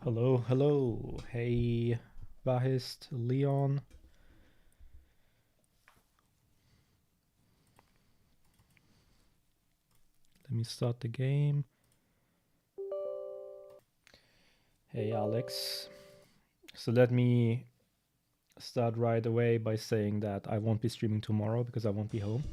Hello, hello. Hey, Bahist, Leon. Let me start the game. Hey, Alex. So let me start right away by saying that I won't be streaming tomorrow because I won't be home.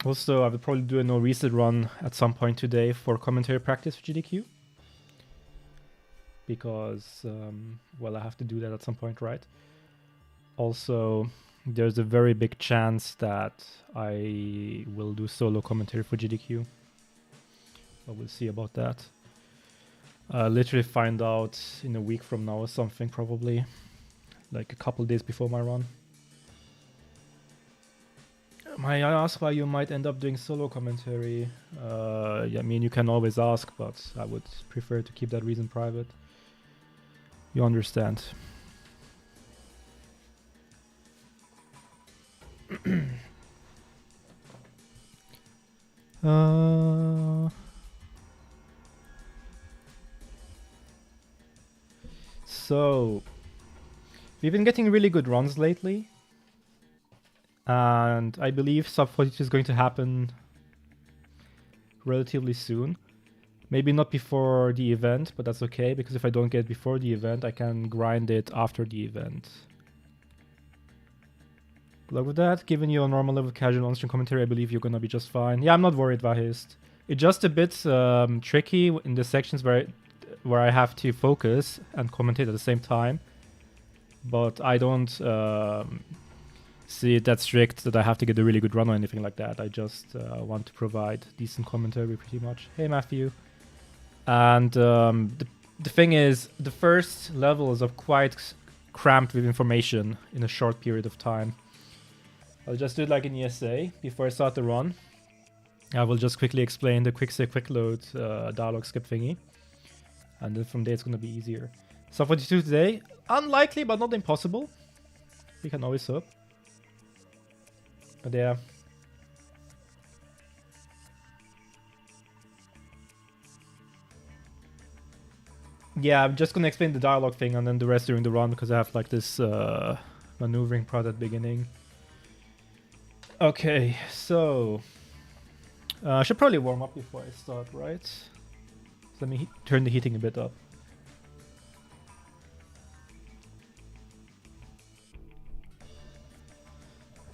Also, I will probably do a no reset run at some point today for commentary practice for GDQ. Because, well, I have to do that at some point, right? Also, there's a very big chance that I will do solo commentary for GDQ. But we'll see about that. Literally find out in a week from now or something, probably. Like a couple days before my run. May I ask why you might end up doing solo commentary? Yeah, I mean, you can always ask, but I would prefer to keep that reason private. You understand. So, we've been getting really good runs lately. And I believe sub 42 is going to happen relatively soon. Maybe not before the event, but that's okay, because if I don't get it before the event, I can grind it after the event. Good luck with that. Given your normal level of casual on-stream commentary, I believe you're gonna be just fine. Yeah, I'm not worried, Vahist. It's just a bit tricky in the sections where I have to focus and commentate at the same time. But I don't see it that strict that I have to get a really good run or anything like that. I just want to provide decent commentary pretty much. Hey, Matthew. And the thing is, the first levels are quite cramped with information in a short period of time. I'll just do it like in ESA before I start the run. I will just quickly explain the quick save, quick load dialogue skip thingy. And then from there it's going to be easier. Sub 42 today, unlikely but not impossible. We can always hope. But yeah, Yeah, I'm just gonna explain the dialogue thing and then the rest during the run because I have like this maneuvering part at the beginning. Okay, so I should probably warm up before I start, right? So let me turn the heating a bit up.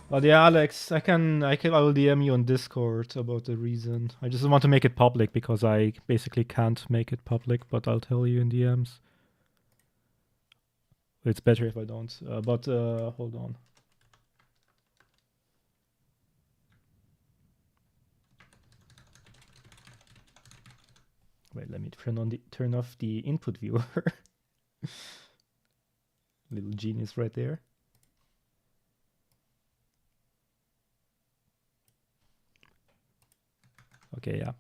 But yeah, Alex, I will DM you on Discord about the reason. I just want to make it public because I basically can't make it public, but I'll tell you in DMs. It's better if I don't. But hold on. Wait, let me turn off the input viewer. Little genius right there. Okay, yeah.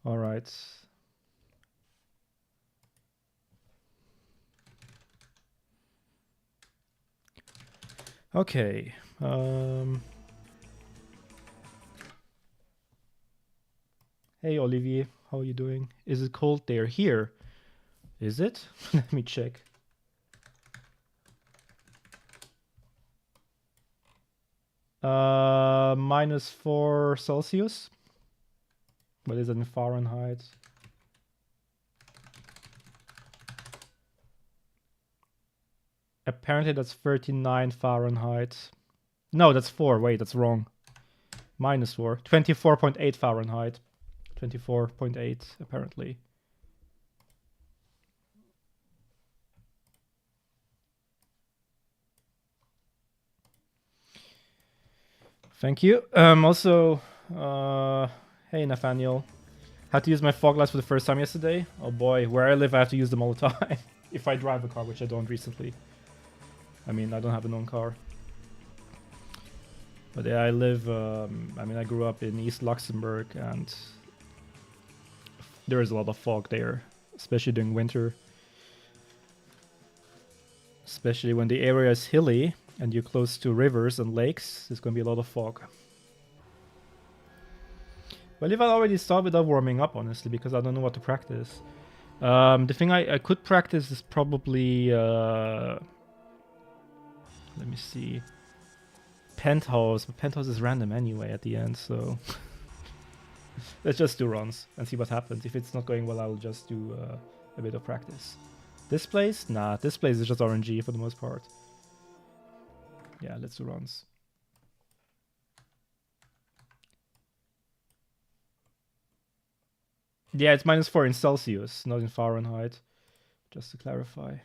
All right. Okay. Hey, Olivier. How are you doing? Is it cold there? Here. Is it? Let me check. -4 Celsius. What is it in Fahrenheit? Apparently that's 39 Fahrenheit. No, that's 4. Wait, that's wrong. -4. 24.8 Fahrenheit. 24.8 apparently. Thank you. Also, hey Nathaniel. Had to use my fog lights for the first time yesterday. Oh boy, where I live I have to use them all the time. If I drive a car, which I don't recently. I mean, I don't have an own car. But yeah, I live, I grew up in East Luxembourg and there is a lot of fog there, especially during winter. Especially when the area is hilly and you're close to rivers and lakes, there's going to be a lot of fog. Well, if I already start without warming up, honestly, because I don't know what to practice. The thing I could practice is probably... let me see. Penthouse. But Penthouse is random anyway at the end, so... Let's just do runs and see what happens. If it's not going well, I'll just do a bit of practice. This place? Nah, this place is just RNG for the most part. Yeah, let's do runs. Yeah, it's -4 in Celsius, not in Fahrenheit. Just to clarify.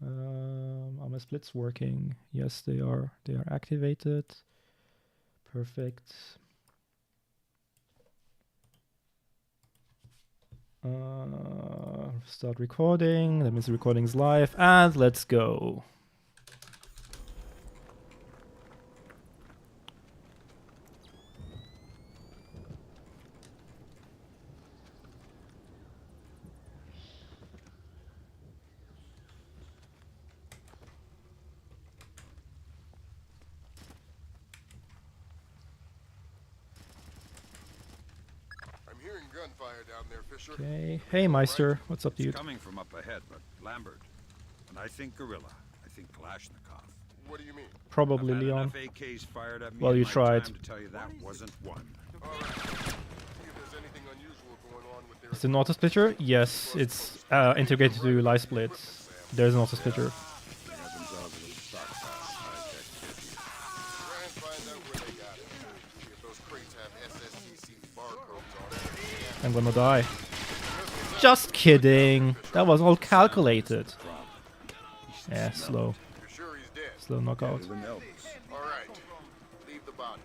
Are my splits working? Yes, they are. They are activated. Perfect. Start recording. That means the recording's live. And let's go. Gunfire down there, Fisher. Okay. Hey, Meister. What's up, dude? It's coming from up ahead, but Lambert. And I think Gorilla. I think Kalashnikov. What do you mean? Probably I've had Leon. enough AKs fired at me Well, in you my tried. time to tell you that wasn't one. All right. See if there's anything unusual going on with their... Is it an auto splitter? Yes, it's integrated to live split. There's an auto splitter. They have themselves a little stockpile of high-tech kit. Try and find out where they got it. See if those crates have SSCC barcodes on it. I'm gonna die. Just kidding. That was all calculated. Yeah, slow. You're sure he's dead? Slow knockout. Better than Elvis. All right. Leave the body.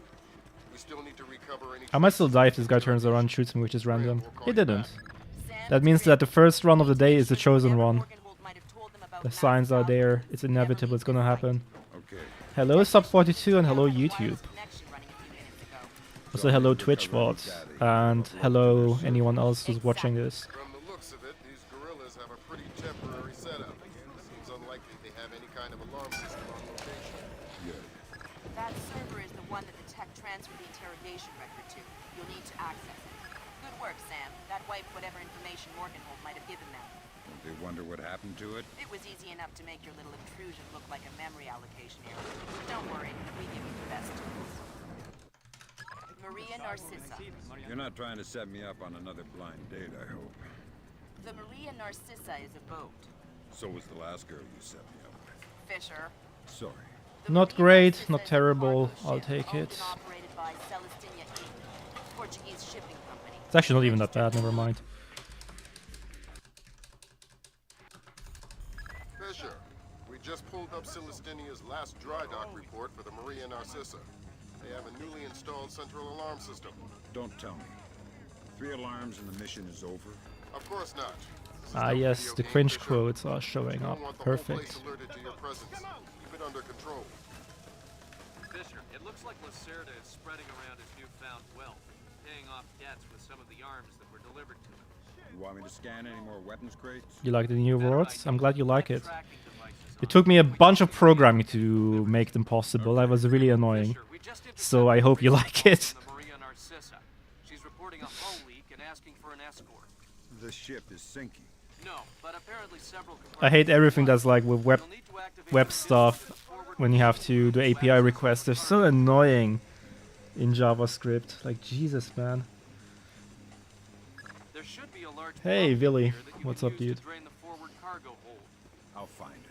We still need to recover any. I might still die if this guy turns around and shoots me, which is random. He didn't. Sam, That means that the first run of the day is the chosen one. Morgenhold might have told them about The signs are there. It's inevitable. It's gonna happen. Okay. Hello Sub42 and hello YouTube. connection running a few minutes ago. Also hello Twitch bots. And hello anyone else who's watching this. From the looks of it, these guerrillas have a pretty temporary setup. Seems unlikely they have any kind of alarm system on location. That server is the one that the tech transferred the interrogation record to. You'll need to access it. Good work, Sam. That wiped whatever information Morgenhold might have given them. Don't they wonder what happened to it? It was easy enough to make your little intrusion look like a memory allocation error. Don't worry, we give you the best tools. Maria Narcissa. You're not trying to set me up on another blind date, I hope. The Maria Narcissa is a boat. So was the last girl you set me up with. Fisher. Sorry. The Not Maria great, Narcissa not is a terrible. cargo I'll ship take owned it. and operated by Celestina Inc., Portuguese shipping company. It's actually not even that bad, never mind. Fisher, we just pulled up Celestinia's last dry dock report for the Maria Narcissa. They have a newly installed central alarm system. Don't tell me. 3 alarms and the mission is over? Of course not. This is Ah no yes, video the game, cringe Fisher. quotes are showing You up. don't want the whole place Perfect. alerted to your presence. Keep it under control. Fisher, it looks like Lacerda is spreading around his newfound wealth, paying off debts with some of the arms that were delivered to him. You want me to scan any more weapons crates? You like the new words? I'm glad you like it. Tracking devices It on took me a bunch of programming to make them possible. That was really annoying. Fisher, we just So I hope you like it. from the Maria Narcissa. She's reporting a hull leak and asking for an escort. The ship is sinking. No, but apparently several I hate everything that's like with You'll need to activate web the stuff forward when you have to do API requests. They're so annoying in JavaScript. Like Jesus, man. There should be a large Hey, plug Villy. here that you What's can up, use dude? to drain the forward cargo hold. I'll find it.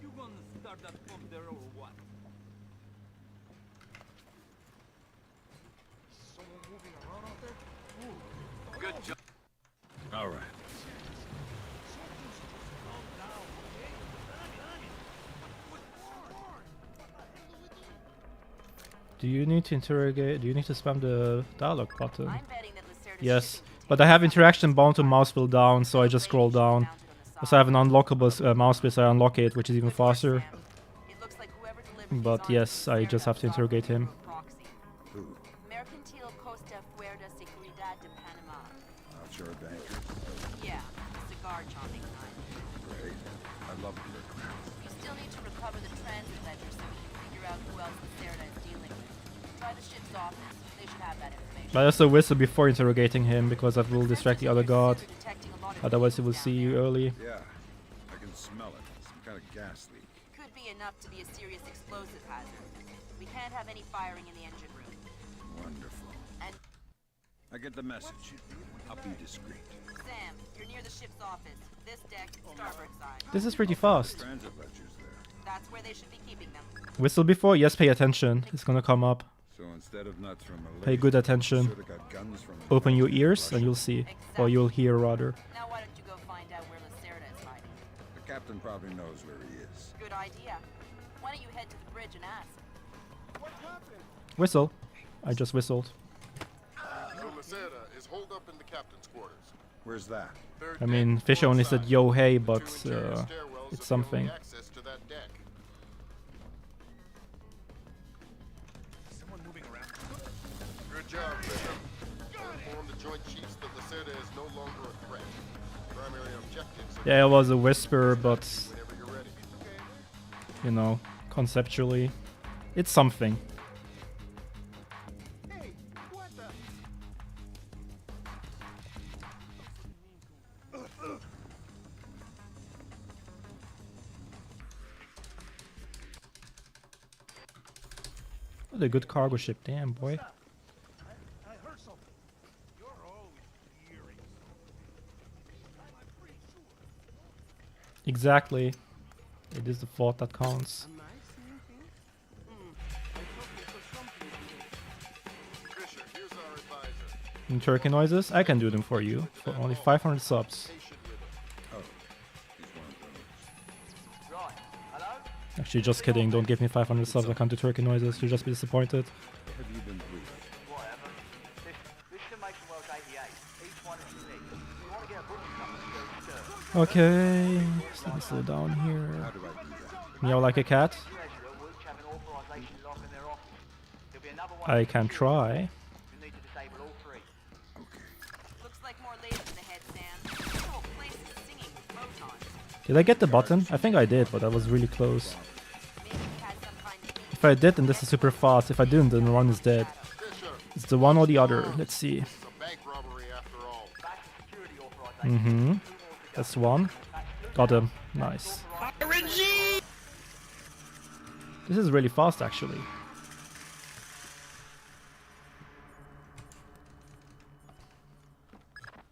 You gonna start that from there or what? Someone moving around out there? Good job. All right. Do you need to interrogate? Do you need to spam the dialogue button? I'm betting that Lacerda's Yes, shipping but I have interaction bound to mouse wheel down, so I just scroll down. mounted on the Also, I have an side. unlockable mouse wheel, so I unlock it, which is even Good work, faster. Sam. It looks like whoever delivered these But arms yes, to I just Lacerda have to was interrogate operating him. through a proxy. Who? Mercantil Costa Fuerza Seguridad de Panama. Offshore banker? Yeah, cigar chomping kind. Great. I love bureaucrats. You still need to recover the transit ledger so we can figure out who else Lacerda is dealing with. Try the ship's office. They should have that information. I also whistle before interrogating him because that will distract the other guard. Sensors are detecting a lot of Otherwise, he will down see you there. early. Yeah. I can smell it. Some kind of gas leak. Could be enough to be a serious explosive hazard. We can't have any firing in the engine room. Wonderful. And I get the message. I'll be discreet. Sam, you're near the ship's office. This deck, starboard side. This is pretty fast. Transit ledger's there. That's where they should be keeping them. Whistle before? Yes, pay attention. It's gonna come up. So instead of nuts from Malaysia, Pay good attention. should've got guns from Open your Russia. ears and you'll see. Or you'll hear rather. Now why don't you go find out where Lacerda is hiding? The captain probably knows where he is. Good idea. Why don't you head to the bridge and ask? Whistle. I just whistled. So Lacerda is holed up in the captain's quarters. Where's that? Third I mean, deck, Fisher only said outside. yo hey, The but two interior stairwells it's are the something. only access to that deck. Someone moving around. Good job, Fisher. Inform the Joint Chiefs that Lacerda is no longer a threat. Primary objectives are Yeah, it was a whisper, but whenever you're ready. you know, conceptually, it's something. Hey, what the? What a good cargo ship, damn boy. I heard something. You're always hearing something. I'm pretty sure. Exactly. It is the thought that counts. Am I seeing things? I thought you saw something And turkey noises? I can do them for you for only 500 subs. Oh, he's one of those. Right. Hello? Actually, just kidding. Don't give me 500 subs. I can't do turkey noises. You'll just be disappointed. Have you been bleeding? Whatever. This is Mason World 88. Each one is unique. You want to get a book or something, Okay. So let me slow down How here. do I do that? Meow like a cat. Treasurer will each have an authorization lock in their office. There'll be another one. I can try. You need to disable all three. Okay. Looks like more lasers ahead, Sam. The whole place is singing with photons. Did I get the button? I think I did, but that was really close. Maybe he has some kind of If I did, then this is super fast. If I didn't, then the run is dead. Fisher, It's the one or the other. Let's see. it's a bank robbery after all. That's the security authorization. That's one. Got him. Nice. This is really fast, actually.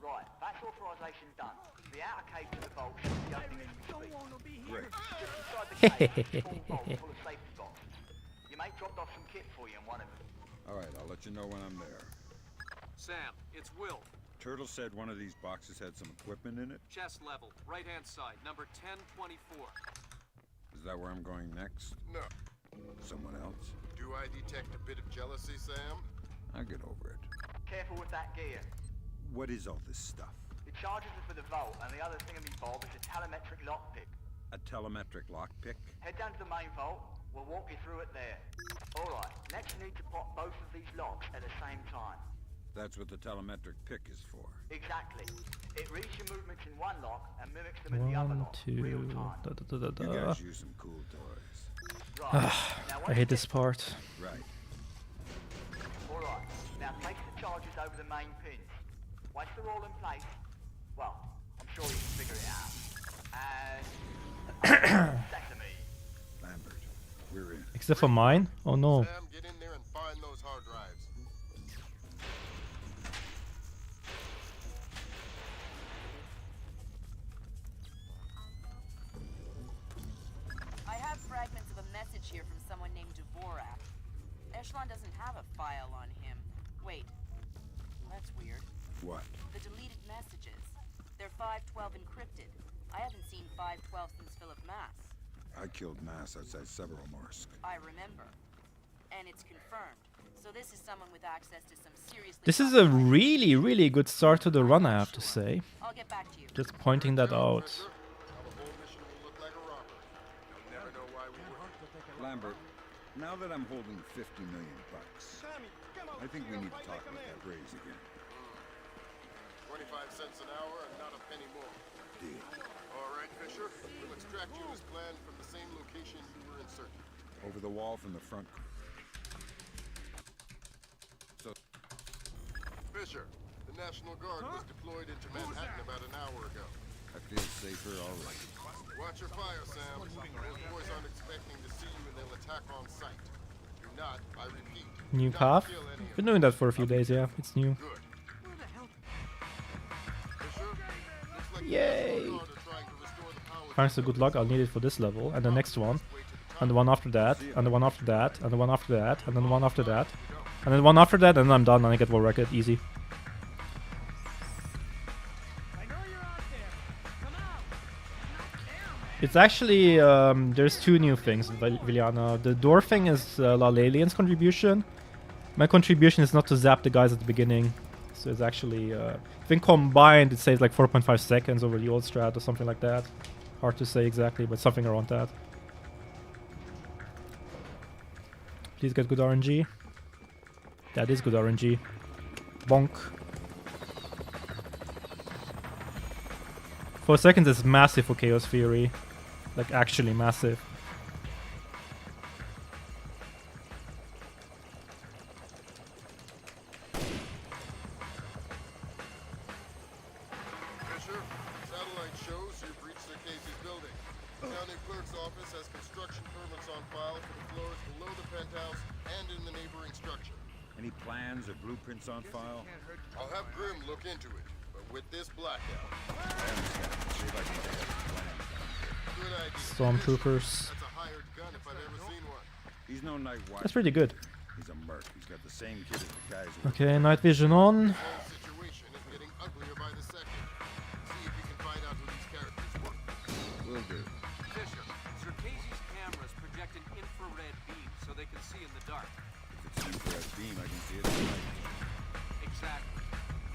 Right, that's authorization done. The outer cage to the vault should be opening as we speak. Great. Just inside the cage, is a small vault full of safety boxes. Your mate dropped off some kit for you in one of them. All right, I'll let you know when I'm there. Sam, it's Will. Turtle said one of these boxes had some equipment in it. Chest level, right-hand side, number 1024. Is that where I'm going next? No. Someone else? Do I detect a bit of jealousy, Sam? I'll get over it. Careful with that gear. What is all this stuff? The charges are for the vault, and the other thingamabob is a telemetric lockpick. A telemetric lockpick? Head down to the main vault. We'll walk you through it there. Alright, next you need to pop both of these locks at the same time. That's what the telemetric pick is for. Exactly. It reads your movements in one lock and mimics them in the other One, lock, two. real time. Da, da, da, da, You da. guys use some cool toys. Right. Now, I once hate you this get- part. Right. Alright, now place the charges over the main pins. Once they're all in place, well, I'm sure you can figure it out. And... sesame. Lambert, we're in. Except for mine? Oh no. Sam, get in there and find those hard drives. I have fragments of a message here from someone named Dvorak. Echelon doesn't have a file on him. Wait. That's weird. What? The deleted messages. They're 512 encrypted. I haven't seen 512 since Philip Mass. I killed Mass outside Severomorsk. I remember. And it's confirmed. So this is someone with access to some seriously... This is a really, really good start to the run, I have to say. I'll get back to you. Just pointing that out. Fisher, our whole mission will look like a robbery. You'll never know why we were. Lambert, now that I'm holding 50 million bucks, I think we need to talk about that raise again. 25 cents an hour and not a penny more. Deal. All right, Fisher. We'll extract you as planned from the same location you were inserted. Over the wall from the front. So, Fisher, the National Guard was deployed into Manhattan about an hour ago. I feel safer already. Watch your fire, Sam. Those boys aren't expecting to see you and they'll attack on sight. Do not, I repeat, New do not path? kill any of Been them. doing that for a few days, yeah. It's new. Good. Fisher, looks like the Yay. National Guard are trying to restore the power Thanks to good luck, I'll need it for this level, and the next one, and the one after that, and the one after that, and the one after that, and then the one after that, and then the one after that, and then I'm done, and I get War Record, easy. I know you're out there. Come out. I'm not there, man. It's actually, there's two new things in Viliana. The door thing is Lalalian's contribution. My contribution is not to zap the guys at the beginning. So it's actually, I think combined it saves like 4.5 seconds over the old strat or something like that. Hard to say exactly, but something around that. Please get good RNG. That is good RNG. Bonk. 4 seconds is massive for Chaos Theory. Like actually massive. Fisher, satellite shows you've reached the Casey's building. The county clerk's office has construction permits on file for the floors below the penthouse and in the neighboring structure. Any plans or blueprints on file? I'll have Grim look into it, but with this blackout. I understand. See if I can get a plan. Good idea. Stormtroopers. That's a hired gun if I've ever seen one. He's no night watch. That's pretty good. He's a merc. He's got the same kid as the guys who Okay, night vision on. The whole situation is getting uglier by the second. See if you can find out who these characters were. will do. Fisher, Circassi's cameras project an infrared beam so they can see in the dark. If it's an infrared beam, I can see it at night. Exactly.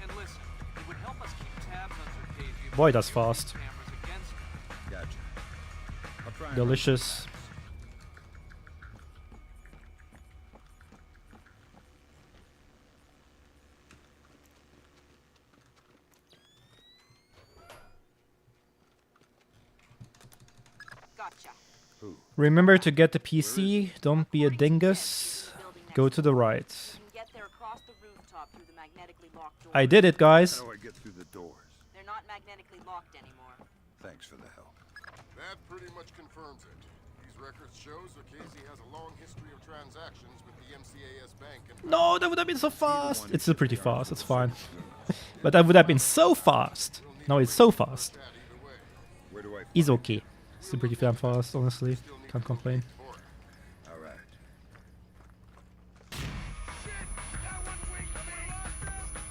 And listen, it would help us keep tabs on Circassia. Boy, by that's using fast. cameras against her. Gotcha. I'll try and Delicious. Gotcha. Remember to get the PC. Don't be a dingus. Go to the right. You can get there across the rooftop through the magnetically locked doors. I did it, guys. How do I get through the doors? They're not magnetically locked anymore. Thanks for the help. That pretty much confirms it. These records show Circassia has a long history of transactions with the MCAS bank and No, that would have been so fast. It's still pretty fast. It's fine. But that would have been so fast. No, it's so fast. that either way. Where do I find It's okay. Still pretty damn fast, honestly. Can't complain. All right.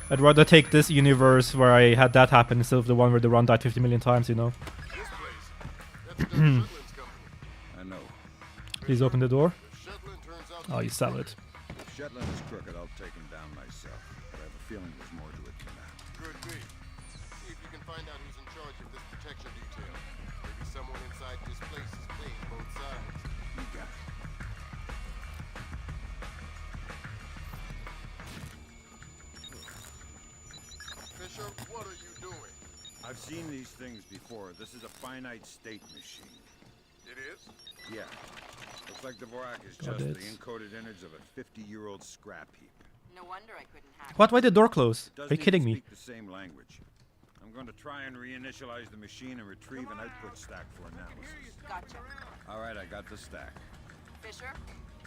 I'd rather take this universe where I had that happen instead of the one where the run died 50 million times, you know. This place, that's Doug Shetland's company. I know. Please open the door. If Shetland turns out Oh, you sell it. If Shetland is crooked, I'll take him down myself. But I have a feeling there's more to it than that. could be. See if you can find out who's in charge of this protection detail. Maybe someone inside this place is playing both sides. You got it. Fisher, what are you doing? I've seen these things before. This is a finite state machine. It is? Yeah. Looks like Dvorak is Got just it. the encoded image of a 50-year-old scrap heap. No wonder I couldn't hack. What? Why did the door close? Doesn't Are you kidding even me? speak the same language. I'm going to try and reinitialize the machine and retrieve an output stack for analysis. Gotcha. All right, I got the stack. Fisher,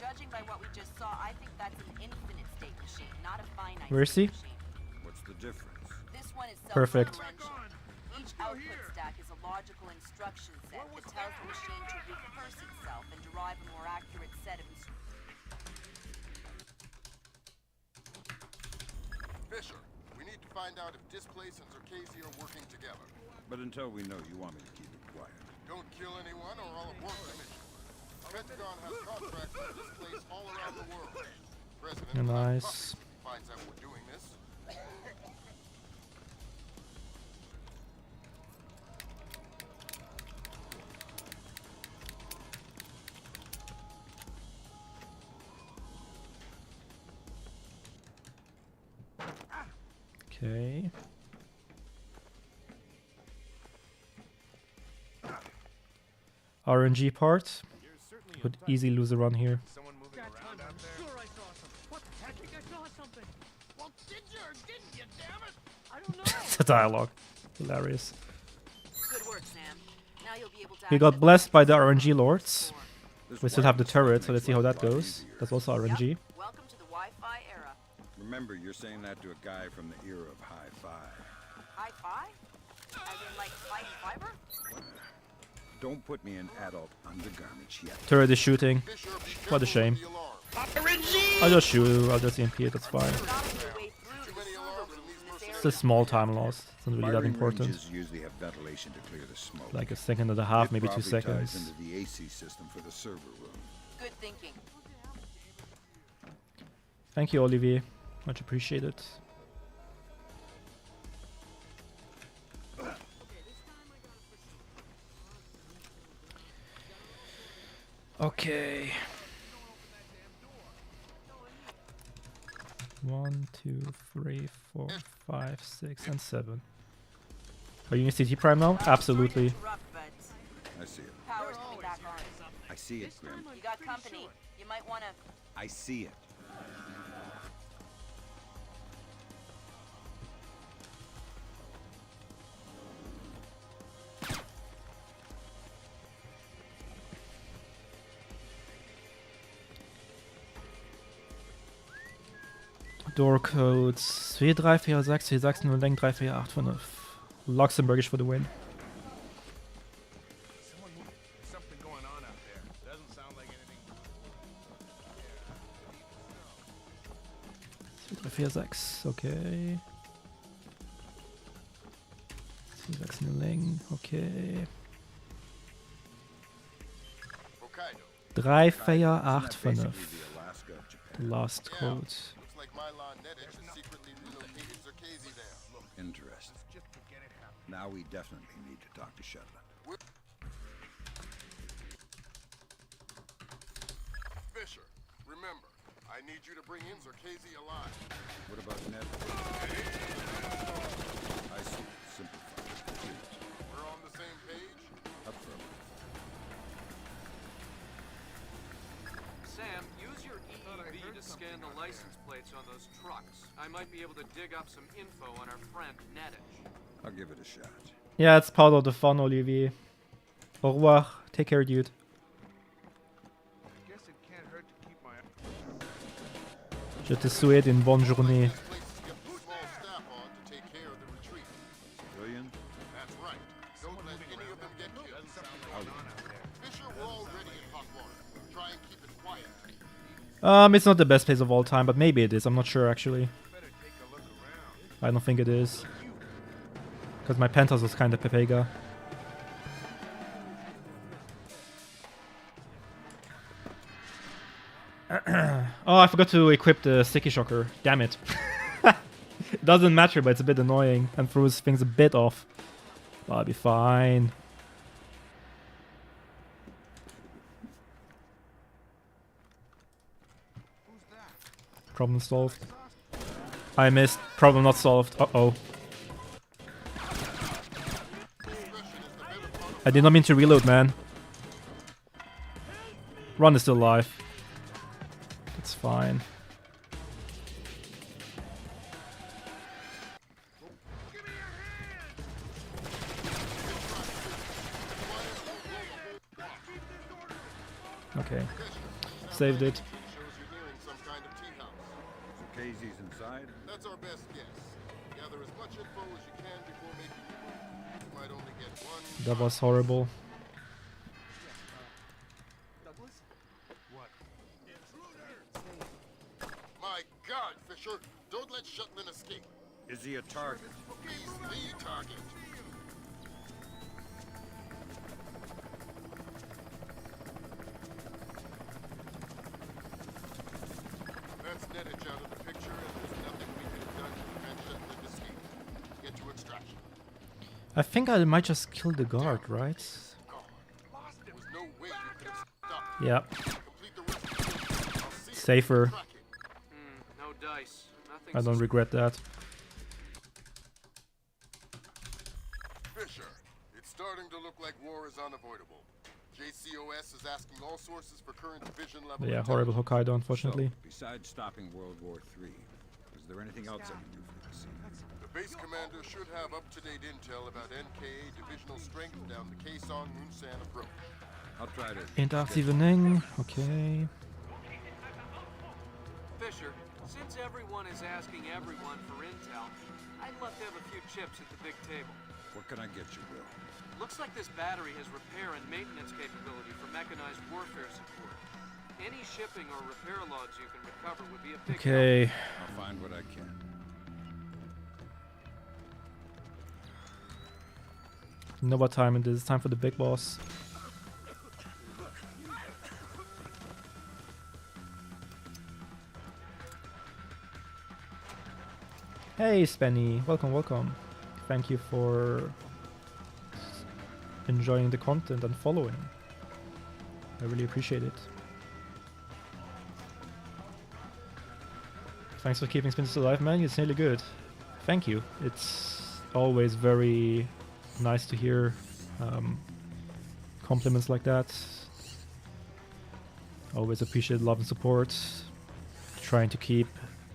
judging by what we just saw, I think that's an infinite state machine, not a finite Where is state he? machine. What's the difference? This one is Perfect. self-referential. Each output stack is a logical instruction set that tells the machine to recurse itself and derive a more accurate set of instructions. Fisher, we need to find out if Displace and Circassia are working together. But until we know, you want me to keep it quiet. Don't kill anyone or I'll abort the mission. Pentagon has contracts with Displace all around the world. President Nice. finds out we're doing this. Okay. RNG part. Could easily lose a run here. Someone moving around out there? Sure I saw something. What the heck? I think I saw something. Well, did you or didn't you, damn it? I don't know. The dialogue. Hilarious. Good work, Sam. Now you'll be able to We got access blessed by the RNG lords. This We still have the wireless stuff turret, so makes let's see how life that a lot goes. easier. That's also Yep. RNG. Welcome to the Wi-Fi era. Remember, you're saying that to a guy from the era of hi-fi. Hi-Fi? As in, like, fight fiber? Don't put me in adult undergarments yet. Turret is shooting. Fisher, be What a careful shame. with the alarm. I'll just shoot. I'll just EMP it. That's fine. Gotta be a way through Too the many server alarms rooms in these in this It's area. a small time loss. It's not really that Firing important. ranges usually have ventilation to clear the smoke. Like a second and a half, It maybe 2 probably ties seconds. into the AC system for the server room. Good thinking. Thank you, Olivier. Much appreciated. Okay. 1, 2, 3, 4, 5, 6, and 7. Are you in CT Prime now? Absolutely. Interrupt, but I see it. power's coming back on. I see it, Grim. You got company. You might want to... I see it. Door codes 2346, 460, 3485. Luxembourgish for the win. Someone moving. There's something going on out there. Doesn't sound like anything. 4-6, okay. 4-6-0, okay. Hokkaido. 3-4-8-5. Basically the Alaska of Japan. Last Yeah. code. Looks like Milan Nedic has secretly relocated Zerkezi there. Interesting. Now we definitely need to talk to Shetland. Fisher, remember, I need you to bring in Zerkezi alive. What about Ned? I see. Simplify. We're on the same page? Affirmative. Sam, use your EEV to scan the license plates on those trucks. I might be able to dig up some info on our friend Nedich. I'll give it a shot. Yeah, it's part of the fun, Olivier. Au revoir. Take care, dude. Guess it can't hurt to keep my Je te souhaite une bonne journée. These places kept a small staff on to take care of the retreat. Civilian? That's right. Don't let any of them get killed. Fisher, we're already in hot water. Try and keep it quiet. It's not the best place of all time, but maybe it is. I'm not sure, actually. better take a look around. I don't think it is. Because my penthouse was kind of Pepega. Oh, I forgot to equip the sticky shocker. Damn it. It doesn't matter, but it's a bit annoying and throws things a bit off. But I'll be fine. Problem solved. I missed. Problem not solved. Uh-oh. I did not mean to reload, man. Ron is still alive. It's fine. Okay. Saved it. Shows you're nearing some kind of tea house. Zerkezi's inside? That's our best guess. Gather as much info as you can before making your move. You might only get one. That was horrible. Douglas? My God, Fisher! Don't let Shetland escape. Is he a target? He's the target. That's Nedich out of the picture, and there's nothing we could have done to prevent Shetland escape. Get to extraction. I think I might just kill the guard, right? Gone. There was no way you could have stopped. Yeah. Complete the rescue. I'll see if Safer. we can track it. No dice. Nothing. I don't regret that. Fisher, it's starting to look like war is unavoidable. JCOS is asking all sources for current division level. But yeah, horrible intelligence. Hokkaido, unfortunately. So, besides stopping World War III, is there anything else I can do for the scene? The base commander should have up-to-date intel about NKA divisional strength down the Kaesong-Munsan approach. I'll try to... Interactive evening. Okay. Fisher, since everyone is asking everyone for intel, I'd love to have a few chips at the big table. What can I get you, Will? Looks like this battery has repair and maintenance capability for mechanized warfare support. Any shipping or repair logs you can recover would be a big help. Okay. I'll find what I can. You know what time it is? It's time for the big boss. Hey, Spenny. Welcome, welcome. Thank you for enjoying the content and following. I really appreciate it. Thanks for keeping Splinter alive, man. It's nearly good. Thank you. It's always very nice to hear compliments like that. Always appreciate love and support. Trying to keep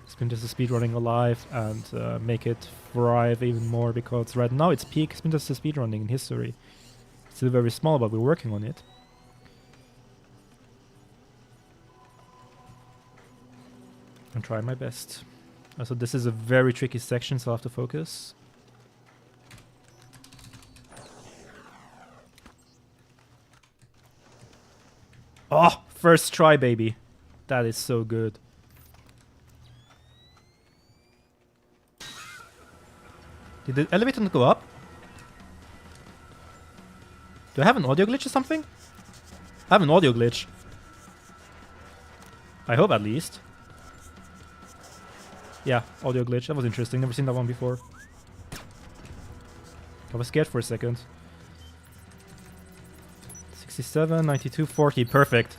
Splinter's speedrunning alive and make it thrive even more, because right now it's peak Splinter's speedrunning in history. It's still very small, but we're working on it. I'm trying my best. Also, this is a very tricky section, so I have to focus. Oh, first try, baby. That is so good. Did the elevator not go up? Do I have an audio glitch or something? I have an audio glitch. I hope at least. Yeah, audio glitch. That was interesting. Never seen that one before. I was scared for a second. 67, 92, 40. Perfect.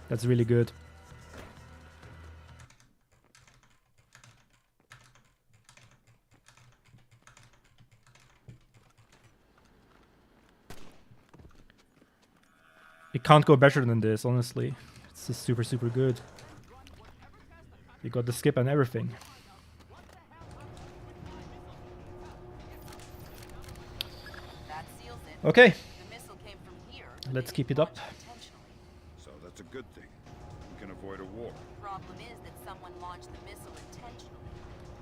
That's really good. It can't go better than this, honestly. It's just super, super good. You got the skip and everything. That seals it. Okay, The missile came from here. let's They keep it didn't up. launch intentionally. So that's a good thing. We can avoid a war. Problem is that someone launched the missile intentionally.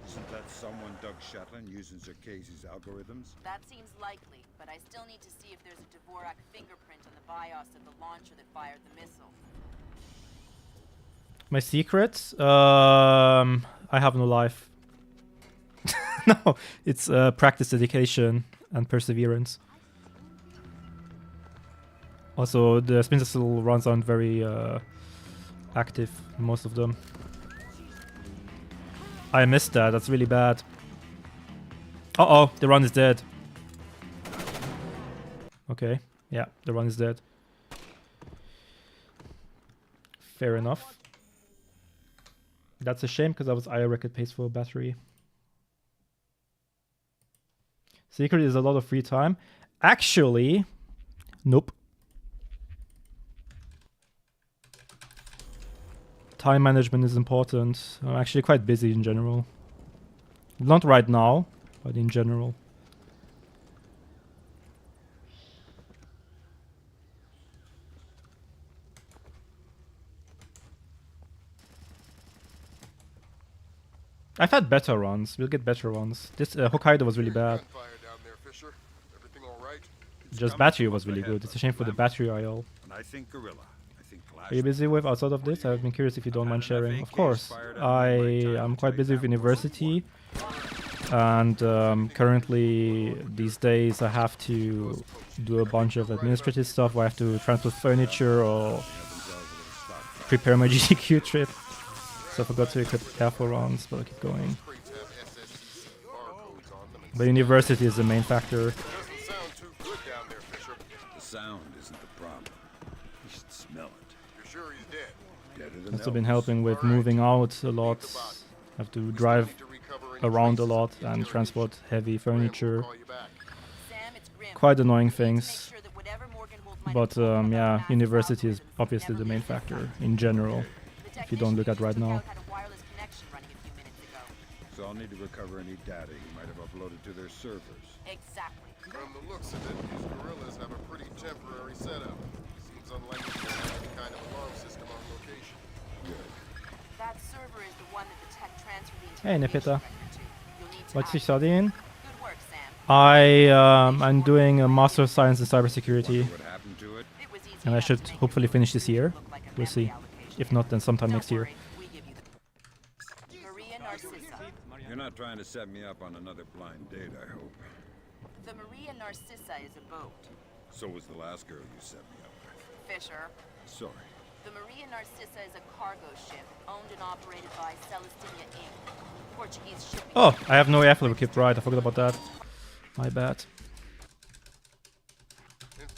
Isn't that someone Doug Shetland using Zerkasi's algorithms? That seems likely, but I still need to see if there's a Dvorak fingerprint on the BIOS of the launcher that fired the missile. My secret? I have no life. No, it's practice, dedication, and perseverance. Also, the Splinter Cell runs aren't very active, most of them. I missed that, that's really bad. Uh-oh, the run is dead. Okay, yeah, the run is dead. Fair enough. That's a shame because that was IO record pace for a battery. Secret is a lot of free time. Actually, nope. Time management is important. I'm actually quite busy in general. Not right now, but in general. I've had better runs. We'll get better ones. This Hokkaido was really bad. Gunfire down there, Fisher. Everything all right? Just battery was really good. It's a shame for the battery IO. And I think Gorilla. I think Clash. Are you busy with outside of this? I've been curious if you don't mind sharing. Of course. I'm quite busy with university. And currently, these days, I have to do a bunch of administrative stuff where I have to transport furniture or prepare my GTQ trip. So I forgot to equip careful runs, but I'll keep going. Crates have SSC barcodes on them. But university is the main factor. Doesn't sound too good down there, Fisher. The sound isn't the problem. You should smell it. You're sure he's dead? Deader than Also been Elvis. helping with moving out a lot. Have to drive Need to recover any around a traces lot of the and interrogation. transport heavy Graham will furniture. call you back. Sam, it's Grim. Quite annoying We need to make things. sure that whatever Morgenhold might But have told them about yeah, mass university is algorithms obviously never the main leaked this factor time. in general. The If you don't look at technician right you now. took out had a wireless connection running a few minutes ago. So I'll need to recover any data he might have uploaded to their servers. Exactly. From the looks of it, these gorillas have a pretty temporary setup. Seems unlikely to have any kind of alarm system on location. Good. That server is the one that the tech transferred the Hey, interrogation Nikita. record to. You'll need to What's you access it. studying? Good work, Sam. I'm doing a Master of Science in Cybersecurity, What happened to it? It was easy and I enough should to make hopefully your finish this year. look like a We'll see. memory allocation. If not, then sometime Don't next year. worry, we give you the Maria Narcissa. You're not trying to set me up on another blind date, I hope. The Maria Narcissa is a boat. So was the last girl you set me up with. Fisher. Sorry. The Maria Narcissa is a cargo ship owned and operated by Celestina Inc. Portuguese shipping. Oh, I have no airflow equipped, right? I forgot about that. My bad.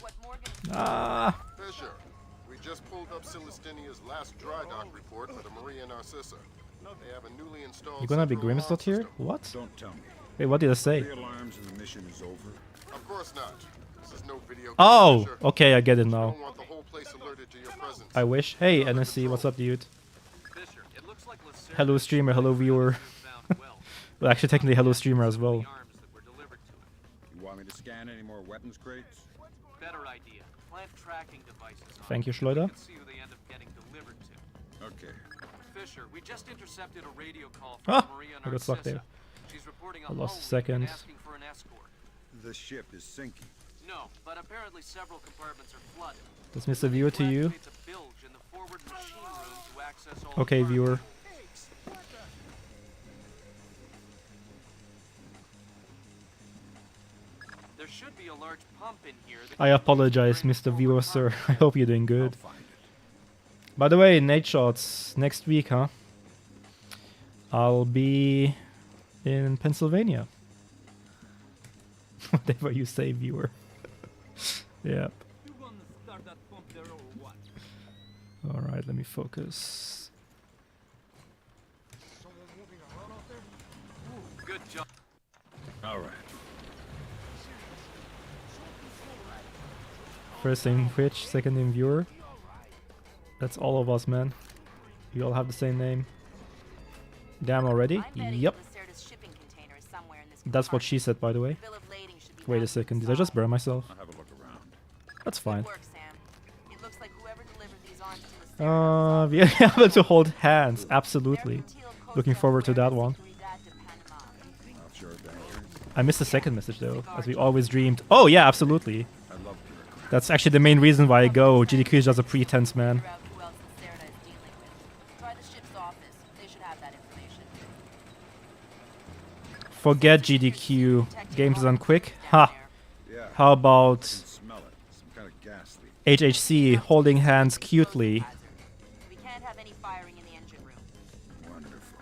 What Morgan Ah, Fisher, we just pulled up Celestinia's last dry dock report for the Maria Narcissa. They have a newly installed. you're gonna be central alarm Grimstad here? system. What? Don't tell me. Wait, what did I say? The alarms and the mission is over. Of course not. This is no video. game, Oh, Fisher. okay, I get it We now. don't want the whole place alerted to your presence. I wish. Hey, NSC, what's up, dude? Fisher, it looks like Lacerda Hello, streamer. Hello, viewer. found well. Well, actually, technically, hello, streamer as well. The arms that were delivered to him. You want me to scan any more weapons crates? Better idea. Plant tracking devices on Thank you, them. Schleuder. We can see who they end up getting delivered to. Okay. Fisher, we just intercepted a radio call from Ah, Maria I got stuck Narcissa. there. She's reporting a I lost hull a leak second. and asking for an escort. The ship is sinking. No, but apparently several compartments are flooded. Does Mr. Viewer to you? Activates a bilge in the forward machine room to access all Okay, the viewer. should be a large pump in here. That I apologize, Mr. Viewer, sir. I hope you're doing good. By the way, Nate Shots, next week, huh? I'll be in Pennsylvania. Whatever you say, viewer. Yep. You gonna start that pump there or what? Alright, let me focus. good job. All right. First in Twitch, second in viewer. That's all of us, man. We all have the same name. Damn already? Yep. That's what she said, by the way. Wait a second, did I just burn myself? I'll have a look around. That's fine. We're We're able to hold hands, absolutely. Looking forward to that one. Offshore banker. I missed the second message though, as we always dreamed. Oh yeah, absolutely. I love bureaucrats. That's actually the main reason why I go. GDQ is just a pretense, man. Forget GDQ. Games is on quick. Ha! Yeah. How about I can smell it. Some kind of gas leak. HHC holding hands cutely? We can't have any firing in the engine room. Wonderful.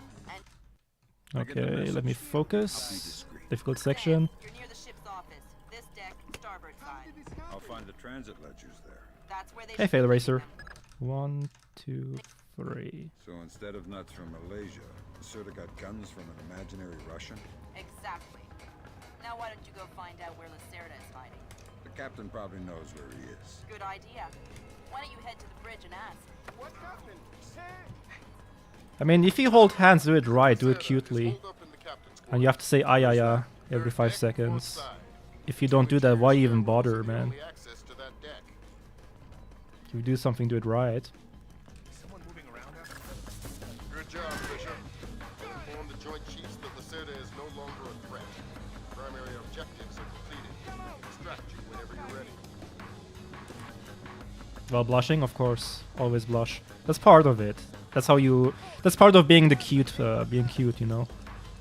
Okay, let me I'll be focus. discreet. Difficult section. You're near the ship's office. This deck, starboard side. I'll find the transit ledgers there. That's where they Hey, should Fail be Racer. them. 1, 2, 3. So instead of nuts from Malaysia, Serta got guns from an imaginary Russian? Exactly. Now why don't you go find out where Lacerda is hiding? The captain probably knows where he is. Good idea. Why don't you head to the bridge and ask? What happened? I mean, if you hold hands, do it right, do it cutely. Hold up in the captain's And you have to say ayaya every 5 seconds. If you don't do that, why even bother, man? Only access to that deck. If you do something, do it right. Someone moving around out Good job, Fisher. Inform the Joint Chiefs that Lacerda is no longer a threat. Primary objectives are completed. Extract you whenever you're ready. Well, blushing, of course. Always blush. That's part of it. That's how you... That's part of being cute, you know?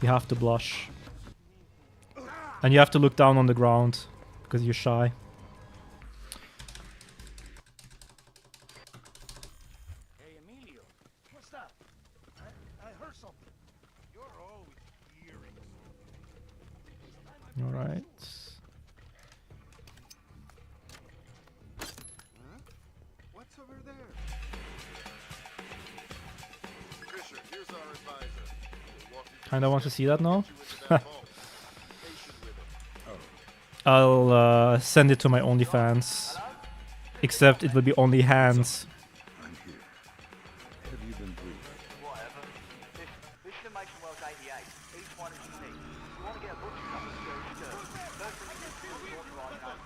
You have to blush. And you have to look down on the ground, because you're shy. Hey, Emilio. What's that? I heard something. You're always hearing. Alright. What's over there? Fisher, here's our advisor. We'll walk you Kinda want to see that now. into that vault. Patient with him. I'll send it to my OnlyFans. Except it will be only hands. I'm here. What have you been through? Whatever. This is the Mason Wells 88. Each one is unique. You want to get a butcher something first thing you need to do is authorise notice.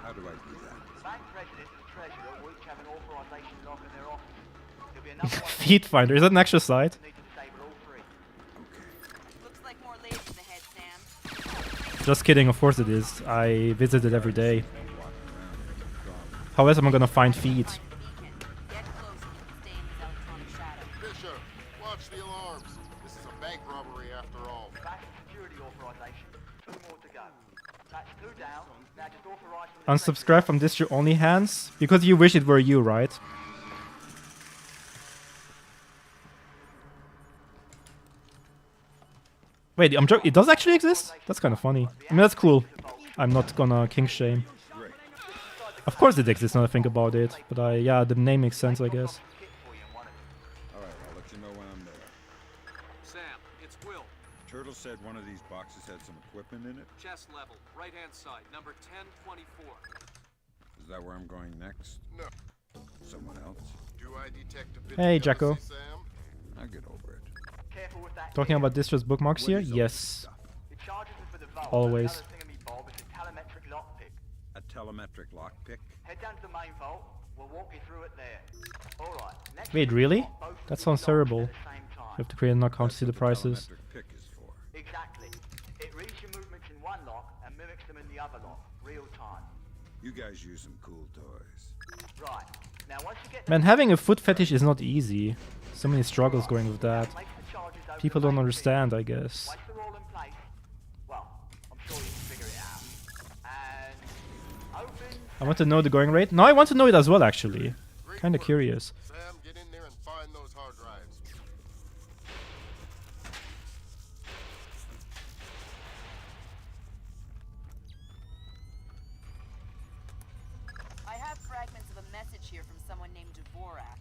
How do I do that? The bank president and the treasurer will each have an authorisation lock in their office. There'll be another one Feed Finder, is that an actual site? that need to disable all three. Looks like more ladies ahead, Sam. Just kidding, of course it is. I visit it every day. How else am I gonna find feed? Find the beacon. Get close and you can stay in his electronic shadow. Fisher, watch the alarms. This is a bank robbery after all. Back security authorisation. 2 more to go. That's 2 down. Now just authorise them. Unsubscribe from this your only hands? Because you wish it were you, right? Wait, I'm joking. It does actually exist? That's kind of funny. I mean, that's cool. I'm not gonna king shame. Of course it exists now I think about it. But yeah, the name makes sense, I guess. All right, I'll let you know when I'm there. Sam, it's Will. Turtle said one of these boxes had some equipment in it. Chest level, right-hand side, number 1024. Is that where I'm going next? No. Someone else? Do I detect a bit Hey, of Jacko. jealousy, Sam? I'll get over it. Careful with that. Talking about distress bookmarks here? What is all Yes. this stuff? The charges are for the vault. Always. The other thing in me, Bob, is a telemetric lockpick. A telemetric lockpick? Head down to the main vault. We'll walk you through it there. All right. Next Wait, we really? want both That of sounds these terrible. locks at the same time. You have to create an account to see the That's what prices. telemetric pick is for. Exactly. It reads your movements in one lock and mimics them in the other lock, real time. You guys use some cool toys. Right. Now once you get Man, having a foot fetish is not easy. So many struggles going with that. place the charges over People the don't main understand, pin. I guess. Once they're all in place, well, I'm sure you can figure it out. And I want to know the going rate. No, I want to know it as well, actually. Great Kind of work. curious. Sam, get in there and find those hard drives. I have fragments of a message here from someone named Dvorak.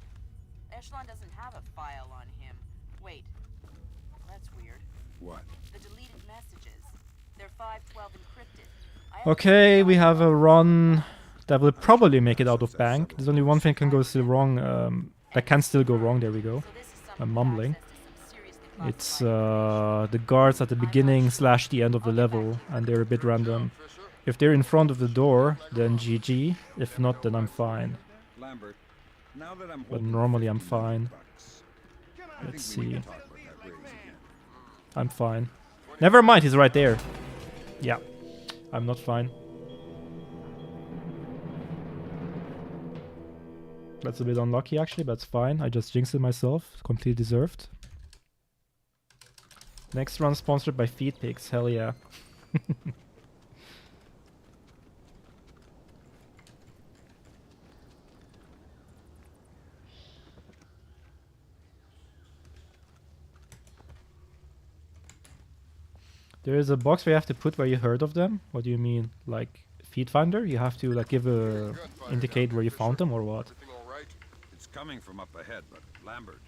Echelon doesn't have a file on him. Wait. That's weird. What? The deleted messages. They're 512 encrypted. Okay, we have a run that will probably make it out of bank. There's only one thing can go still wrong. That can still go wrong. There we go. I'm mumbling. It's the guards at the beginning / the end of the level, and they're a bit random. If they're in front of the door, then GG. If not, then I'm fine. Lambert, now that I'm But holding normally I'm 50 million fine. bucks, I Let's think we see. can talk about that raise again. I'm fine. Never mind, he's right there. Yeah, I'm not fine. That's a bit unlucky actually, but it's fine. I just jinxed it myself. Completely deserved. Next run sponsored by Feed Pigs. Hell yeah. There is a box where you have to put where you heard of them. What do you mean? Like feed finder? You have to like give a indicate where you found them or what? Everything all right? It's coming from up ahead, but Lambert,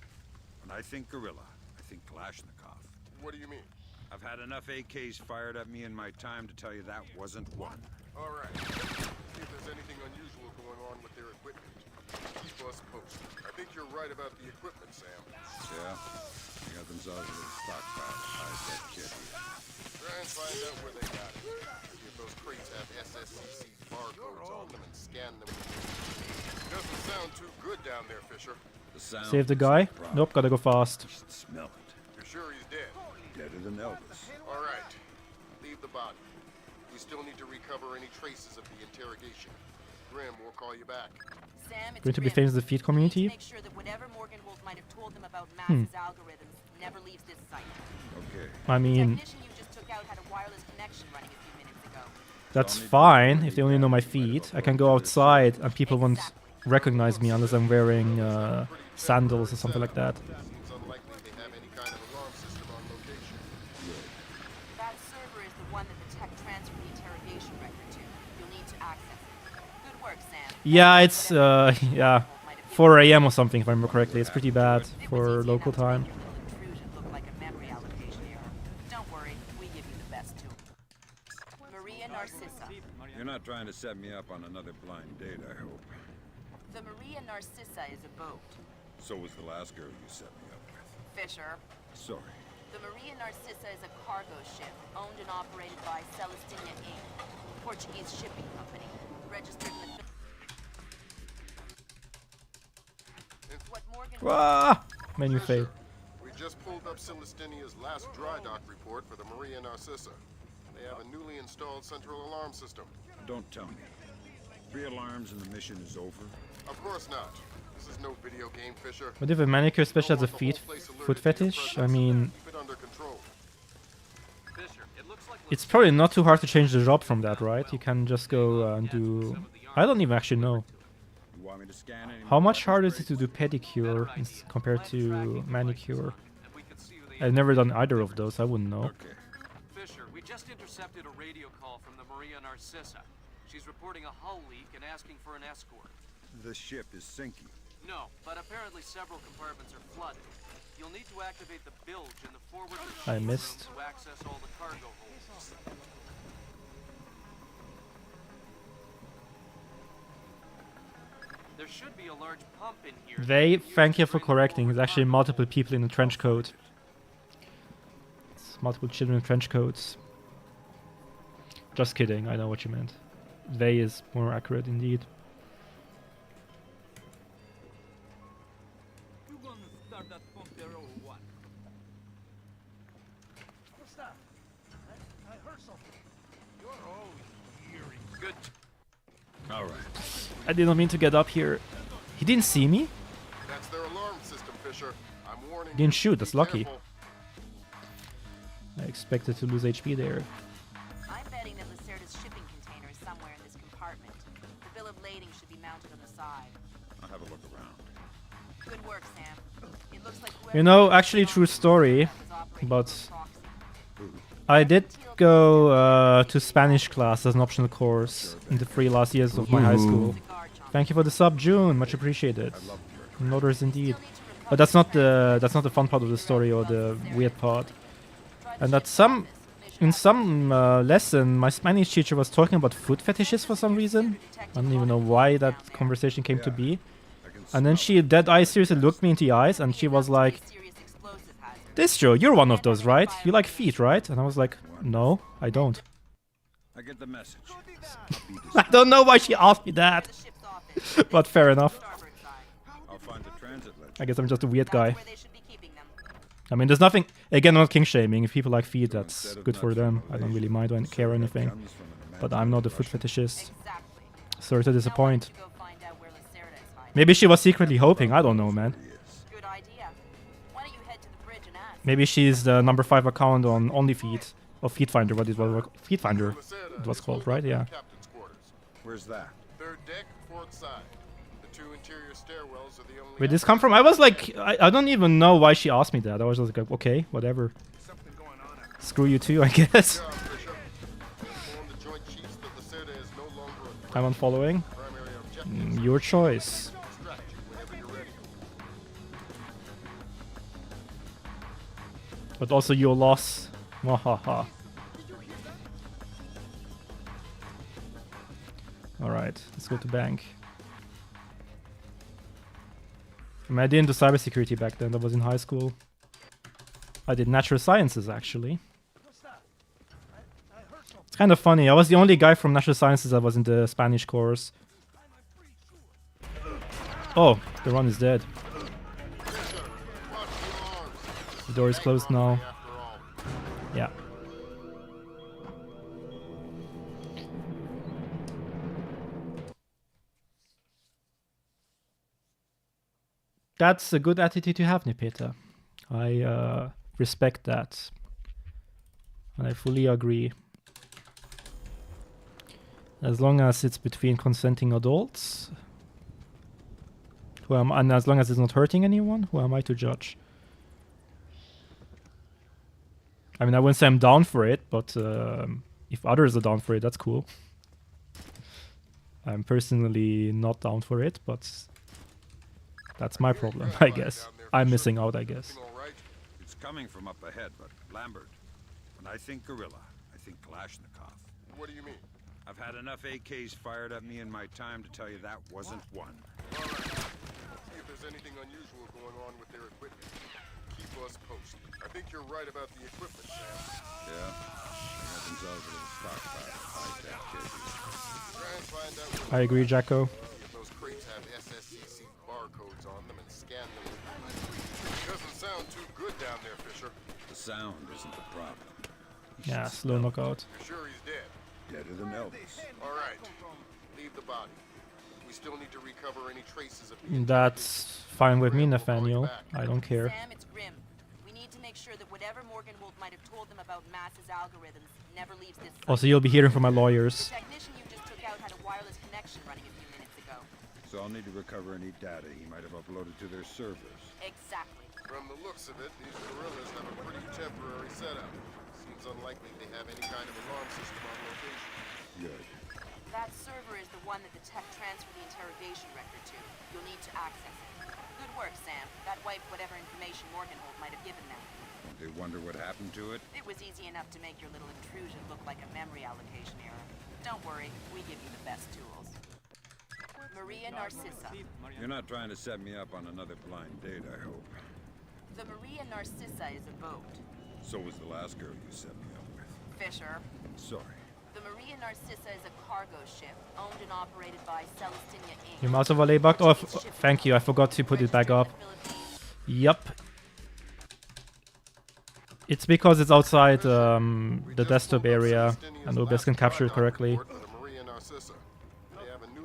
when I think gorilla, I think Kalashnikov. What do you mean? I've had enough AKs fired at me in my time to tell you that wasn't one. All right. See if there's anything unusual going on with their equipment. Keep us posted. I think you're right about the equipment, Sam. Yeah? They got themselves a little stockpile. I kid here. Try and find out where they got it. See if those crates have SSCC barcodes on them and scan them. Doesn't sound too good down there, Fisher. The sound Save the is guy? problem. Nope, gotta go fast. You should smell it. You're sure he's dead? Deader than Elvis. All right. Leave the body. We still need to recover any traces of the interrogation. Grim will call you back. Sam, it's Going to be Grim. famous in the feed You need to community? make sure that whatever Morgenhold might have told them about Mass's algorithms never leaves this site. Okay. I The mean, technician you just took out had a wireless connection running a few minutes ago. that's fine if they only know my feet. I can go outside and people won't recognize me unless I'm wearing sandals or something like that. Seems unlikely they have any kind of alarm system on location. That server is the one that the tech transferred the interrogation record to. You'll need to access it. Good work, Sam. Yeah, it's yeah, 4 AM or something if I remember correctly. It's pretty bad for local time. Intrusion looked like a memory allocation error. Don't worry, we give you the best tools. Maria Narcissa. You're not trying to set me up on another blind date, I hope. The Maria Narcissa is a boat. So was the last girl you set me up with. Fisher. Sorry. The Maria Narcissa is a cargo ship owned and operated by Celestina Inc., Portuguese shipping company, registered in the... What Morgan... Ah! Menu fail. We just pulled up Celestinia's last dry dock report for the Maria Narcissa. They have a newly installed central alarm system. Don't tell me. 3 alarms and the mission is over? Of course not. This is no video game, Fisher. But if a manicure special has a Don't want the feet whole place alerted foot to your fetish, I presence. mean, Keep it under control. Fisher, it looks like it's probably not too hard to change the job from that, right? You can just go and do... I don't even actually know. You want me to scan any How more much harder weapons is it to do pedicure compared to manicure? and we can see who the I've never done either of those, I wouldn't know. Okay. Fisher, we just intercepted a radio call from the Maria Narcissa. She's reporting a hull leak and asking for an escort. The ship is sinking. No, but apparently several compartments are flooded. You'll need to activate the bilge in the forward I machine missed. room to access all the cargo holds. There should be a large pump in here. They, thank you for correcting, it's actually multiple people in a trench coat. It's multiple children in trench coats. Just kidding, I know what you meant. They is more accurate indeed. You gonna start that pump there or what? What's that? I heard something. You're always hearing. Good. All right. I did not mean to get up here. He didn't see me? That's their alarm system, Fisher. I'm warning you. Didn't shoot, Be that's lucky. careful. I expected to lose HP there. I'm betting that Lacerda's shipping container is somewhere in this compartment. The bill of mating should be mounted on the side. I'll have a look around. Good work, Sam. It looks like You know, actually, true story, but I did go to Spanish class as an optional course in the 3 last years of my high school. Thank you for the sub, June. Much appreciated. Noters indeed. But that's not the fun part of the story or the weird part. And that in some lesson, my Spanish teacher was talking about foot fetishes for some reason. I don't even know why that conversation came to be. And then she dead eye seriously looked me into the eyes and she was like, "Distro, you're one of those, right? You like feet, right?" And I was like, "No, I don't." I get the message. I don't know why she asked me that. But fair enough. I'll find the transit ledger. I guess I'm just a weird guy. Where they should be keeping them. I mean, there's nothing... Again, not king shaming. If people like feet, that's good for them. I don't really mind or care or anything. But I'm not a foot fetishist. Exactly. Sorry to disappoint. Go find out where Lacerda is hiding. Maybe she was secretly hoping. I don't know, man. Good idea. Why don't you head to the bridge and ask? Maybe she's the number 5 account on OnlyFeet. Or Feet Finder, what it was. Feet Finder, it was called, right? Yeah. Captain's quarters. Where's that? Third deck, port side. The 2 interior stairwells are the only. Where did this come from? I was like, I don't even know why she asked me that. I was just like, okay, whatever. Something going on out Screw you too, I guess. Job, Bishop. Inform the Joint Chiefs that Lacerda is no longer a threat. I'm unfollowing. Primary objective Your choice. extract you whenever you're ready. But also your loss. Wahaha. Alright, let's go to bank. I mean, I didn't do cybersecurity back then, that was in high school. I did natural sciences, actually. It's kind of funny, I was the only guy from natural sciences that was in the Spanish course. Oh, the run is dead. The door is closed now. Yeah. That's a good attitude to have, Nipeta. I respect that. And I fully agree. As long as it's between consenting adults, and as long as it's not hurting anyone, who am I to judge? I mean, I wouldn't say I'm down for it, but if others are down for it, that's cool. I'm personally not down for it, but that's my problem, I guess. I'm missing out, I guess. All right. It's coming from up ahead, but Lambert, when I think gorilla, I think Kalashnikov. What do you mean? I've had enough AKs fired at me in my time to tell you that wasn't one. All right. See if there's anything unusual going on with their equipment. Keep us posted. I think you're right about the equipment, Sam. Yeah? They have themselves a little stockpile of high-tech cases. Try and find out what I agree, Jacko. if those crates have SSCC barcodes on them and scan them. Doesn't sound too good down there, Fisher. The sound isn't the problem. Yeah, slow knockout. You're sure he's dead? Deader than Elvis. All right. Leave the body. We still need to recover any traces of. That's fine with me, Nathaniel. I don't care. Sam, it's grim. We need to make sure that whatever Morgenwald might have told them about Mass's algorithms never leaves this site. Also, you'll be hearing from my lawyers. The technician you just took out had a wireless connection running a few minutes ago. So I'll need to recover any data he might have uploaded to their servers. Exactly. From the looks of it, these gorillas have a pretty temporary setup. Seems unlikely they have any kind of alarm system on location. Good. That server is the one that the tech transferred the interrogation record to. You'll need to access it. Good work, Sam. That wiped whatever information Morgenwald might have given them. Don't they wonder what happened to it? It was easy enough to make your little intrusion look like a memory allocation error. Don't worry, we give you the best tools. Maria Narcissa. You're not trying to set me up on another blind date, I hope. The Maria Narcissa is a boat. So was the last girl you set me up with. Fisher. Sorry. The Maria Narcissa is a cargo ship owned and operated by Celestina Inc. Your mouse overlay bugged? Oh, thank you. I forgot to put it back up. Yup. It's because it's outside the desktop area and OBS can capture it correctly.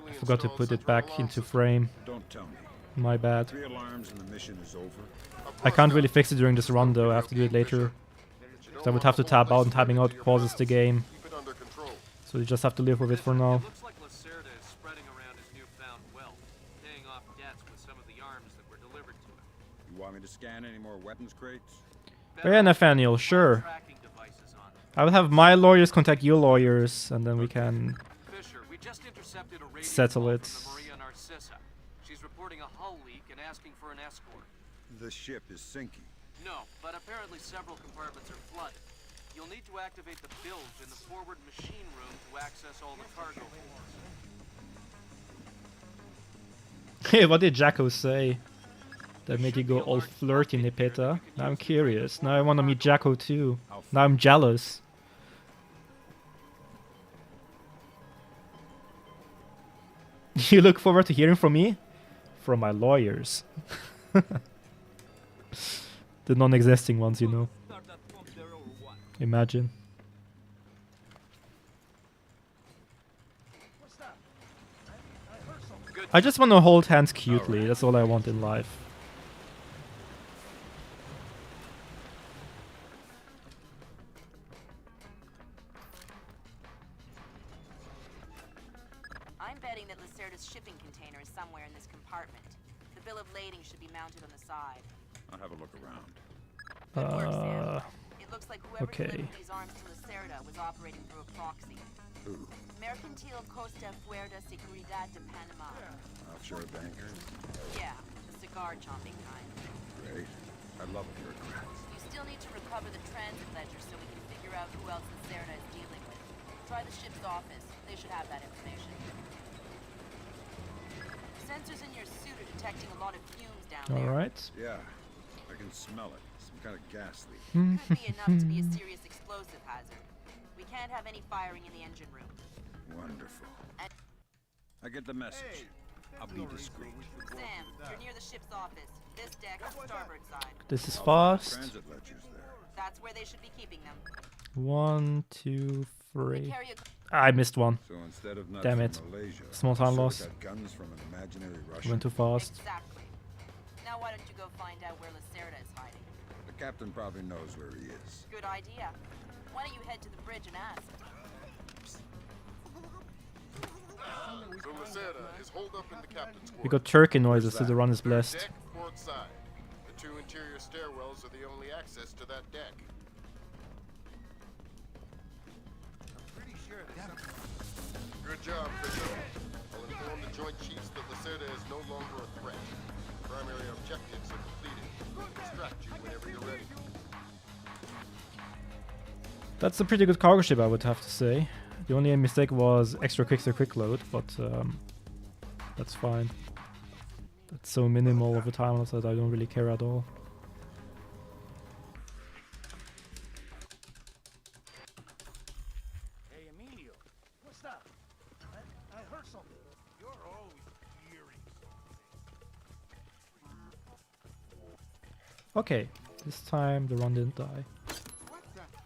I forgot to put it back into frame. Don't tell me. My bad. 3 alarms and the mission is over. I can't really fix it during this run though. I have to do it later. So I would have to tab out, and tabbing out pauses the game. So you just have to live with it for now. Looks like Lacerda is spreading around his new found wealth, paying off debts with some of the arms that were delivered to him. You want me to scan any more weapons crates? Yeah, Nathaniel, sure. Tracking devices on them. I will have my lawyers contact your lawyers, and then we can Fisher, we just intercepted a radio settle call it. from the Maria Narcissa. She's reporting a hull leak and asking for an escort. The ship is sinking. No, but apparently several compartments are flooded. You'll need to activate the bilge in the forward machine room to access all the cargo holds. Hey, what did Jacko say? That made you go all flirty, Nipeta. Now I'm curious. Now I want to meet Jacko too. Now I'm jealous. You look forward to hearing from me? From my lawyers. The non-existing ones, you know. Imagine. What's that? I heard something. Good. I just want to hold hands cutely. That's all I want in life. I'm betting that Lacerda's shipping container is somewhere in this compartment. The bill of lading should be mounted on the side. I'll have a look around. Good work, Sam. It looks like whoever okay. delivered these arms to Lacerda was operating through a proxy. Who? Mercantil Costa Fuerza Seguridad de Panama. Offshore banker? Yeah, the cigar chomping kind. Great. I love bureaucrats. You still need to recover the transit ledger so we can figure out who else Lacerda is dealing with. Try the ship's office. They should have that information. Sensors in your suit are detecting a lot of fumes down there. Alright. Yeah, I can smell it. Some kind of gas leak. Could be enough to be a serious explosive hazard. We can't have any firing in the engine room. Wonderful. And I get the message. I'll be discreet. Sam, you're near the ship's office. This deck, starboard side. This is I'll find fast. Transit ledgers there. That's where they should be keeping them. 1, 2, They 3. carry a I missed one. So instead of nuts Damn from it. Malaysia, Small time Sarah loss. got guns from an imaginary Russian. Went too fast. Exactly. Now why don't you go find out where Lacerda is hiding? The captain probably knows where he is. Good idea. Why don't you head to the bridge and ask? So Lacerda is holed up in the captain's quarters. We got turkey noises, so the run is Third blessed. deck, port side. The two interior stairwells are the only access to that deck. Pretty sure that. Good job, Fisher. I'll inform the Joint Chiefs that Lacerda is no longer a threat. Primary objectives are completed. We'll extract you whenever you're ready. That's a pretty good cargo ship, I would have to say. The only mistake was extra quick load, but that's fine. That's so minimal of a time loss that I don't really care at all. Hey, Emilio. What's that? I heard something. You're always hearing something. Okay, this time the run didn't die.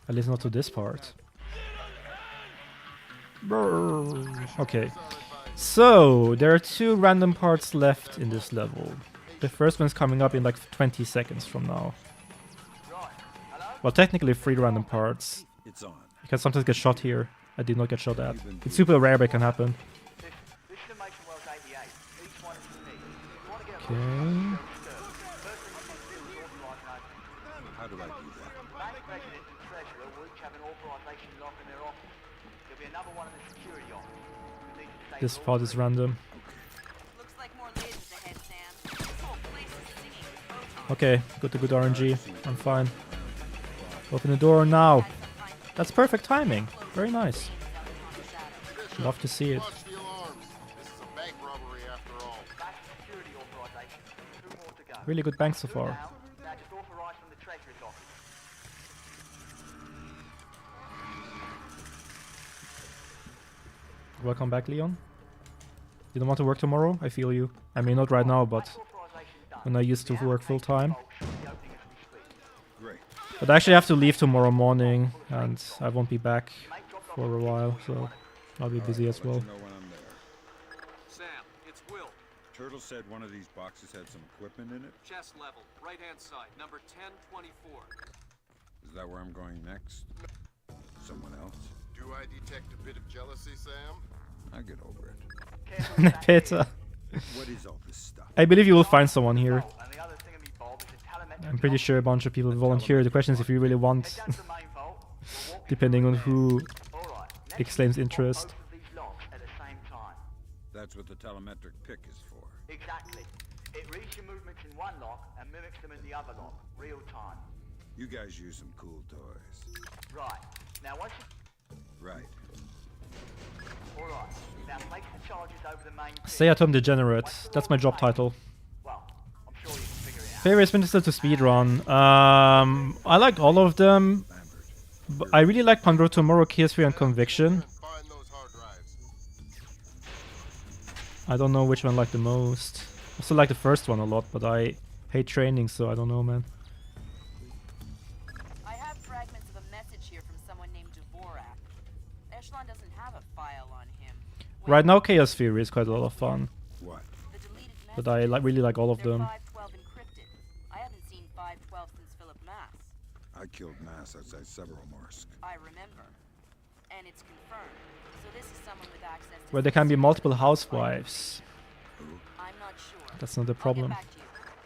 At least not to this part. Brrr. Okay, so there are 2 random parts left in this level. The first one's coming up in like 20 seconds from now. Well, technically 3 random parts. It's on. You can sometimes get shot here. I did not get shot at. It's super rare, but it can happen. This is Information Wells 88. Each one is unique. You want to get a Okay. How do I do that? Bank president and treasurer will each have an authorization lock in their office. There'll be another one in the security office. You need to disable This all part is random. Looks like more lasers ahead, Sam. This whole place is singing with photons. Okay, got the good RNG. I'm fine. Open the door now. Had some kind of That's perfect timing. Very nice. down the shadow. Fisher, Love to see it. watch the alarms. This is a bank robbery after all. That's security authorization. 2 more to go. Really good bank so 2 far. now. Now just authorized from the treasurer's office. Welcome back, Leon. You don't want to work tomorrow? I feel you. I mean, not right now, but Authorization done. when I used to work full time. Should be opening as we speak. Great. But I actually have to leave tomorrow morning, and I won't be back for a while, so I'll be busy as I'll well. let you know when I'm there. Sam, it's Will. Turtle said one of these boxes had some equipment in it. Chest level, right-hand side, number 1024. Is that where I'm going next? Someone else? Do I detect a bit of jealousy, Sam? I'll get over it. Careful with that Peter. kid. What is all this stuff? I believe you will find someone here. Oh, and the other thingamy bob is a telemetric I'm pretty clock. sure a bunch of people volunteer. The question is if you really want, Head down to the main vault. We'll walk you depending through on it who there. All right. Next, exclaims unlock interest. both of these locks at the same time. That's what the telemetric pick is for. Exactly. It reads your movements in one lock and mimics them in the other lock, real time. You guys use some cool toys. Right. Now once you... Right. All right. Now place the charges over the main pin. Stay at home degenerate. That's my job title. Well, I'm sure you can figure it out. Favorite Splinter to speedrun. I like all of them. But I really like Pandora Tomorrow, History and Conviction. Find those hard drives. I don't know which one I like the most. I still like the first one a lot, but I hate training, so I don't know, man. I have fragments of a message here from someone named Dvorak. Echelon doesn't have a file on him. Right now, Chaos Theory is quite a lot of fun, What? The deleted but I really like all of They're them. 512 encrypted. I haven't seen 512 since Philip Mass. I killed Mass outside Severomorsk. I remember. And it's confirmed. So this is someone with access to Where there can be multiple housewives. I'm not sure. That's not the I'll get problem. back to you.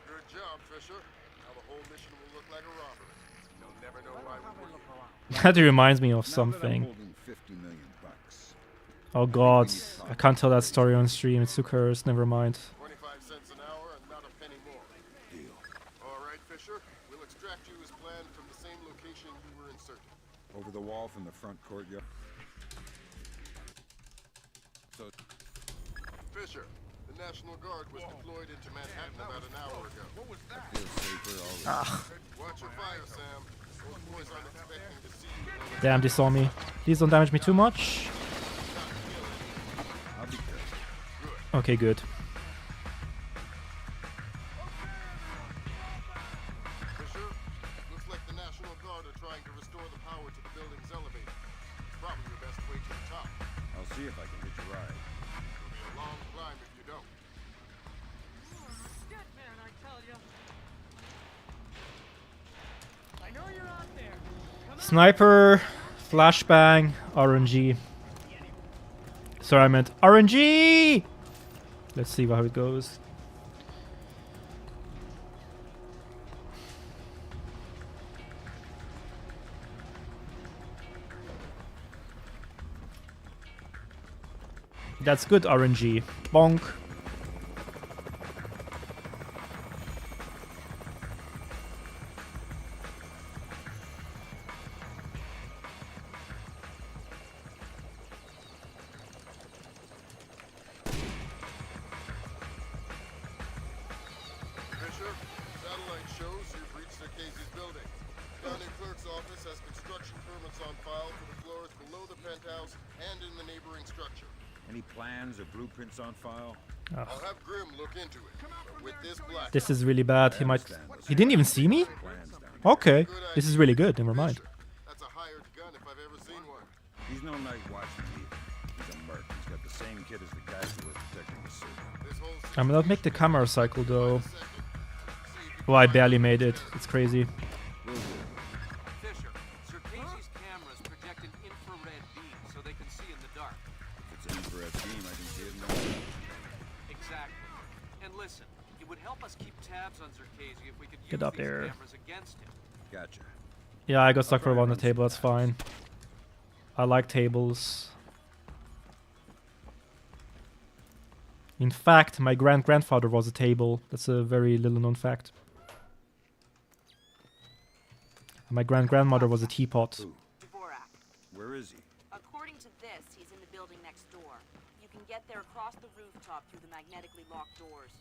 Good job, Fisher. Now the whole mission will look like a robbery. You'll never know why we were here. That reminds me of Now that I'm something. holding 50 million bucks. Oh god, I can't tell that story on stream. It's too cursed. Never mind. 25 cents an hour and not a penny more. Deal. All right, Fisher. We'll extract you as planned from the same location you were inserted. Over the wall from the front courtyard. So, Fisher, the National Guard was deployed into Manhattan about an hour ago. What was that? feel safer already. Watch your fire, Sam. Those boys aren't expecting to see you. Damn, they saw me. Please don't damage me too much. I'll be careful. Okay, good. Fisher, looks like the National Guard are trying to restore the power to the building's elevator. It's probably your best way to the top. I'll see if I can hitch a ride. It'll be a long climb if you don't. Shit, man, I tell you. I know you're out there. Sniper, flashbang, RNG. Sorry, I meant RNG! Let's see how it goes. That's good RNG. Bonk. Fisher, satellite shows you've reached the Casey's building. County Clerk's office has construction permits on file for the floors below the penthouse and in the neighboring structure. Any plans or blueprints on file? I'll have Grim look into it. But with this black, This is really bad. He might. He didn't even see me? Plans down. Okay. This is really good. Never mind. that's a hired gun if I've ever seen one. He's no night watchman either. He's a merc. He's got the same kit as the guys who were protecting the city. This whole I'm gonna make the camera cycle though. second. See if you Oh, I barely made it. It's crazy. Will do. Fisher, Sir Casey's cameras project an infrared beam so they can see in the dark. If it's an infrared beam, I can see it in the dark. Exactly. And listen, it would help us keep tabs on Sir Casey if we could use Get up these there. cameras against him. Gotcha. Yeah, I got stuck for a while on the table. That's fine. I like tables. In fact, my grandfather was a table. That's a very little known fact. And my grandmother was a teapot. Who? Dvorak. Where is he? According to this, he's in the building next door. You can get there across the rooftop through the magnetically locked doors.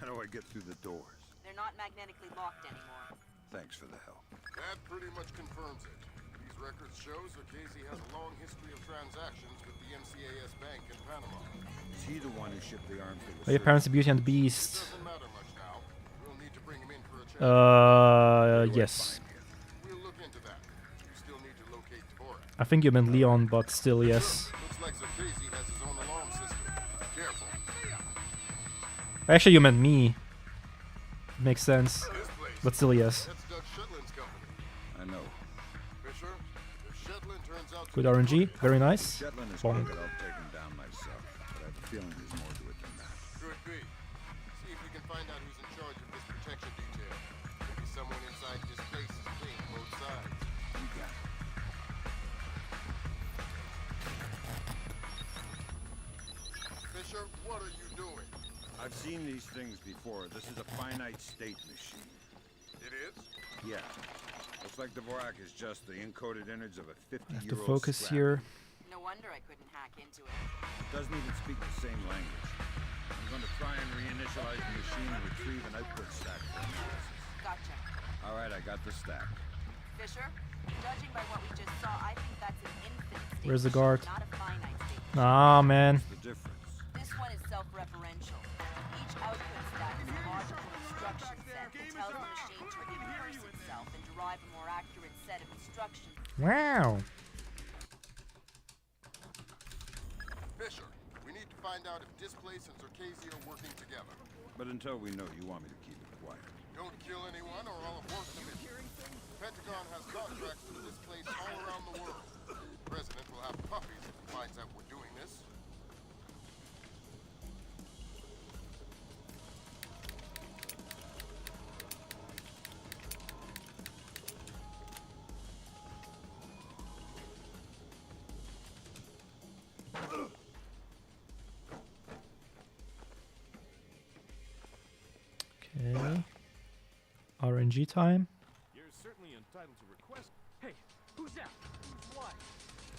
How do I get through the doors? They're not magnetically locked anymore. Thanks for the help. That pretty much confirms it. These records show Sir Casey has a long history of transactions with the MCAS Bank in Panama. Is he the one who shipped the arms to the My city? parents, Beauty and the It Beast. doesn't matter much now. We'll need to bring him in for a check. Yes. We'll look into that. You still need to locate Dvorak. I think you meant Leon, but still, yes. Looks like Sir Casey has his own alarm system. Careful. Actually, you meant me. Makes sense. This place. But still, yes. That's Doug Shetland's company. I know. Fisher, if Shetland turns out to Good be RNG. Very nice. Shetland is Bonk. crooked. I'll take him down myself. But I have a feeling there's more to it than that. could be. find out who's in charge of this protection detail. Maybe someone inside this place is playing both sides. You got it. Fisher, what are you doing? I've seen these things before. This is a finite state machine. It is? Yeah. Looks like Dvorak is just the encoded innards of a I have 50-year-old to focus scrap. here. No wonder I couldn't hack into it. It doesn't even speak the same language. I'm going to try and reinitialize the machine and retrieve an output stack for analysis. Gotcha. All right, I got the stack. Fisher, judging by what we just saw, I think that's an infinite state Where's the machine, guard? not a finite state. Ah, man. The difference. This one is self-referential. Each output stack is a logical instruction set that tells the machine to reverse itself and derive a more accurate set of instructions. Wow. Fisher, we need to find out if Displace and Zerkazi are working together. But until we know, you want me to keep it quiet. Don't kill anyone or I'll abort the mission. The Pentagon has contracts for Displace all around the world. The President will have puppies if he finds out we're doing this. Okay. RNG time. You're certainly entitled to request. Hey, who's that? Who's what?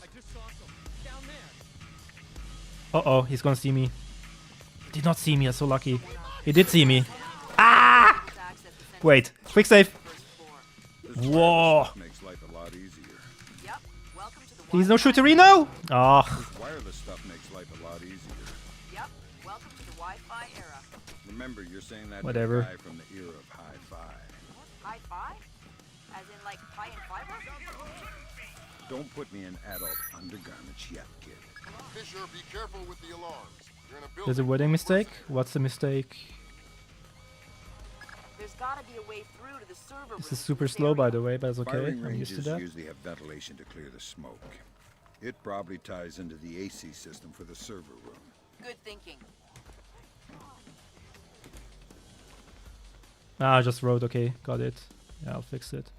I just saw some down there. Uh-oh, he's gonna see me. Did not see me, I'm so lucky. He did see me. Ah! Wait, quick save. Whoa. Makes life a lot easier. Yep. Welcome to the Please no shooterino. Ah. This wireless stuff makes life a lot easier. Yep. Welcome to the Wi-Fi era. Remember, you're saying that Whatever. to the guy from the era of hi-fi. Hi-fi? As in like pie and fiber? Don't put me in adult undergarments yet, kid. Fisher, be careful with the alarms. You're in a building. There's a wording mistake. What's the mistake? There's gotta be a way through to the server This room is super in this slow, by area. the way, but it's okay. Firing I'm used to ranges that. usually have ventilation to clear the smoke. It probably ties into the AC system for the server room. Good thinking. Ah, I just wrote. Okay, got it. Yeah, I'll fix it.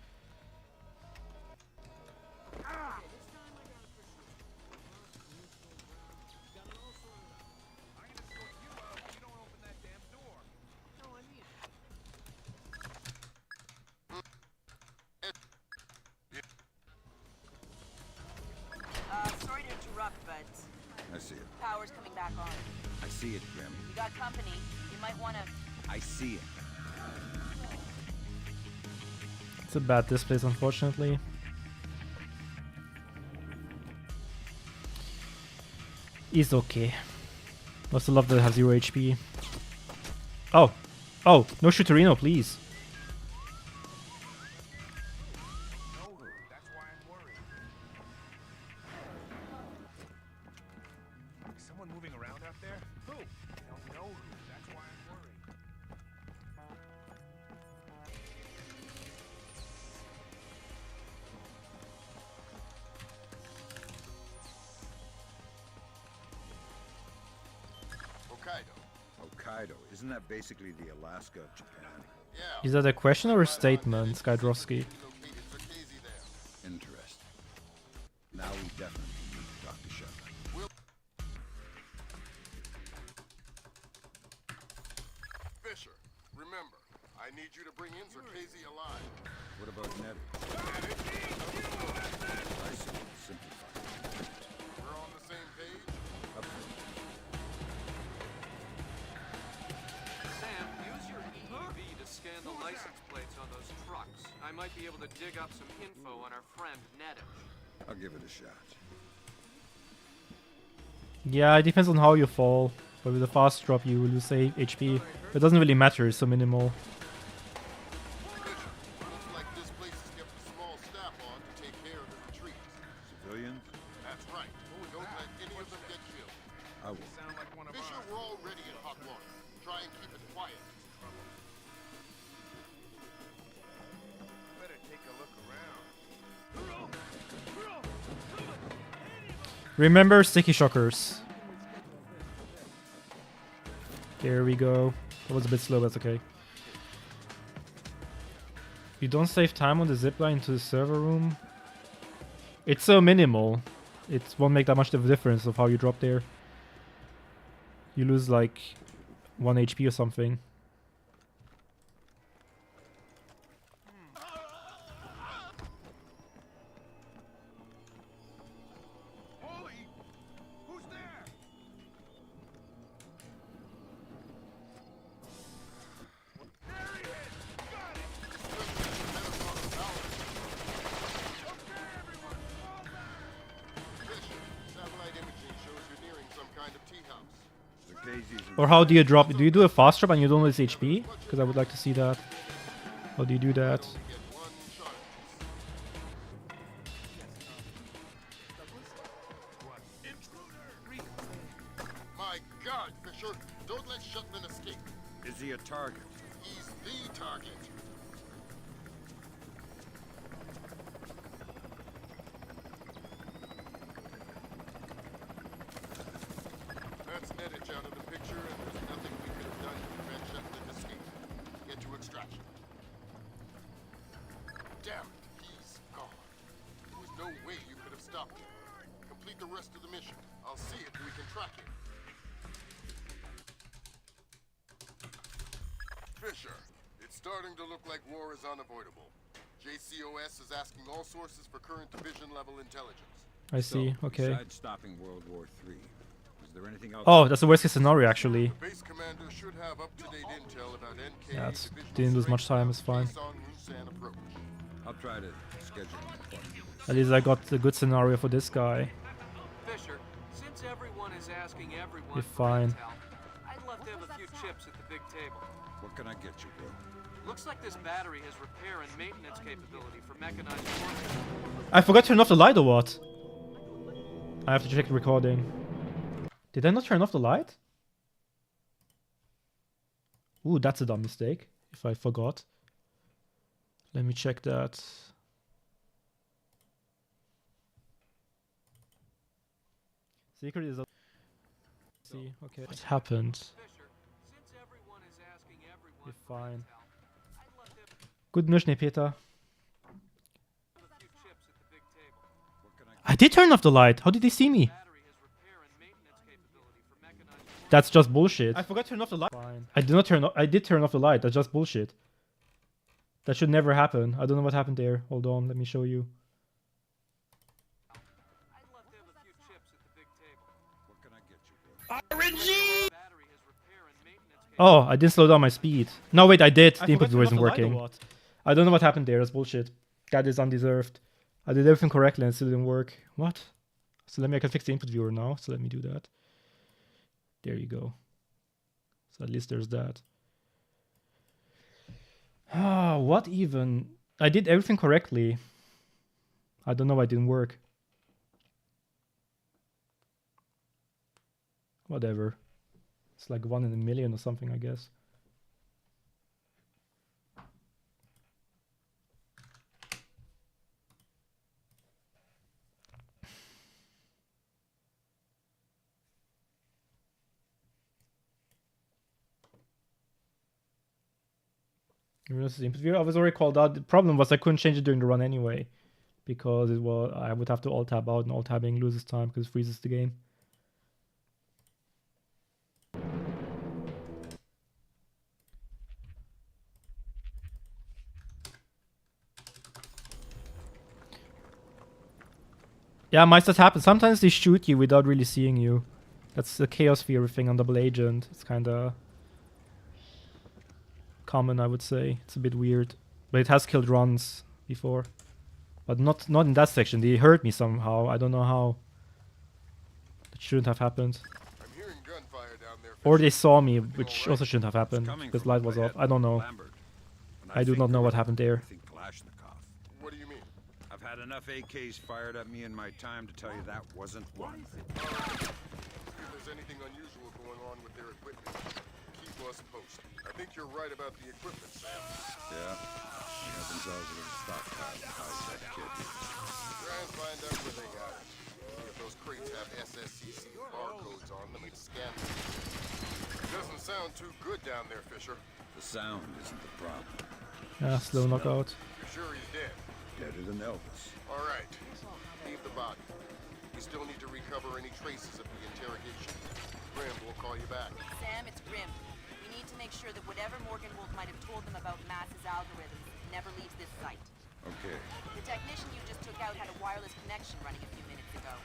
Sorry to interrupt, but I see it. power's coming back on. I see it, Grim. You got company. You might wanna... I see it. It's a bad displays, unfortunately. He's okay. Also love that it has 0 HP. Oh! Oh! No shooterino, please! Know who? That's why I'm worried. Is someone moving around out there? Who? I don't know who. That's why I'm worried. Hokkaido. Hokkaido. Isn't that basically the Alaska of Japan? Yeah. Is that a question or a statement, Skydrowski? Located Zerkazi there. Interesting. Now we definitely need to talk to Shepard. Fisher, remember, I need you to bring in Zerkazi alive. What about Nettie? I see. Simplify. We're on the same page? Up there. Sam, use your EEV to scan the license plates on those trucks. I might be able to dig up some info on our friend Nedish. I'll give it a shot. Yeah, it depends on how you fall. But with a fast drop you will lose HP. It doesn't really matter, it's so minimal. Fisher, looks like this place has kept a small staff on to take care of the retreat. Civilians? That's right. Don't let any of them get killed. I will. Sound like one of Fisher, ours. we're already in hot water. Try and keep it quiet. Better take a look around. Remember sticky shockers. There we go. That was a bit slow, that's okay. You don't save time on the zipline to the server room. It's so minimal. It won't make that much of a difference of how you drop there. You lose like 1 HP or something. Holy! Who's there? There he is! Got it! Okay, everyone, fall back! Fisher, satellite imaging shows you're nearing some kind of tea house. The Casey's in Or how do you drop? Do you do a fast drop and you don't lose HP? Because I would like to see that. How do you do that? Only get one shot. My God, Fisher! Don't let Shetland escape. Is he a target? He's the target. That's Nettich out of the picture, and there's nothing we could have done to prevent Shetland escape. Get to extraction. Damn it, he's gone. There was no way you could have stopped him. Complete the rest of the mission. I'll see if we can track him. Fisher, it's starting to look like war is unavoidable. JCOS is asking all sources for current division level intelligence. I see, okay. Besides stopping World War III, is there anything else? Oh, that's the worst case scenario actually. The base commander should have up-to-date intel about NK Yeah, it's- divisional didn't lose much strength time, it's fine. based on Musan approach. I'll try to schedule an appointment. At least I got a good scenario for this guy. Fisher, since everyone is asking everyone You're for fine. intel, I'd love to have a few chips at the big table. What can I get you, bro? Looks like this battery has repair and maintenance capability for mechanized warfare. I forgot to turn off the light or what? I have to check the recording. Did I not turn off the light? Ooh, that's a dumb mistake. If I forgot. Let me check that. Secret is a... See, okay. What happened? Fisher, since everyone is asking everyone You're for fine. intel, I'd love to have Good mission, Peter. a few chips at the big table. What can I I did turn off the light. How did they see me? Battery has repair and maintenance capability for mechanized warfare. That's just bullshit. I forgot to turn off the light. Fine. I did not turn. I did turn off the light. That's just bullshit. That should never happen. I don't know what happened there. Hold on. Let me show you. I'd love to have a few chips at the big table. What can I get you, bro? Battery has repair and maintenance Oh, I didn't slow down my speed. No, wait, I did. The input viewer isn't light or working. what? I don't know what happened there. That's bullshit. That is undeserved. I did everything correctly and it still didn't work. What? So I can fix the input viewer now. So let me do that. There you go. So at least there's that. Ah, what even? I did everything correctly. I don't know why it didn't work. Whatever. It's like 1 in a million or something, I guess. I was already called out. The problem was I couldn't change it during the run anyway, because it was I would have to alt tab out, and alt tabbing loses time because it freezes the game. Yeah, might just happen. Sometimes they shoot you without really seeing you. That's the chaos theory thing on Double Agent. It's kind of common, I would say. It's a bit weird, but it has killed runs before, but not in that section. They hurt me somehow. I don't know how. It shouldn't have happened. I'm hearing gunfire down there. Or Fisher. they saw me, Everything which all also right? shouldn't have happened Coming because from light up was ahead off. I don't know. Lambert. When I do think not know what Gorilla, happened there. I think Kalashnikov. What do you mean? I've had enough AKs fired at me in my time to tell you that wasn't one. If there's anything unusual going on with their equipment, keep us posted. I think you're right about the equipment, Sam. Yeah. They had themselves a little stockpile of high-tech kit. Try and find out where they got it. See if those crates have SSCC barcodes on them and scan them. Doesn't sound too good down there, Fisher. The sound isn't the problem. Yeah, slow knockout. You're sure he's dead? Deader than Elvis. All right. Leave the body. We still need to recover any traces of the interrogation. Grim will call you back. Sam, it's Grim. We need to make sure that whatever Morgenwald might have told them about Mass's algorithms never leaves this site. Okay, The technician you just took out had a wireless connection running a few minutes ago.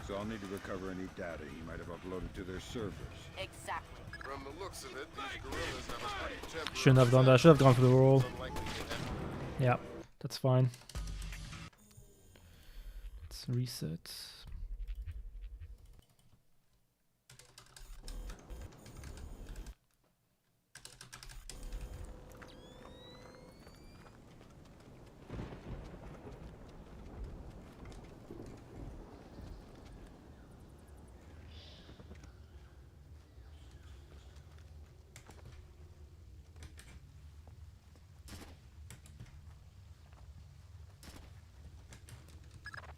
so I'll need to recover any data he might have uploaded to their servers. Exactly. From the looks of it, these gorillas have a pretty temperate... Shouldn't have done that. I should have gone for the roll. It's unlikely to have- Yeah, that's fine. Let's reset.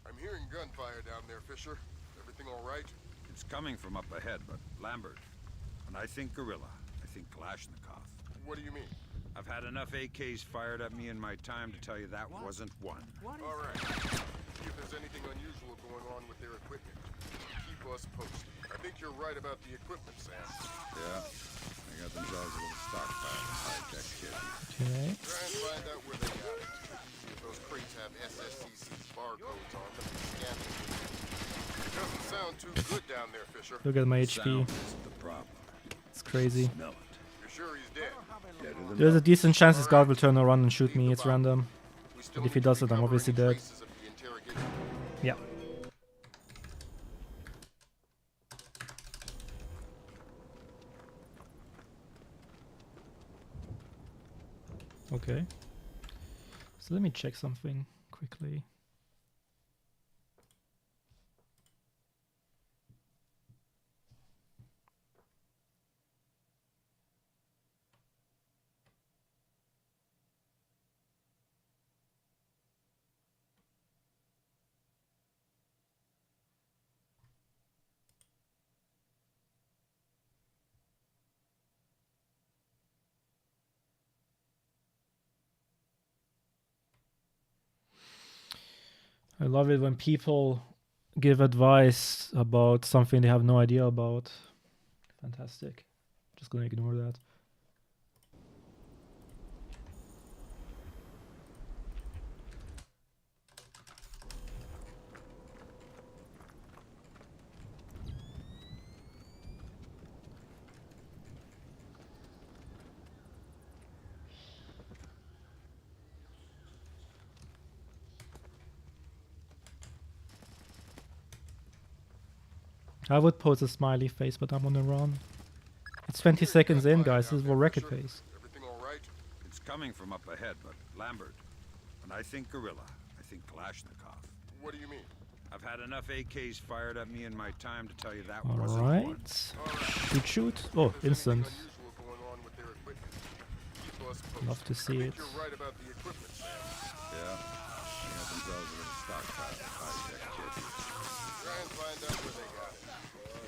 I'm hearing gunfire down there, Fisher. Everything all right? It's coming from up ahead, but Lambert. When I think gorilla, I think Kalashnikov. What do you mean? I've had enough AKs fired at me in my time to tell you that wasn't one. All right. See if there's anything unusual going on with their equipment. Keep us posted. I think you're right about the equipment, Sam. Yeah, they got themselves a little stockpile of high-tech kit here. Okay. Try and find out where they got it. See if those crates have SSCC barcodes on them and scan them. It doesn't sound too good down there, Fisher. Look at my HP. Sound isn't the problem. It's crazy. Smell it. You're sure he's dead? Deader than There's a Elvis. decent chance this guard will turn around and shoot me. It's random. We still But if need he to does it, I'm recover obviously any dead. traces of the interrogation. Yeah. Okay. So let me check something quickly. I love it when people give advice about something they have no idea about. Fantastic. Just gonna ignore that. I would post a smiley face, but I'm on a run. It's 20 seconds in, guys. This is for record pace. Everything all right? It's coming from up ahead, but Lambert. When I think gorilla, I think Kalashnikov. What do you mean? I've had enough AKs fired at me in my time to tell you that wasn't one. Alright. Shoot. Oh, instant. Unusual going on with their equipment. Keep us posted. Love to see I it. think you're right about the equipment, Sam. Yeah, they got themselves a little stockpile of high-tech kit here. Try and find out where they got it.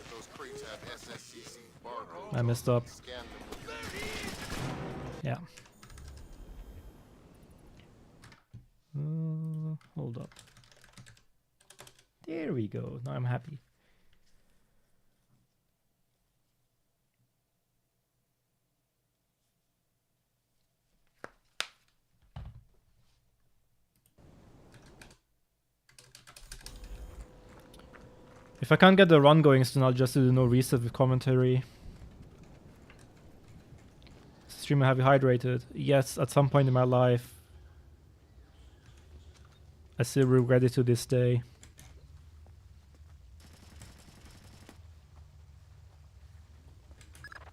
If those crates have SSCC barcodes, I messed up. scan them with them. Yeah. Hold up. There we go. Now I'm happy. If I can't get the run going soon, I'll just do the no reset with commentary. Streamer, have you hydrated? Yes, at some point in my life. I still regret it to this day.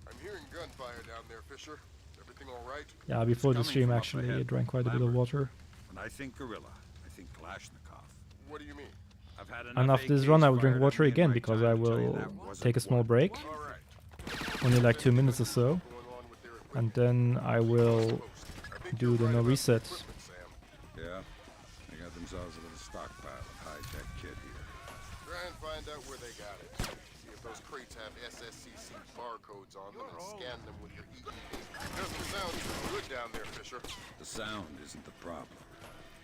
I'm hearing gunfire down there, Fisher. Everything all right? Yeah, before the coming stream from up actually, I ahead, drank quite a bit of Lambert. water. When I think gorilla, I think Kalashnikov. What do you mean? I've had enough And after this AKs run, I will drink fired at water me in again my because time I to tell you will that wasn't take a small one. break, All right. only like 2 minutes or so, Going on with their equipment. and then I will I think do you're the right no about the reset. equipment, Sam. Yeah, they got themselves a little stockpile of high-tech kit here. Try and find out where they got it. See if Those crates have SSCC barcodes on them and scan them with your EEV. Doesn't sound too good down there, Fisher. The sound isn't the problem.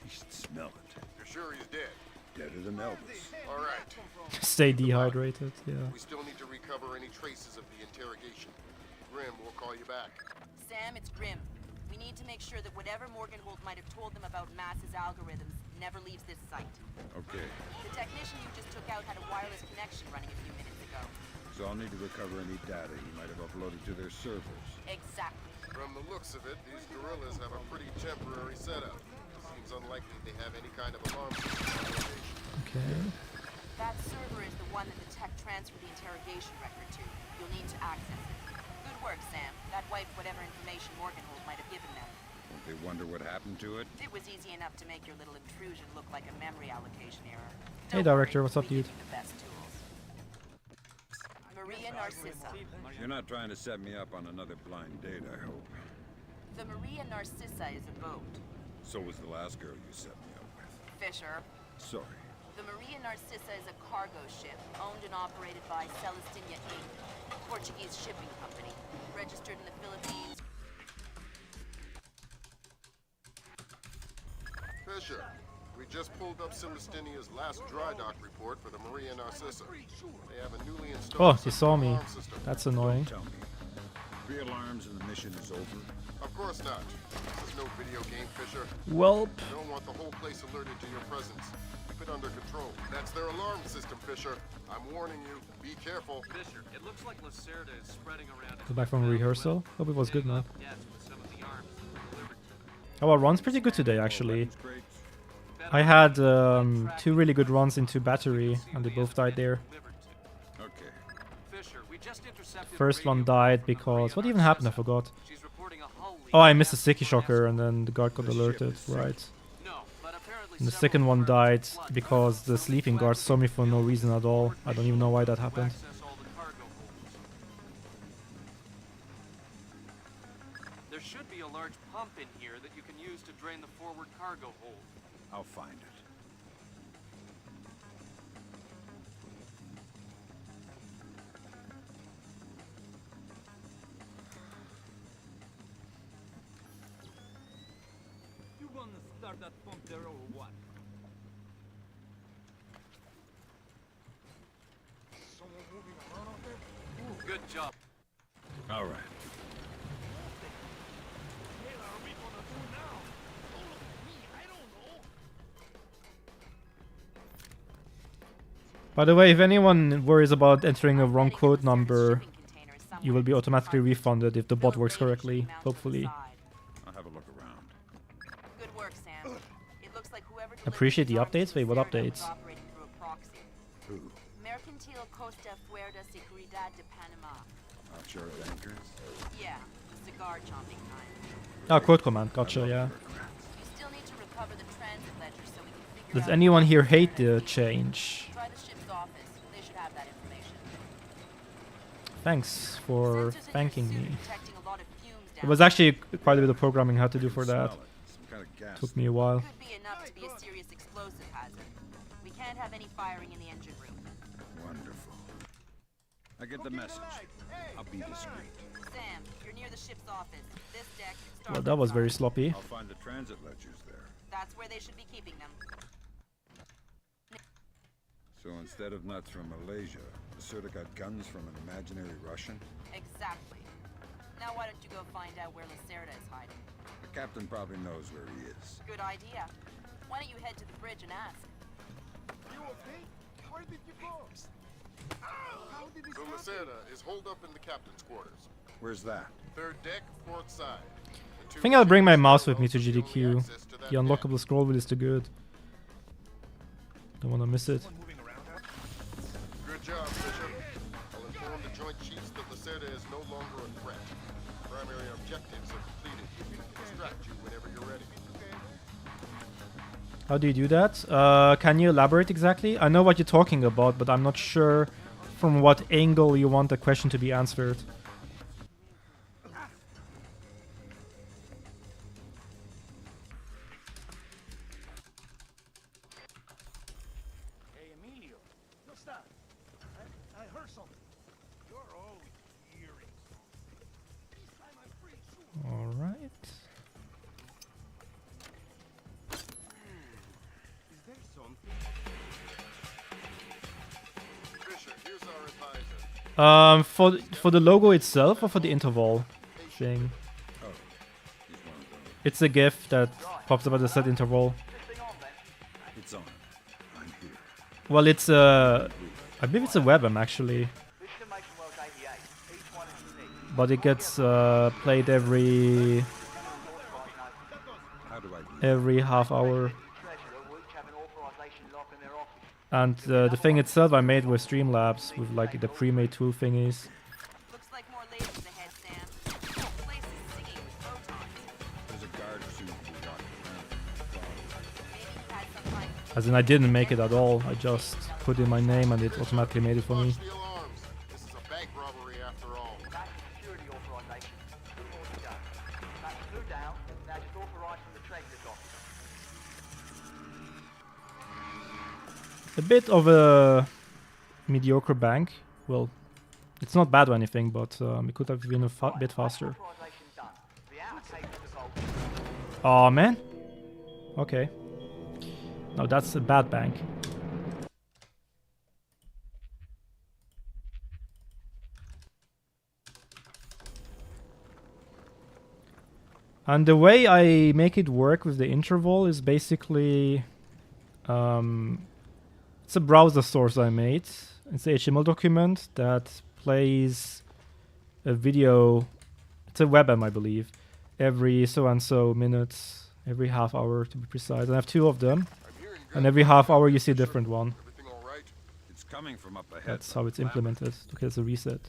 You should smell it. You're sure he's dead? Deader than Elvis. All right. Stay dehydrated. Yeah. We still need to recover any traces of the interrogation. Grim, we'll call you back. Sam, it's Grim. We need to make sure that whatever Morgenhold might have told them about Mass's algorithms never leaves this site. Okay. The technician you just took out had a wireless connection running a few minutes ago. So I'll need to recover any data he might have uploaded to their servers. Exactly. From the looks of it, these gorillas have a pretty temporary setup. Seems unlikely they have any kind of alarm system. Okay. That server is the one that the tech transferred the interrogation record to. You'll need to access it. Good work, Sam. That wiped whatever information Morgenhold might have given them. Won't they wonder what happened to it? It was easy enough to make your little intrusion look like a memory allocation error. Hey, Don't Director, worry, what's up, we dude? give you the best tools. Maria Narcissa. You're not trying to set me up on another blind date, I hope. The Maria Narcissa is a boat. So was the last girl you set me up with. Fisher. Sorry. The Maria Narcissa is a cargo ship owned and operated by Celestina Inc., a Portuguese shipping company, registered in the Philippines. Fisher, we just pulled up Celestinia's last dry dock report for the Maria Narcissa. They have a newly installed Oh, you saw me. alarm system. That's annoying. Tell me. 3 alarms and the mission is over? Of course not. This is no video game, Fisher. Welp. You don't want the whole place alerted to your presence. Keep it under control. That's their alarm system, Fisher. I'm warning you. Be careful. Fisher, it looks like Lacerda is spreading around. Go back from rehearsal. Hope it was good, man. Debts with some of the arms that were delivered to them. Oh, well, run's pretty good today, actually. Weapons crates? I had 2 really good runs into battery, and they both died there. Okay. Fisher, we just intercepted First a one radio died from the because... Maria What even happened? I Narcissa. forgot. She's reporting a hull leak Oh, I and missed a that's sticky what shocker, happened. and then the guard got The ship alerted. is sinking. Right. No, but apparently And the several second one firms died flooded. because the sleeping guard saw me for no reason at all. I don't even know why that To happened. access all the cargo holds. There should be a large pump in here that you can use to drain the forward cargo hold. I'll find it. You gonna start that pump there or what? Someone moving around out there? Good job. All right. What are we gonna do now? Don't look at me, I don't know. By the way, if anyone worries about entering a wrong quote number, you will be automatically refunded if the bot works correctly, hopefully. I'll have a look around. Good work, Sam. It looks like whoever Appreciate the delivered these updates? Wait, what arms to Lacerda updates? was operating through a proxy. Who? Mercantil Costa Fuerza Seguridad de Panama. Offshore bankers? Yeah, the cigar chomping kind. Ah, quote command, gotcha, yeah. You still need to recover the transit ledger so we can figure Does out anyone who here the hate the transit is. change? Try the ship's office. They should have that information. Thanks for Sensors in your thanking suit me. are detecting a lot of fumes It down was there. actually quite a bit of programming I had to do for that. Smell it. Some kind of gas. Took me a while. Could be enough to be a serious explosive hazard. We can't have any firing in the engine room. Wonderful. I get the message. I'll be discreet. Sam, you're near the ship's office. This deck. Well, that was very sloppy. I'll find the transit ledgers there. That's where they should be keeping them. So instead of nuts from Malaysia, Lacerda got guns from an imaginary Russian? Exactly. Now why don't you go find out where Lacerda is hiding? The captain probably knows where he is. Good idea. Why don't you head to the bridge and ask? You okay? Where did you go? How did this The happen? Lacerda is holed up in the captain's quarters. Where's that? Third deck, port side. I think I'll bring my mouse with me to GDQ. The unlockable scroll wheel is too good. Don't wanna miss it. Someone moving around out Good job, Fisher. I'll inform the Joint Chiefs that Lacerda is no longer a threat. Primary objectives are completed. We can extract you whenever you're ready. How do you do that? Can you elaborate exactly? I know what you're talking about, but I'm not sure from what angle you want the question to be answered. Hey, Emilio, what's that? I heard something. Fisher, here's our advisor. For the logo itself or for the interval thing? Oh, he's one of those. It's a GIF that pops up at the set interval. This thing on then. It's on. I'm here. Well, it's I believe it's a webm actually, This is the Mason Wells 88. Each one is unique. but it gets played every How do I do half hour. Treasurer will each have an authorization lock in their office. And the thing itself I made with Streamlabs with like the pre-made tool thingies. Looks like more lasers ahead, Sam. The whole place is singing with photons. There's a guard soon to be walking around. Maybe he had some kind of As in I didn't make it at all. I just put in my name and it automatically made it for me. Watch the alarms. This is a bank robbery after all. That's security authorization. Two more to go. That's two down. Now just authorized from the Treasurer's office. A bit of a mediocre bank. Well, it's not bad or anything, but it could have been a bit faster. Authorization done. The outer case of the vault. Oh man. Okay. Now that's a bad bank. And the way I make it work with the interval is basically it's a browser source I made. It's an HTML document that plays a video. It's a webm, I believe, every so and so minutes, every half hour to be precise. I have two of them, I'm hearing and every half hour you see a different one. everything all right? It's coming from up ahead. That's how it's implemented. Okay, it's a reset.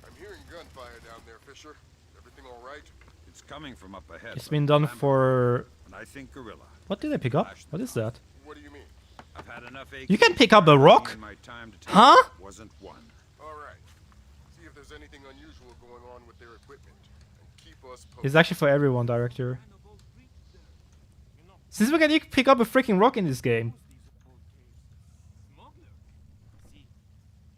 I'm hearing gunfire down there, Fisher. Everything all right? It's coming from up ahead. It's but been done I'm- for... And I think gorilla. What did I pick up? What is that? What do you mean? I've had enough You can pick up a rock? in my time to tell Huh? you it wasn't one. All right. See if there's anything unusual going on with their equipment. And keep us posted. It's actually for everyone, director. Since when can you pick up a freaking rock in this game? Smuggler. See,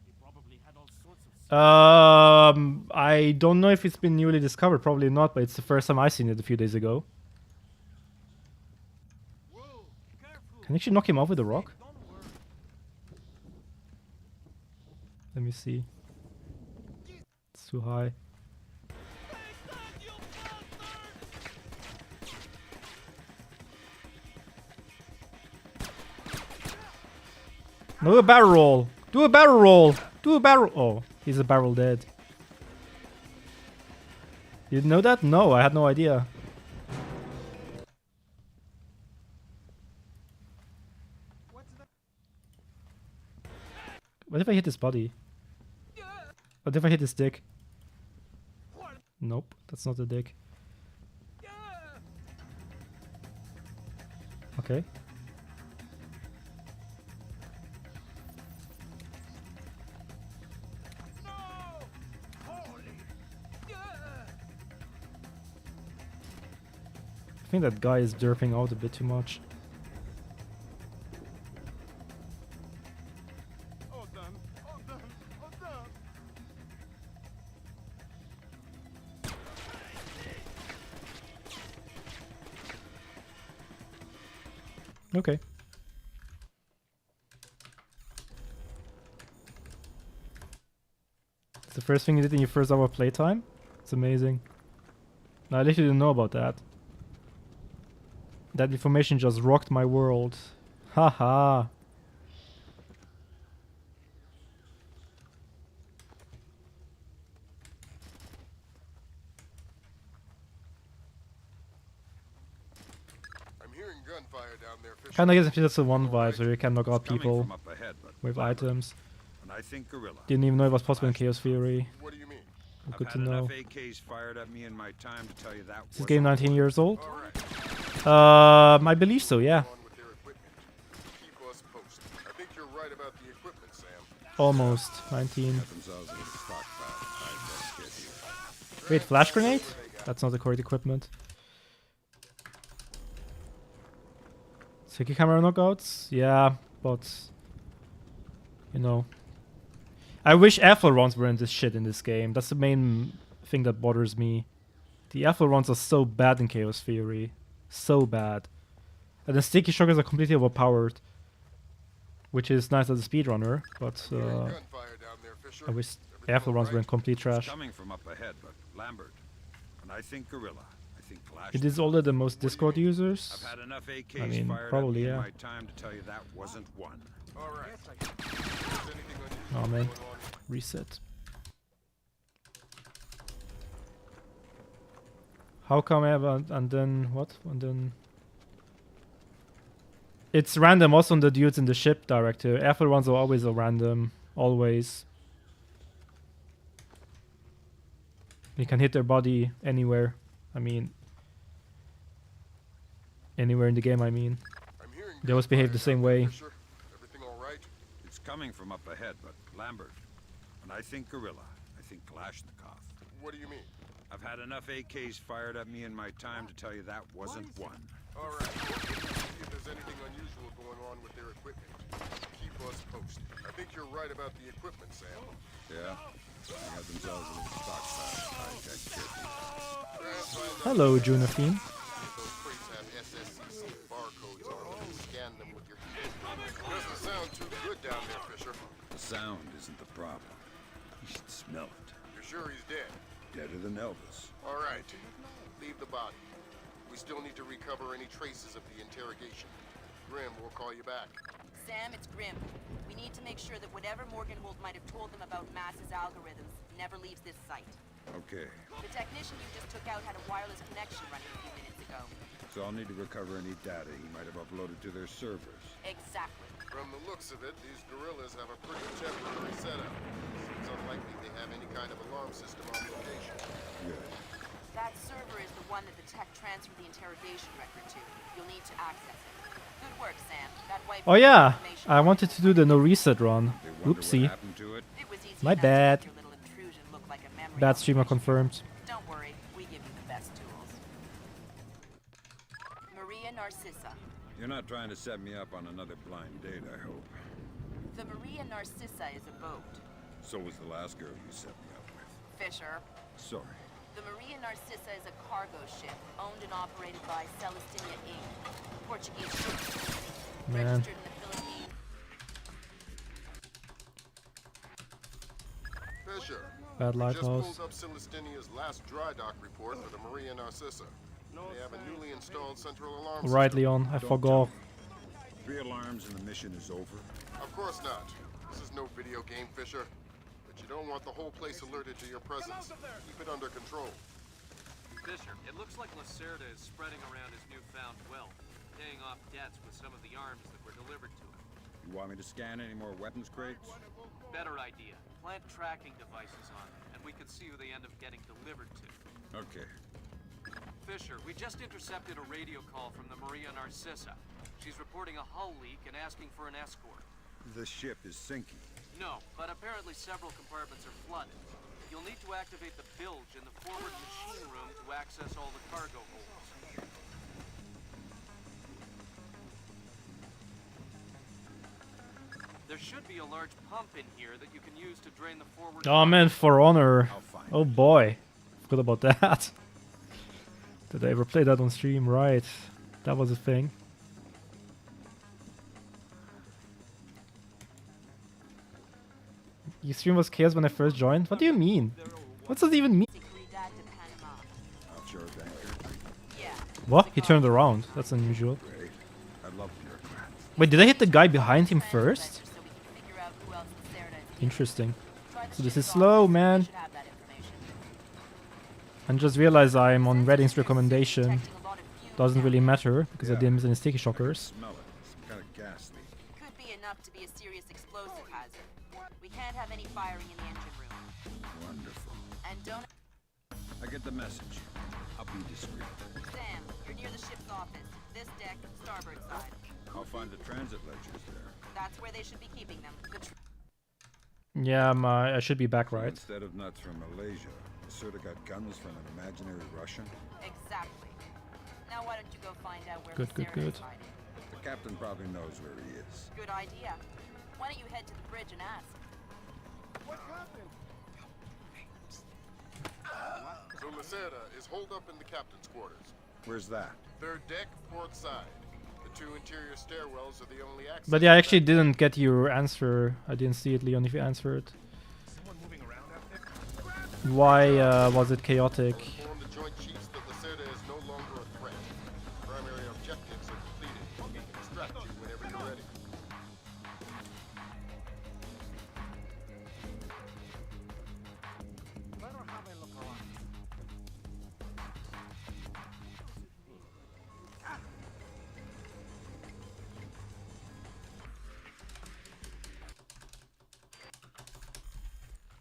they probably had all sorts of I don't know if it's been newly discovered. Probably not, but it's the first time I seen it a few days ago. Whoa, careful. Can you actually knock him off with a rock? Don't worry. Let me see. It's too high. Do a barrel roll. Do a barrel roll. Do a barrel. Oh, he's a barrel dead. You didn't know that? No, I had no idea. What if I hit his body? What if I hit his dick? Nope, that's not the dick. Okay. I think that guy is derping out a bit too much. All done. All done. All done. Okay. It's the first thing you did in your first hour of playtime? It's amazing. No, I literally didn't know about that. That information just rocked my world. Haha. I'm hearing gunfire down there, Fisher. Kinda gives me that's the one vibe where you can knock out Coming people from up ahead, but with clever. items. And I think gorilla. Didn't even know it was possible in Chaos Theory. What do you mean? I've Good had to know. enough AKs fired at me in my time to tell you that. Is this game 19 years old? All right. I believe so, yeah. On with their equipment. Keep us posted. I think you're right about the equipment, Sam. Almost 19. Got themselves a little stockpile of high-tech kit here. Wait, flash grenade? That's not the correct equipment. Sticky camera knockouts? Yeah, but you know. I wish Athlons were in this shit in this game. That's the main thing that bothers me. The Athlons are so bad in Chaos Theory. So bad. And the sticky shockers are completely overpowered. Which is nice as a speedrunner, but Gunfire down there, Fisher. I wish Everything all Athlons were in right? complete trash. Coming from up ahead, but Lambert. And I think Gorilla. I think Clash. It is older than most Discord users. I've had enough AKs I mean, fired probably, at me yeah. in my time to tell you that wasn't one. All right. Is anything unusual Oh man, going on? reset. How come I have and then what? And then it's random also on the dudes in the ship director. Alpha ones are always a random, always. You can hit their body anywhere. I mean, anywhere in the game. I mean, I'm hearing they always behave the gunfire same down there, way. Fisher. Everything all right? It's coming from up ahead, but Lambert. And I think Gorilla. I think Kalashnikov. What do you mean? I've had enough AKs fired at me in my time to tell you that wasn't one. All right. See if there's anything unusual going on with their equipment. Keep us posted. I think you're right about the equipment, Sam. Yeah? They got themselves a little stockpile of high-tech kit here. Hello, Junafine. Those crates have SSCC barcodes on them. Scan them with your heat. Doesn't sound too good down there, Fisher. The sound isn't the problem. You should smell it. You're sure he's dead? Deader than Elvis. All right. Leave the body. We still need to recover any traces of the interrogation. Grim will call you back. Sam, it's Grim. We need to make sure that whatever Morgenhold might have told them about Mass's algorithms never leaves this site. Okay, The technician you just took out had a wireless connection running a few minutes ago. so I'll need to recover any data he might have uploaded to their servers. Exactly. From the looks of it, these gorillas have a pretty temporary setup. Seems unlikely they have any kind of alarm system on location. Good. That server is the one that the tech transferred the interrogation record to. You'll need to access it. Good work, Sam. That wiped Oh out yeah, information. I wanted to do the no reset run. They wonder Oopsie. what happened to it. It was easy My enough to bad. make your little intrusion look like a memory Bad streamer operation. confirmed. Don't worry, we give you the best tools. Maria Narcissa. You're not trying to set me up on another blind date, I hope. The Maria Narcissa is a boat. So was the last girl you set me up with. Fisher. Sorry. The Maria Narcissa is a cargo ship owned and operated by Celestina Inc. Portuguese ship. Man. Registered in the Philippines. Fisher. Bad We just lighthouse. pulled up Celestinia's last dry dock report for the Maria Narcissa. They have a newly installed central alarm Right, system. Leon. I forgot. 3 alarms and the mission is over. Of course not. This is no video game, Fisher. But you don't want the whole place alerted to your presence. Keep it under control. Fisher, it looks like Lacerda is spreading around his newfound wealth, paying off debts with some of the arms that were delivered to him. You want me to scan any more weapons crates? Better idea. Plant tracking devices on them, and we can see who they end up getting delivered to. Okay. Fisher, we just intercepted a radio call from the Maria Narcissa. She's reporting a hull leak and asking for an escort. The ship is sinking. No, but apparently several compartments are flooded. You'll need to activate the bilge in the forward machine room to access all the cargo holds. There should be a large pump in here that you can use to drain the forward... Oh man, For Honor. I'll find Oh boy. Forgot about that. Did I ever play that on stream? Right. That was a thing. Your stream was chaos when I first joined? What do you mean? What does it even mean? Seguridad de Panama. Offshore banker. Yeah. What? He turned around. That's unusual. Great. I love bureaucrats. Wait, did I hit the guy behind him first? So we can figure out who else Lacerda is. Interesting. Try the So this ship's is slow, office. They man. should have that information. And just realized I'm on Redding's recommendation. Detecting a lot of fumes Doesn't down really there. matter because I Yeah. didn't miss any sticky I can shockers. smell it. Some kind of gas leak. Could be enough to be a serious explosive hazard. We can't have any firing in the engine room. Wonderful. And don't... I get the message. I'll be discreet. Sam, you're near the ship's office. This deck, starboard side. I'll find the transit ledgers there. That's where they should be keeping them. Yeah, I should be back, right? Instead of nuts from Malaysia, Serta got guns from an imaginary Russian. Exactly. Now why don't you go find out where Good, the good, good. hiding? The captain probably knows where he is. Good idea. Why don't you head to the bridge and ask? What happened? So Lacerda is holed up in the captain's quarters. Where's that? Third deck, port side. The two interior stairwells are the only access. But yeah, I to actually that didn't get your answer. I didn't see it, Leon, if you answered. Someone moving around out there? Why was it chaotic? I'll inform the Joint Chiefs that Lacerda is no longer a threat. Primary objectives are completed. We can extract you whenever you're ready. Let her have a look around.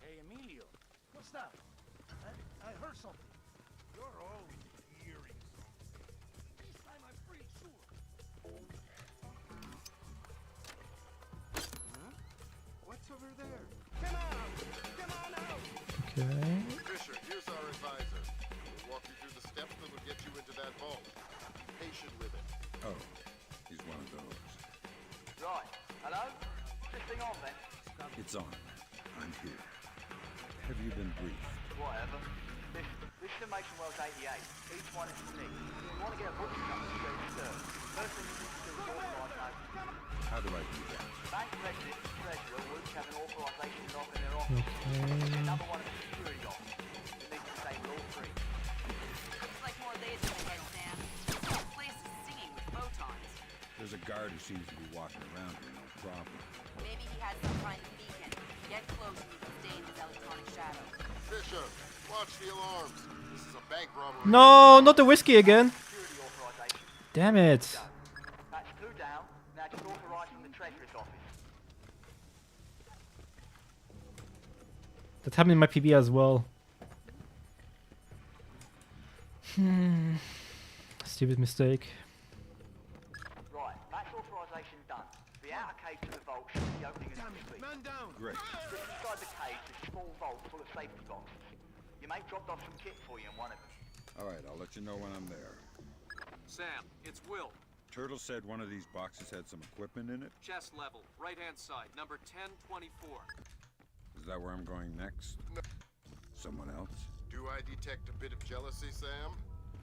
Hey, Emilio. What's that? I heard something. You're always hearing something. This time I'm pretty sure. Huh? What's over there? Come on! Come on out! Okay. Fisher, here's our advisor. We'll walk you through the steps that will get you into that vault. Be patient with it. Oh, he's one of those. Right. Hello? This thing on then? It's on. I'm here. Have you been briefed? Whatever. This is the Mason Wells 88. Each one is unique. You want to get a book number to go to first thing you need to do is authorize notice. How do I do that? Bank president and treasurer will each have an authorization lock in their office. Okay. Another one of the security locks. You need to disable all three. Looks like more lasers ahead, Sam. This place is singing with photons. There's a guard who seems to be walking around here, no problem. Maybe he has some kind of beacon. Get close and you can stay in his electronic shadow. Fisher, watch the alarms. This is a bank robbery. No, not the whiskey again. Security authorization. Damn it. That's two down. Now just authorize from the treasurer's office. That happened in my PB as well. Stupid mistake. Right, that's authorization done. The outer cage to the vault should be opening in a few weeks. Man down! Great. Just inside the cage is a small vault full of safety boxes. Your mate dropped off some kit for you in one of them. All right, I'll let you know when I'm there. Sam, it's Will. Turtle said one of these boxes had some equipment in it. Chest level, right-hand side, number 1024. Is that where I'm going next? No. Someone else? Do I detect a bit of jealousy, Sam?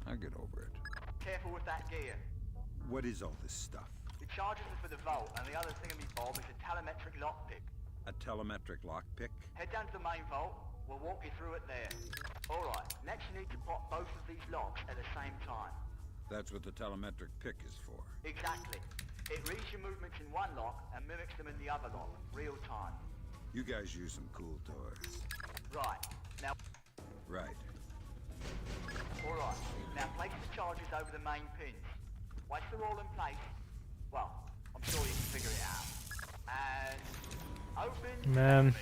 I'll get over it. Careful with that gear. What is all this stuff? The charges are for the vault, and the other thing in me, Bob, is a telemetric lockpick. A telemetric lockpick? Head down to the main vault. We'll walk you through it there. All right. Next, you need to pop both of these locks at the same time. That's what the telemetric pick is for. Exactly. It reads your movements in one lock and mimics them in the other lock, real time. You guys use some cool toys. Right. Now, Right. all right. Now place the charges over the main pins. Once they're all in place, well, I'm sure you can figure it out. And open. Man,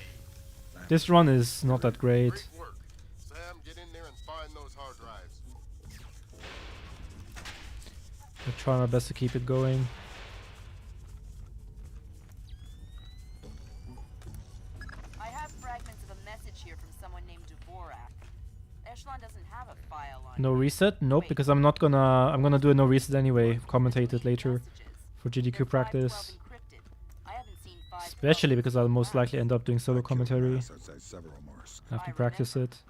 this run is not that great. Great work. Sam, get in there and find those hard drives. I try my best to keep it going. I have fragments of a message here from someone named Dvorak. Echelon doesn't have a file on No you. reset? Nope, Wait, because I'm gonna do a no reset anyway. Commentate it later messages. for They're GDQ 512 practice. encrypted. I haven't seen 512 Especially because I'll most encrypted. likely end up doing solo commentary. Outside several more. I have to I practice remember. it.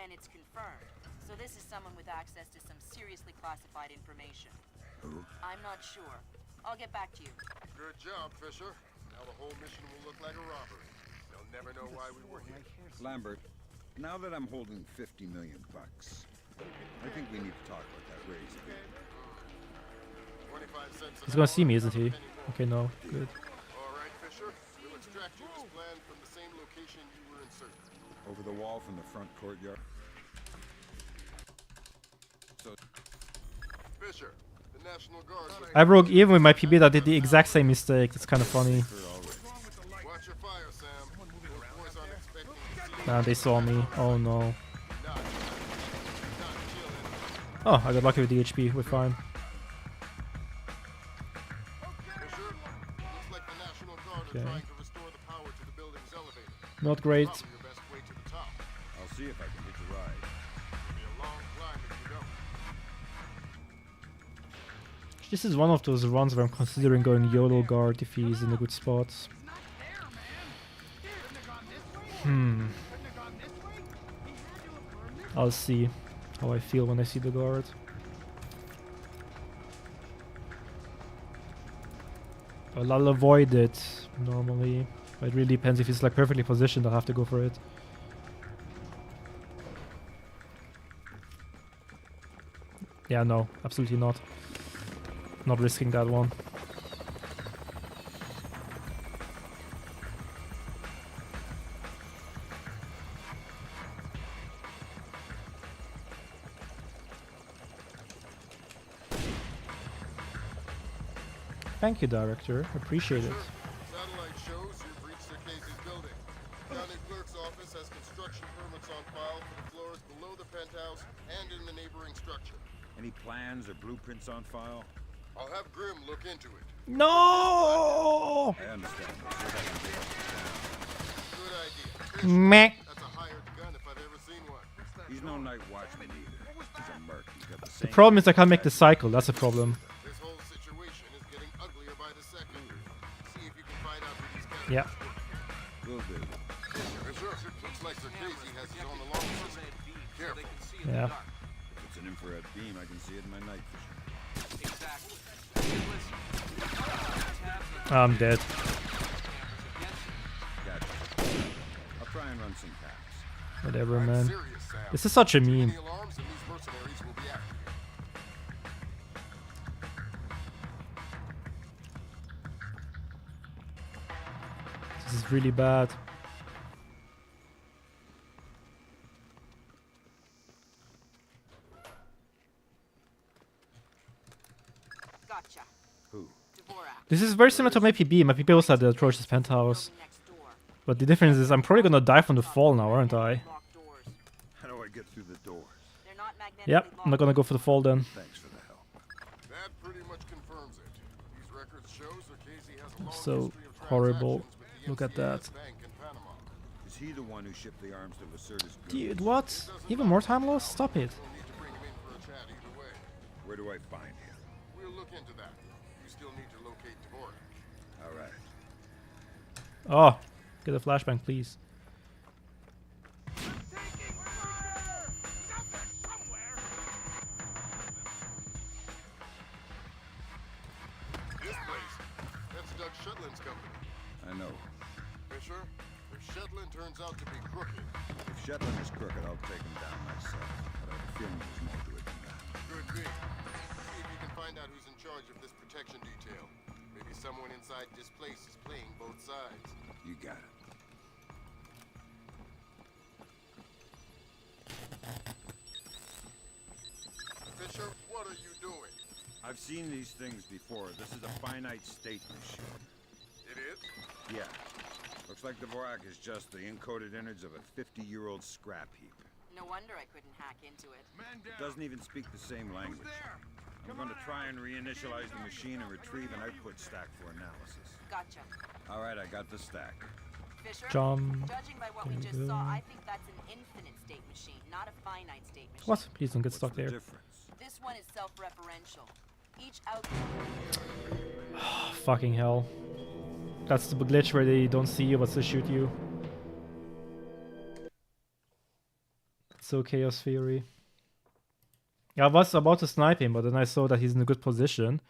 And it's confirmed. So this is someone with access to some seriously classified information. Who? I'm not sure. I'll get back to you. Good job, Fisher. Now the whole mission will look like a robbery. They'll never know why we were here. Lambert, now that I'm holding 50 million bucks, I think we need to talk about that raise again. 25 cents. He's gonna see me, isn't he? Okay, no. Good. All right, Fisher. We'll extract you as planned from the same location you were inserted. Over the wall from the front courtyard. So, Fisher, the National Guard. I broke even with my PB that did the exact same mistake. That's kind of funny. Watch your fire, Sam. Those boys aren't expecting to see Nah, they saw me. Oh no. not chilling. Oh, I got lucky with the HP. We're fine. Fisher, looks like the National they're Okay. trying to restore the power to the building's elevator. Not great. Probably your best way to the top. I'll see if I can hitch a ride. It'll be a long climb if you don't. This is one of those runs where I'm considering going YOLO guard if he's in a good spot. I'll see how I feel when I see the guard. Well, I'll avoid it normally. It really depends. If it's like perfectly positioned, I'll have to go for it. Yeah, no, absolutely not. Not risking that one. Thank you, director. Appreciate it. Satellite shows you've reached the Casey's building. County clerk's office has construction permits on file for the floors below the penthouse and in the neighboring structure. Any plans or blueprints on file? I'll have Grim look into it. No! I understand. I'll see if I can dig up the sound. Good idea. Meh. That's a hired gun if I've ever seen one. He's no night watchman either. He's a merc. He's got the The same problem is I can't make the cycle. That's a problem. This whole situation is getting uglier by the second. See if you can find out who these characters Yeah. were. Will do. Yes, sir. Looks like Sir Casey has his own alarm system. Infrared beam so Careful. they can see in Yeah. the dark. If it's an infrared beam, I can see it in my night vision. Exactly. And listen, tabs on I'm dead. cameras against it. Gotcha. I'll try and run some taps. Whatever, I'm man. serious, Sam. This is such a meme. Any alarms and these mercenaries will be after you. This is really bad. Gotcha. Who? Dvorak. This is very similar to my PB. My PB also had the atrocious penthouse. Building next door. But the difference is I'm probably gonna die from the fall now, aren't I? Locked doors. How do I get through the doors? They're not magnetically Yep, I'm not gonna go for the fall then. Thanks for the help. That pretty much confirms it. These records show Sir Casey has a long So history of horrible. transactions with the Look at that. NCAS Bank in Panama. Is he the one who shipped the arms to Lacerda's Dude, goons? what? Even more time loss? Stop it. We'll need to bring him in for a chat either way. Where do I find him? We'll look into that. You still need to locate Dvorak. All right. Oh, get a flashbang, please. This place, that's Doug Shetland's company. I know. Fisher, if Shetland turns out to be crooked, If Shetland is crooked, I'll take him down myself. But I have a feeling there's more to it than that. could be. See if you can find out who's in charge of this protection detail. Maybe someone inside this place is playing both sides. You got it. Fisher, what are you doing? I've seen these things before. This is a finite state machine. It is? Yeah. Looks like Dvorak is just the encoded innards of a 50-year-old scrap heap. No wonder I couldn't hack into it. It doesn't even speak the same language. I'm going to try and reinitialize the machine and retrieve an output stack for analysis. Gotcha. All right, I got the stack. Fisher, Jump. judging by what we There just you saw, go. I think that's an infinite state machine, not a finite state machine. What? Please don't get What's stuck the there. difference? This one is self-referential. Each output. Fucking hell. That's the glitch where they don't see you but still shoot you. So Chaos Theory. Yeah, I was about to snipe him, but then I saw that he's in a good position.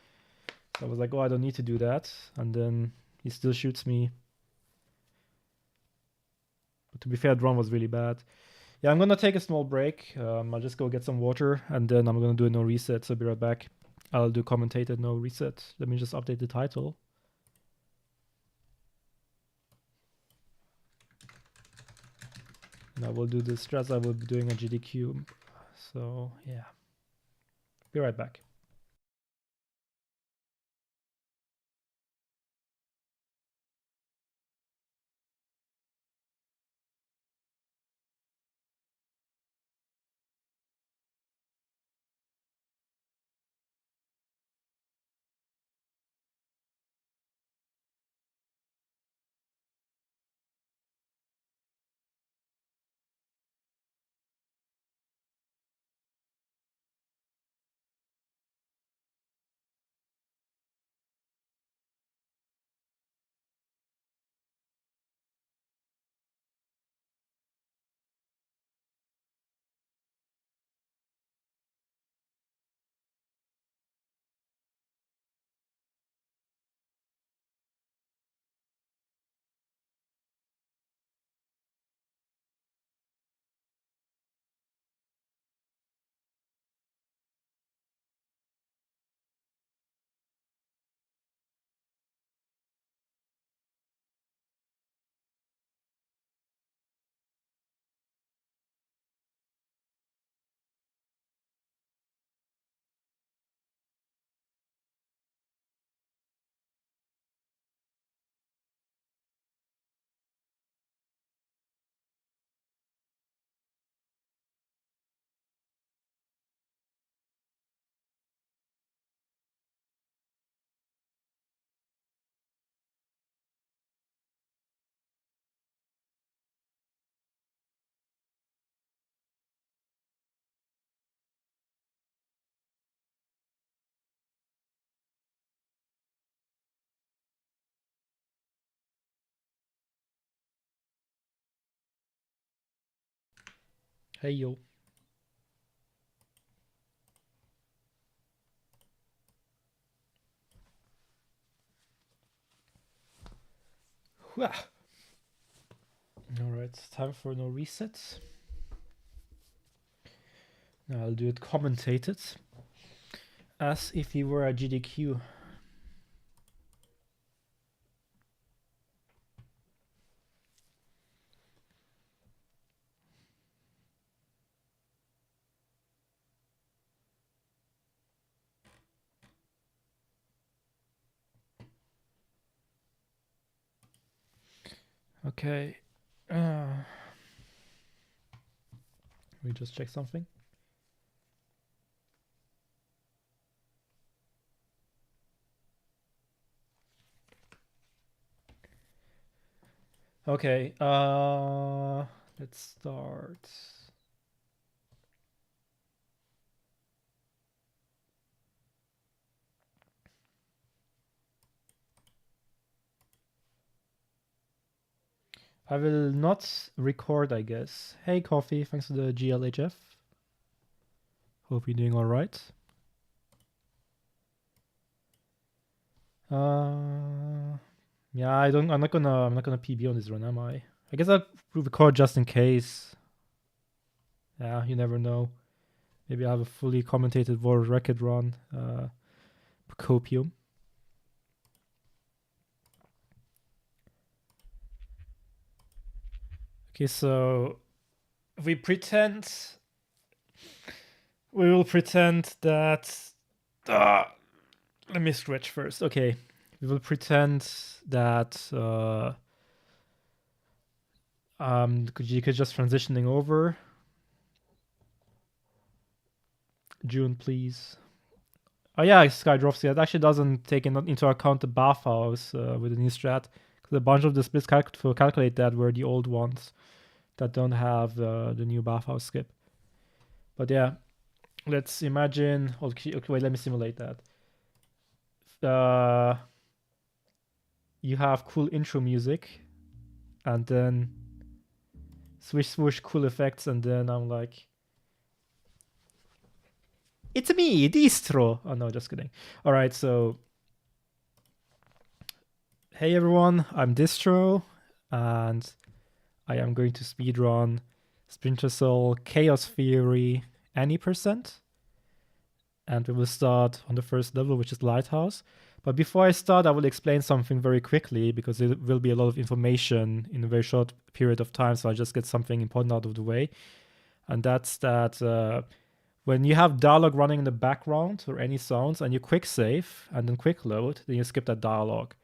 So I was like, oh, I don't need to do that. And then he still shoots me. But to be fair, drone was really bad. Yeah, I'm gonna take a small break. I'll just go get some water, and then I'm gonna do a no reset, so I'll be right back. I'll do commentated no reset. Let me just update the title. And I will do the stress I will be doing a GDQ. So yeah. Be right back. Hey yo. Alright, time for no resets. Now I'll do it commentated. As if you were a GDQ. Okay. We just check something. Okay, let's start. I will not record, I guess. Hey, Coffee, thanks for the GLHF. Hope you're doing all right. Yeah, I'm not gonna PB on this run, am I? I guess I'll record just in case. Yeah, you never know. Maybe I have a fully commentated world record run. Copium. Okay, so we will pretend that. Let me stretch first. Okay, we will pretend that you could just transitioning over. June, please. Oh yeah, Skydropsy. That actually doesn't take into account the bathhouse with the new strat, because a bunch of the splits to calculate that were the old ones that don't have the new bathhouse skip. But yeah, let's imagine. Okay, wait, let me simulate that. You have cool intro music, and then swish swoosh cool effects, and then I'm like, it's me, Distro. Oh no, just kidding. All right, so hey everyone, I'm Distro, and I am going to speedrun Splinter Cell Chaos Theory any %. And we will start on the first level, which is Lighthouse. But before I start, I will explain something very quickly, because there will be a lot of information in a very short period of time, so I'll just get something important out of the way. And that's that when you have dialogue running in the background or any sounds, and you quick save and then quick load, then you skip that dialogue.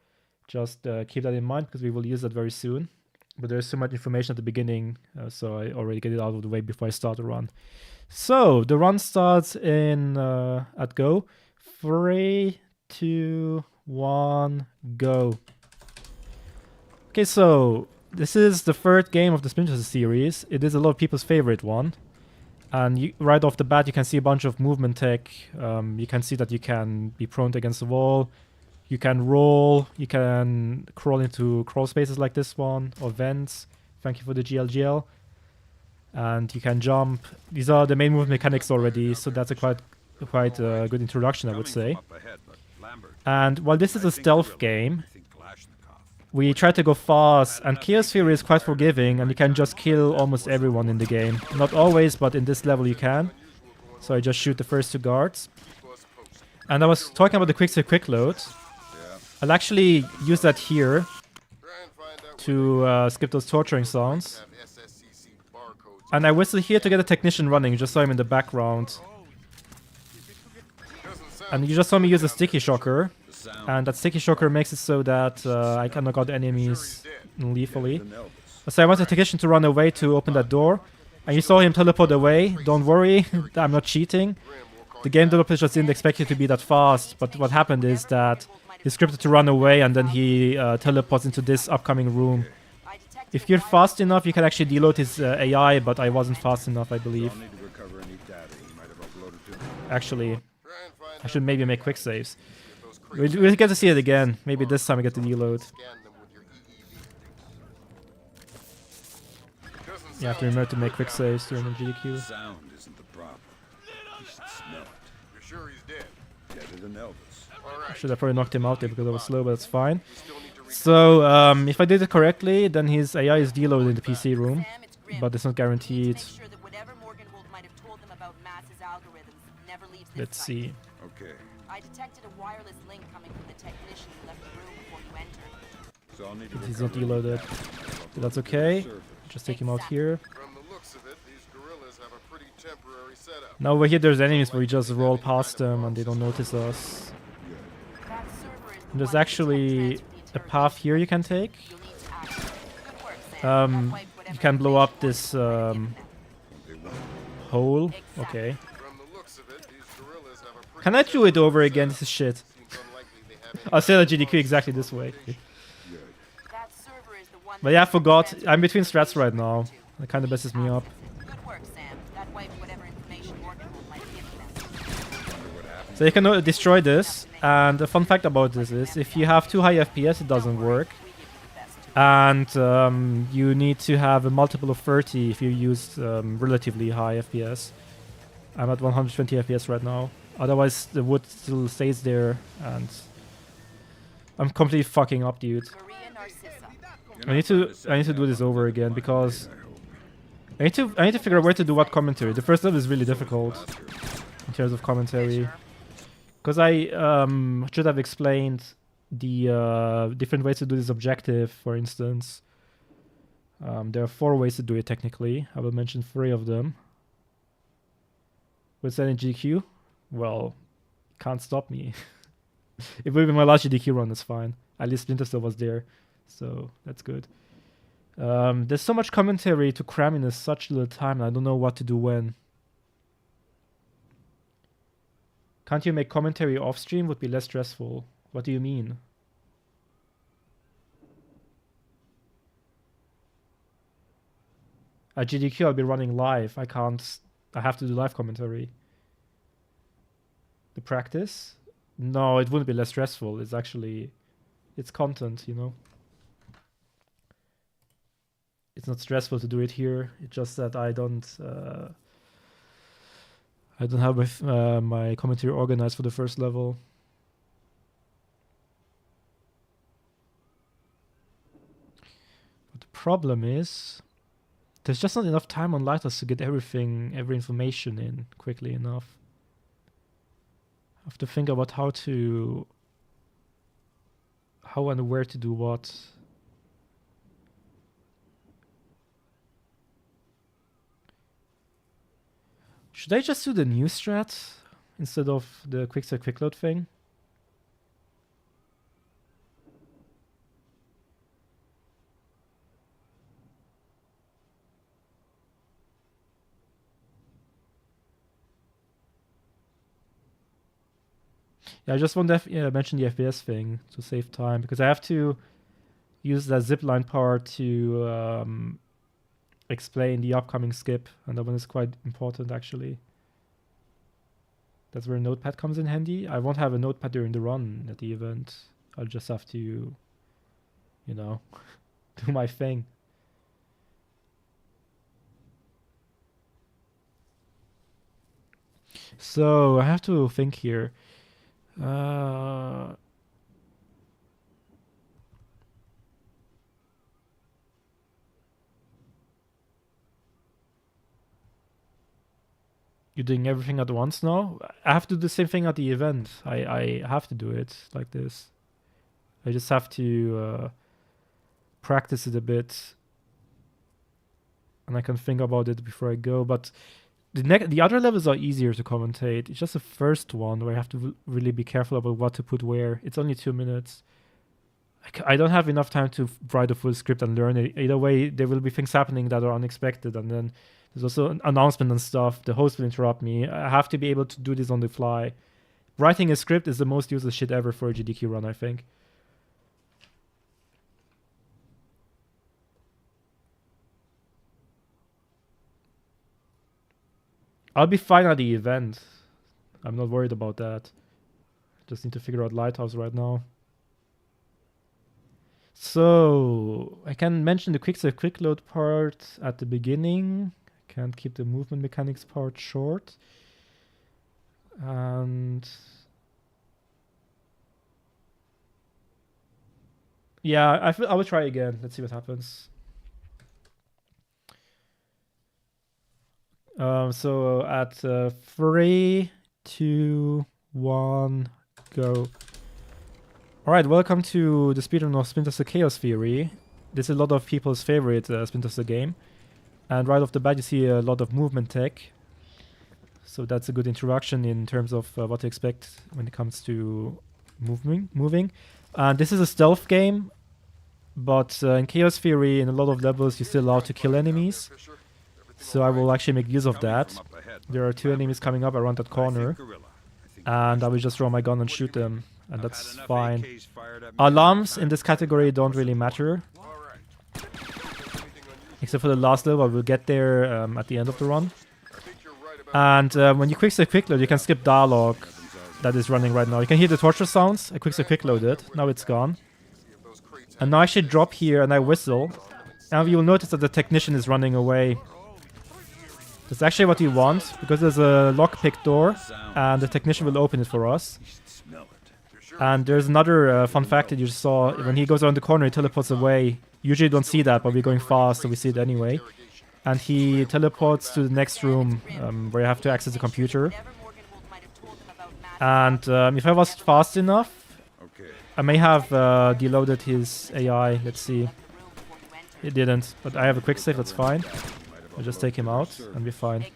Just keep that in mind, because we will use that very soon. But there's so much information at the beginning, so I already get it out of the way before I start the run. So the run starts in at go. 3, 2, 1, go. Okay, so this is the third game of the Splinter series. It is a lot of people's favorite one. And right off the bat, you can see a bunch of movement tech. You can see that you can be prone against the wall. You can roll. You can crawl into crawl spaces like this one, or vents. Thank you for the GLGL. And you can jump. These are the main movement mechanics already, so that's a quite good introduction, I would say. And while this is a stealth game, we try to go fast, and Chaos Theory is quite forgiving, and you can just kill almost everyone in the game. Not always, but in this level you can. So I just shoot the first 2 guards. And I was talking about the quick save quick load. I'll actually use that here to skip those torturing sounds. And I whistle here to get a technician running. You just saw him in the background. And you just saw me use a sticky shocker. And that sticky shocker makes it so that I can knock out enemies lethally. So I want the technician to run away to open that door. And you saw him teleport away. Don't worry, I'm not cheating. The game developers just didn't expect it to be that fast. But what happened is that he scripted to run away, and then he teleports into this upcoming room. If you're fast enough, you can actually deload his AI, but I wasn't fast enough, I believe. Actually, I should maybe make quick saves. We'll get to see it again. Maybe this time I get the deload. Doesn't You have to sound remember to too make good quick down saves here. during the GDQ. Sound isn't the problem. You should smell it. You're sure he's dead? Deader than Elvis. All right. Should have probably knocked him out there because I was slow, but it's fine. We still need to reach So, if I did it correctly, then his AI is deloaded in the PC room, Sam, it's Grim. but it's not You need guaranteed. to make sure that whatever Morgenhold might have told them about Mass's algorithms never leaves this Let's site. see. Okay, I detected a wireless link coming from the technician who left the room before you entered. so I'll need to He's not recover deloaded. it. But that's okay. Server. Just take him out here. From the looks of it, these gorillas have a pretty temporary setup. Now over here there's enemies where we just roll past them and they don't notice us. That server is the And there's one that actually detects a path here you can take. You'll need to access it. Good work, Sam. That wiped You whatever can blow up information this Morgenhold They won't. hole. Exactly. Okay. From the looks of it, these gorillas have a pretty Can I do it temporary over again? setup. This is shit. Seems unlikely they have any I'll say the kind of GDQ exactly this way. Good. That server is the one But that yeah, I detects forgot. transfer I'm between strats information right now. record to. That kind of You'll need messes to me up. access it. Good work, Sam. That wiped whatever information Morgenhold might have given them. So you can destroy this. And a fun fact about this is, if you have too high FPS, it doesn't work. We give you the best tools. And you need to have a multiple of 30 if you use relatively high FPS. I'm at 120 FPS right now. Otherwise, the wood still stays there, and I'm completely fucking up, dude. Maria Narcissa. I need to do this over again because I need to figure out where to do what commentary. The first level is really difficult in terms of commentary because I should have explained the different ways to do this objective. For instance, there are 4 ways to do it technically. I will mention 3 of them. What's that in GQ? Well, can't stop me. It will be my last GDQ run, that's fine. At least Splinter still was there, so that's good. There's so much commentary to cram in such little time, and I don't know what to do when. Can't you make commentary off stream? Would be less stressful. What do you mean? At GDQ, I'll be running live. I can't. I have to do live commentary. The practice? No, it wouldn't be less stressful. It's actually, it's content, you know. It's not stressful to do it here. It's just that I don't have my commentary organized for the first level. But the problem is, there's just not enough time on Lighthouse to get every information in quickly enough. I have to think about how and where to do what. Should I just do the new strat instead of the quick set quick load thing? Yeah, I just want to mention the FPS thing to save time because I have to use that zipline part to explain the upcoming skip, and that one is quite important actually. That's where Notepad comes in handy. I won't have a notepad during the run at the event. I'll just have to, you know, do my thing. So I have to think here. You're doing everything at once now? I have to do the same thing at the event. I have to do it like this. I just have to practice it a bit. And I can think about it before I go. But the other levels are easier to commentate. It's just the first one where I have to really be careful about what to put where. It's only 2 minutes. I don't have enough time to write a full script and learn it. Either way, there will be things happening that are unexpected. And then there's also an announcement and stuff. The host will interrupt me. I have to be able to do this on the fly. Writing a script is the most useless shit ever for a GDQ run, I think. I'll be fine at the event. I'm not worried about that. Just need to figure out Lighthouse right now. So I can mention the quick save quick load part at the beginning. I can't keep the movement mechanics part short. And yeah, I will try again. Let's see what happens. So at 3, 2, 1, go. Alright, welcome to the speedrun of Splinter the Chaos Theory. This is a lot of people's favorite Splinter the game. And right off the bat you see a lot of movement tech. So that's a good introduction in terms of what to expect when it comes to moving. And this is a stealth game, but in Chaos Theory in a lot of levels you're still allowed to kill enemies. So I will actually make use of that. There are 2 enemies coming up around that corner. And I will just draw my gun and shoot them. And that's fine. Alarms in this category don't really matter. Except for the last level, we'll get there at the end of the run. And when you quick save quick load, you can skip dialogue that is running right now. You can hear the torture sounds. I quick save quick load it. Now it's gone. And now I actually drop here and I whistle. Now you'll notice that the technician is running away. That's actually what we want, because there's a lockpick door and the technician will open it for us. And there's another fun fact that you saw. When he goes around the corner, he teleports away. Usually you don't see that, but we're going fast, so we see it anyway. And he teleports to the next room where you have to access the computer. And if I was fast enough, I may have deloaded his AI. Let's see. It didn't, but I have a quick save, that's fine. I'll just take him out and be fine.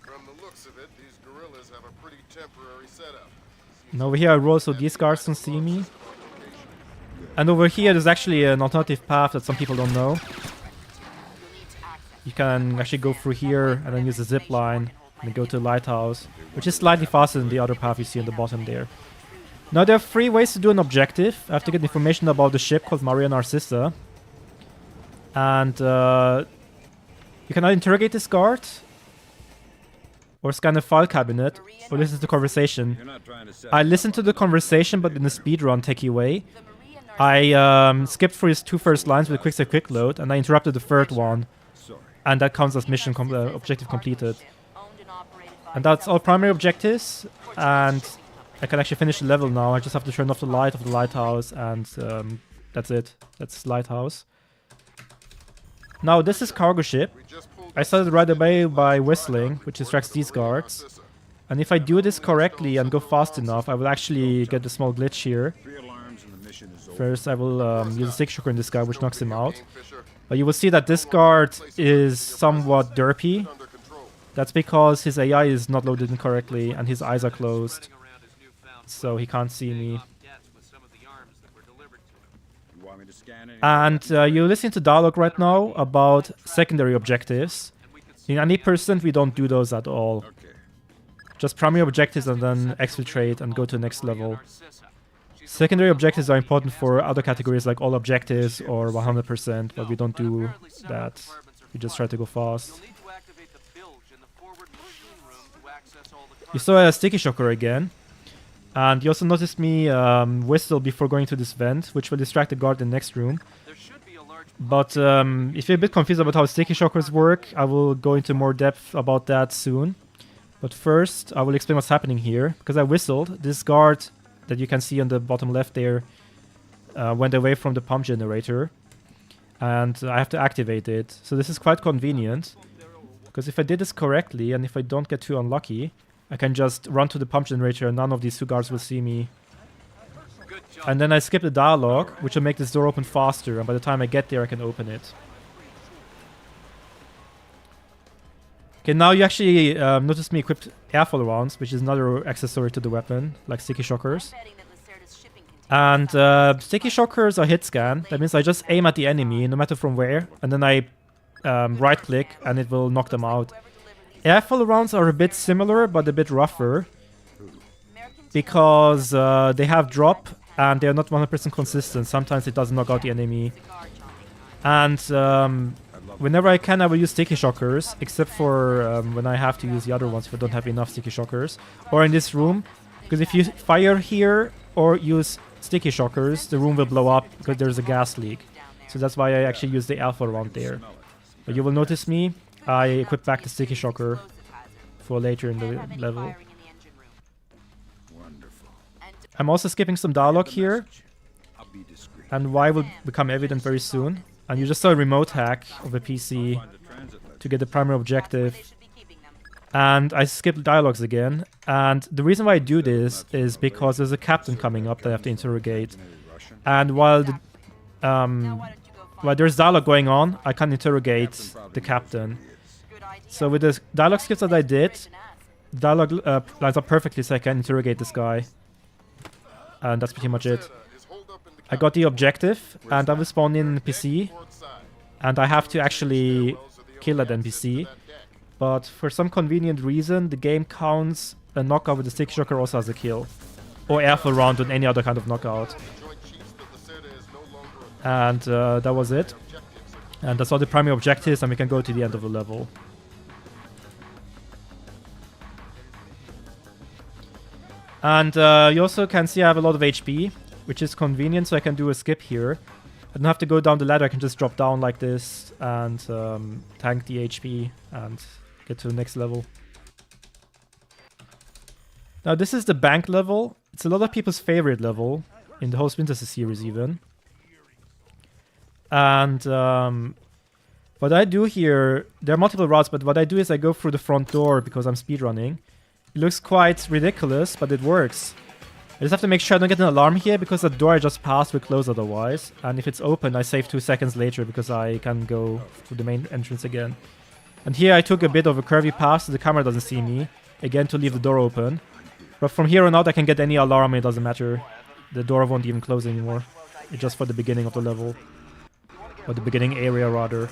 From the looks of it, these gorillas have a pretty temporary setup. And over here I roll so these guards don't see me. And over here there's actually an alternative path that some people don't know. You can actually go through here and then use the zip line and go to the lighthouse, which is slightly faster than the other path you see on the bottom there. Now there are 3 ways to do an objective. I have to get information about the ship called Maria Narcissa. And you can either interrogate this guard, or scan a file cabinet, or listen to the conversation. I listened to the conversation, but in a speedrun techie way. I skipped through his 2 first lines with a quick save quick load, and I interrupted the 3rd one. And that counts as mission objective completed. And that's all primary objectives, and I can actually finish the level now. I just have to turn off the light of the lighthouse, and that's it. That's lighthouse. Now this is cargo ship. I started right away by whistling, which distracts these guards. And if I do this correctly and go fast enough, I will actually get a small glitch here. First I will use a stick shocker in this guy, which knocks him out. But you will see that this guard is somewhat derpy. That's because his AI is not loaded in correctly and his eyes are closed. So he can't see me. And you're listening to dialogue right now about secondary objectives. In any percent, we don't do those at all. Just primary objectives and then exfiltrate and go to the next level. Secondary objectives are important for other categories like all objectives or 100%, but we don't do that. We just try to go fast. You saw a sticky shocker again. And you also noticed me whistle before going to this vent, which will distract the guard in the next room. But if you're a bit confused about how sticky shockers work, I will go into more depth about that soon. But first, I will explain what's happening here. Because I whistled, this guard that you can see on the bottom left there went away from the pump generator. And I have to activate it. So this is quite convenient. Because if I did this correctly, and if I don't get too unlucky, I can just run to the pump generator and none of these 2 guards will see me. And then I skip the dialogue, which will make this door open faster, and by the time I get there I can open it. Okay, now you actually notice me equipped airfall rounds, which is another accessory to the weapon, like sticky shockers. And sticky shockers are hit scan. That means I just aim at the enemy, no matter from where, and then I right click and it will knock them out. Airfall rounds are a bit similar, but a bit rougher. Because they have drop and they're not 100% consistent. Sometimes it doesn't knock out the enemy. And whenever I can, I will use sticky shockers, except for when I have to use the other ones if I don't have enough sticky shockers. Or in this room, because if you fire here or use sticky shockers, the room will blow up because there's a gas leak. So that's why I actually use the alpha around there. But you will notice me, I equip back the sticky shocker for later in the level. Wonderful. I'm also skipping some dialogue here, I'll be discreet. and why will become evident very soon. And you just saw a remote hack of a PC Find the transit ledger. to get the primary objective. And I skipped dialogues again. And the reason why I do this is because there's a captain coming up that I have to interrogate. Russian. And while there's dialogue going on, I can interrogate the captain. So with the dialogue skips that I did, dialogue lines up perfectly so I can interrogate this guy. And that's pretty much it. I got the objective, and I will spawn in the NPC, and I have to actually kill that NPC. But for some convenient reason, the game counts a knockout with the stick shocker also as a kill. Or alpha round on any other kind of knockout. And that was it. And that's all the primary objectives, and we can go to the end of the level. And you also can see I have a lot of HP, which is convenient, so I can do a skip here. I don't have to go down the ladder, I can just drop down like this and tank the HP and get to the next level. Now this is the bank level. It's a lot of people's favorite level in the whole Splinter series even. And what I do here, there are multiple routes, but what I do is I go through the front door because I'm speedrunning. It looks quite ridiculous, but it works. I just have to make sure I don't get an alarm here because the door I just passed will close otherwise. And if it's open, I save 2 seconds later because I can go through the main entrance again. And here I took a bit of a curvy path so the camera doesn't see me. Again, to leave the door open. But from here on out, I can get any alarm, it doesn't matter. The door won't even close anymore. It's just for the beginning of the level. Or the beginning area, rather.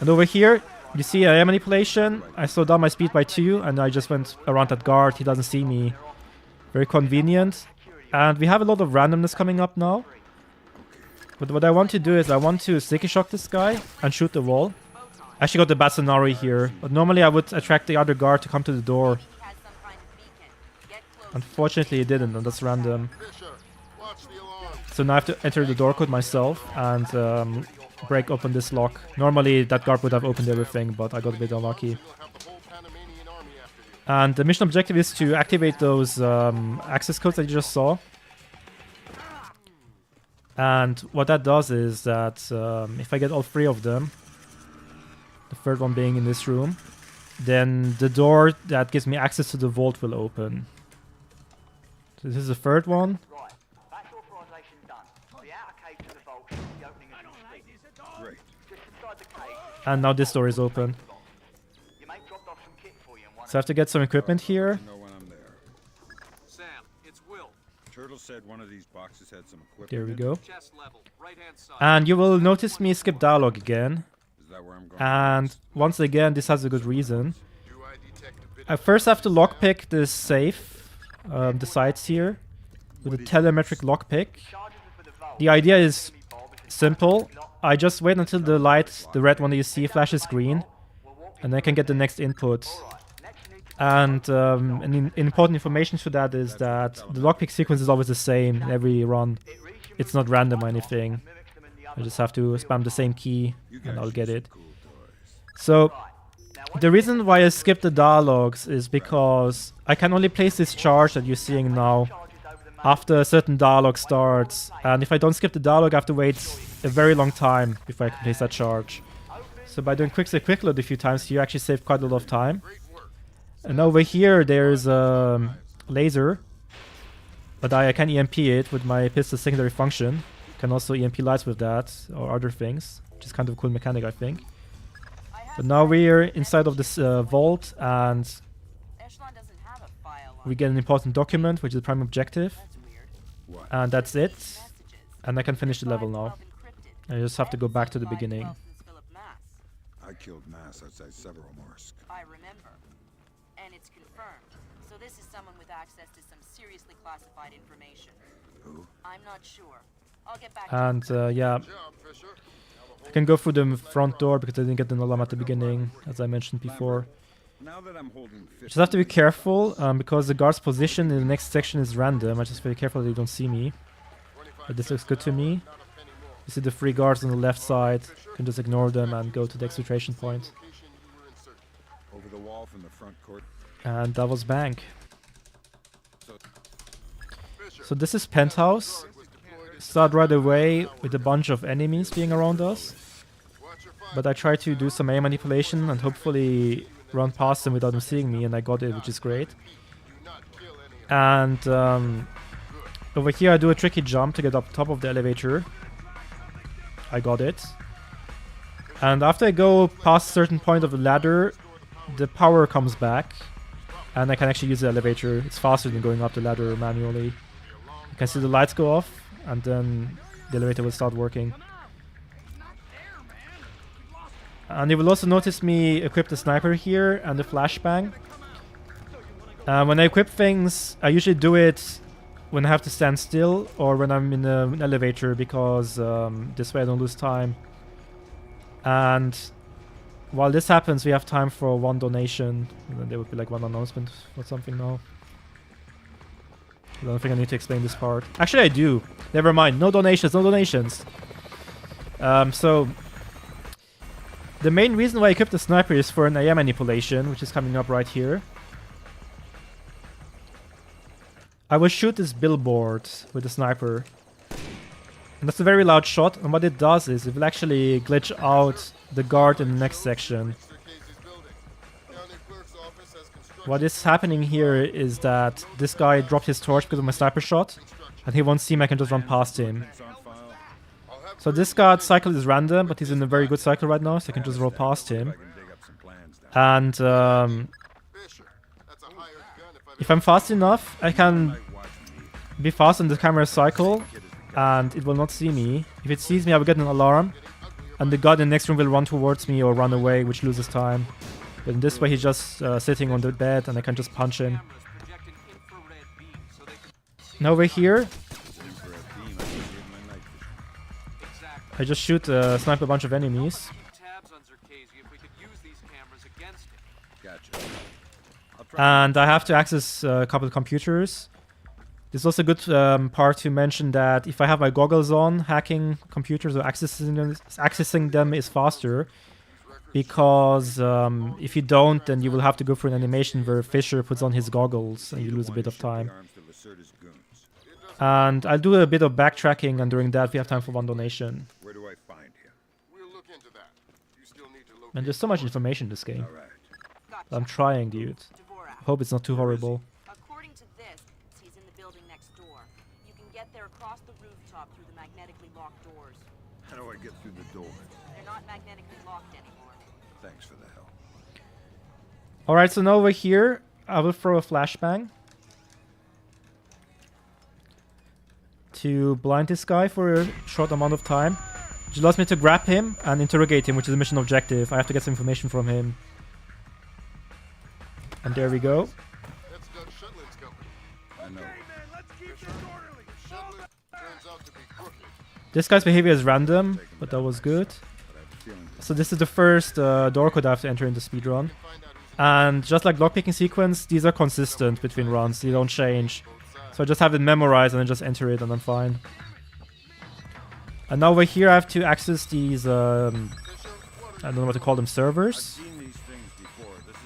And over here, you see AI manipulation. I slowed down my speed by 2, and I just went around that guard. He doesn't see me. Very convenient. And we have a lot of randomness coming up now. But what I want to do is I want to sticky shock this guy and shoot the wall. I actually got the bad scenario here. But normally I would attract the other guard to come to the door. Unfortunately it didn't, and that's random. So now I have to enter the door code myself and break open this lock. Normally that guard would have opened everything, but I got a bit unlucky. And the mission objective is to activate those access codes that you just saw. And what that does is that if I get all 3 of them, the third one being in this room, then the door that gives me access to the vault will open. So this is the third one. Right, that's authorization done. The outer cage to the vault should be opening as we speak. Great. Just inside the cage, And now this door is open. your mate dropped off some kit for you and one So I have to get some equipment here. Know when I'm there. Sam, it's Will. Turtle said one of these boxes had some equipment. There we in it. go. Chest level, right-hand side. And you will notice me skip dialogue again. Is that where I'm going? And once again, this has a good reason. I first have to lockpick this safe, the sides here, with a telemetric lockpick. charges are for the vault. The idea is simple. I just wait until the light, the red one that you see, flashes green, and I can get the next input. And important information for that is that the lockpick sequence is always the same in every run. It's not random or anything. I just have to spam the same key and I'll get it. So the reason why I skipped the dialogues is because I can only place this charge that you're seeing now after a certain dialogue starts. And if I don't skip the dialogue, I have to wait a very long time before I can place that charge. So by doing quick load a few times, you actually save quite a lot of time. And over here, there's a laser, but I can EMP it with my pistol secondary function. Can also EMP lights with that, or other things, which is kind of a cool mechanic, I think. But now we're inside of this vault, and we get an important document, which is the prime objective. And that's it. And I can finish the level now. I just have to go back to the beginning. I killed Mass outside Severomorsk. I remember. And it's confirmed. So this is someone with access to some seriously classified information. Who? I'm not sure. I'll get back And yeah, I can go through the front door because I didn't get an alarm at the beginning, as I mentioned before. Now that I'm holding 50 Just have to be careful because the guard's position in the next section is random. I just have to be careful that they don't see me. But this looks good to me. You see the 3 guards on the left side. You can just ignore them and go to the exfiltration point. Over the wall from the front court. And that was bank. So this is penthouse. Start right away with a bunch of enemies being around us. But I tried to do some aim manipulation and hopefully run past them without them seeing me, and I got it, which is great. And over here I do a tricky jump to get up top of the elevator. I got it. And after I go past a certain point of the ladder, the power comes back. And I can actually use the elevator. It's faster than going up the ladder manually. You can see the lights go off, and then the elevator will start working. And you will also notice me equip the sniper here and the flashbang. When I equip things, I usually do it when I have to stand still or when I'm in an elevator, because this way I don't lose time. And while this happens, we have time for 1 donation. And then there would be like 1 announcement or something now. I don't think I need to explain this part. Actually, I do. Never mind. No donations, no donations. So the main reason why I equipped the sniper is for an AM manipulation, which is coming up right here. I will shoot this billboard with the sniper. And that's a very loud shot, and what it does is it will actually glitch out the guard in the next section. What is happening here is that this guy dropped his torch because of my sniper shot, and he won't see me, I can just run past him. So this guard's cycle is random, but he's in a very good cycle right now, so I can just roll past him. And if I'm fast enough, I can be fast on the camera cycle, and it will not see me. If it sees me, I will get an alarm, and the guard in the next room will run towards me or run away, which loses time. But in this way, he's just sitting on the bed, and I can just punch him. Now over here, I just shoot, snipe a bunch of enemies. And I have to access a couple of computers. This is also a good part to mention that if I have my goggles on, hacking computers or accessing them is faster. Because if you don't, then you will have to go through an animation where Fisher puts on his goggles and you lose a bit of time. And I'll do a bit of backtracking, and during that we have time for 1 donation. Where do I find him? We'll look into that. You still need to locate And there's so much information in this game. All right. I'm trying, dude. Hope it's not too horrible. According to this, he's in the building next door. You can get there across the rooftop through the magnetically locked doors. How do I get through the door? They're not magnetically locked anymore. Thanks for the help. Alright, so now over here, I will throw a flashbang to blind this guy for a short amount of time. Which allows me to grab him and interrogate him, which is a mission objective. I have to get some information from him. And there we go. That's Doug Shetland's company. I know. Shetland turns out to be crooked. This guy's behavior is random, but that was good. So this is the first door code I have to enter in the speedrun. And just like lockpicking sequence, these are consistent between runs, they don't change. So I just have it memorized and then just enter it and I'm fine. And now over here I have to access these, I don't know what to call them, servers.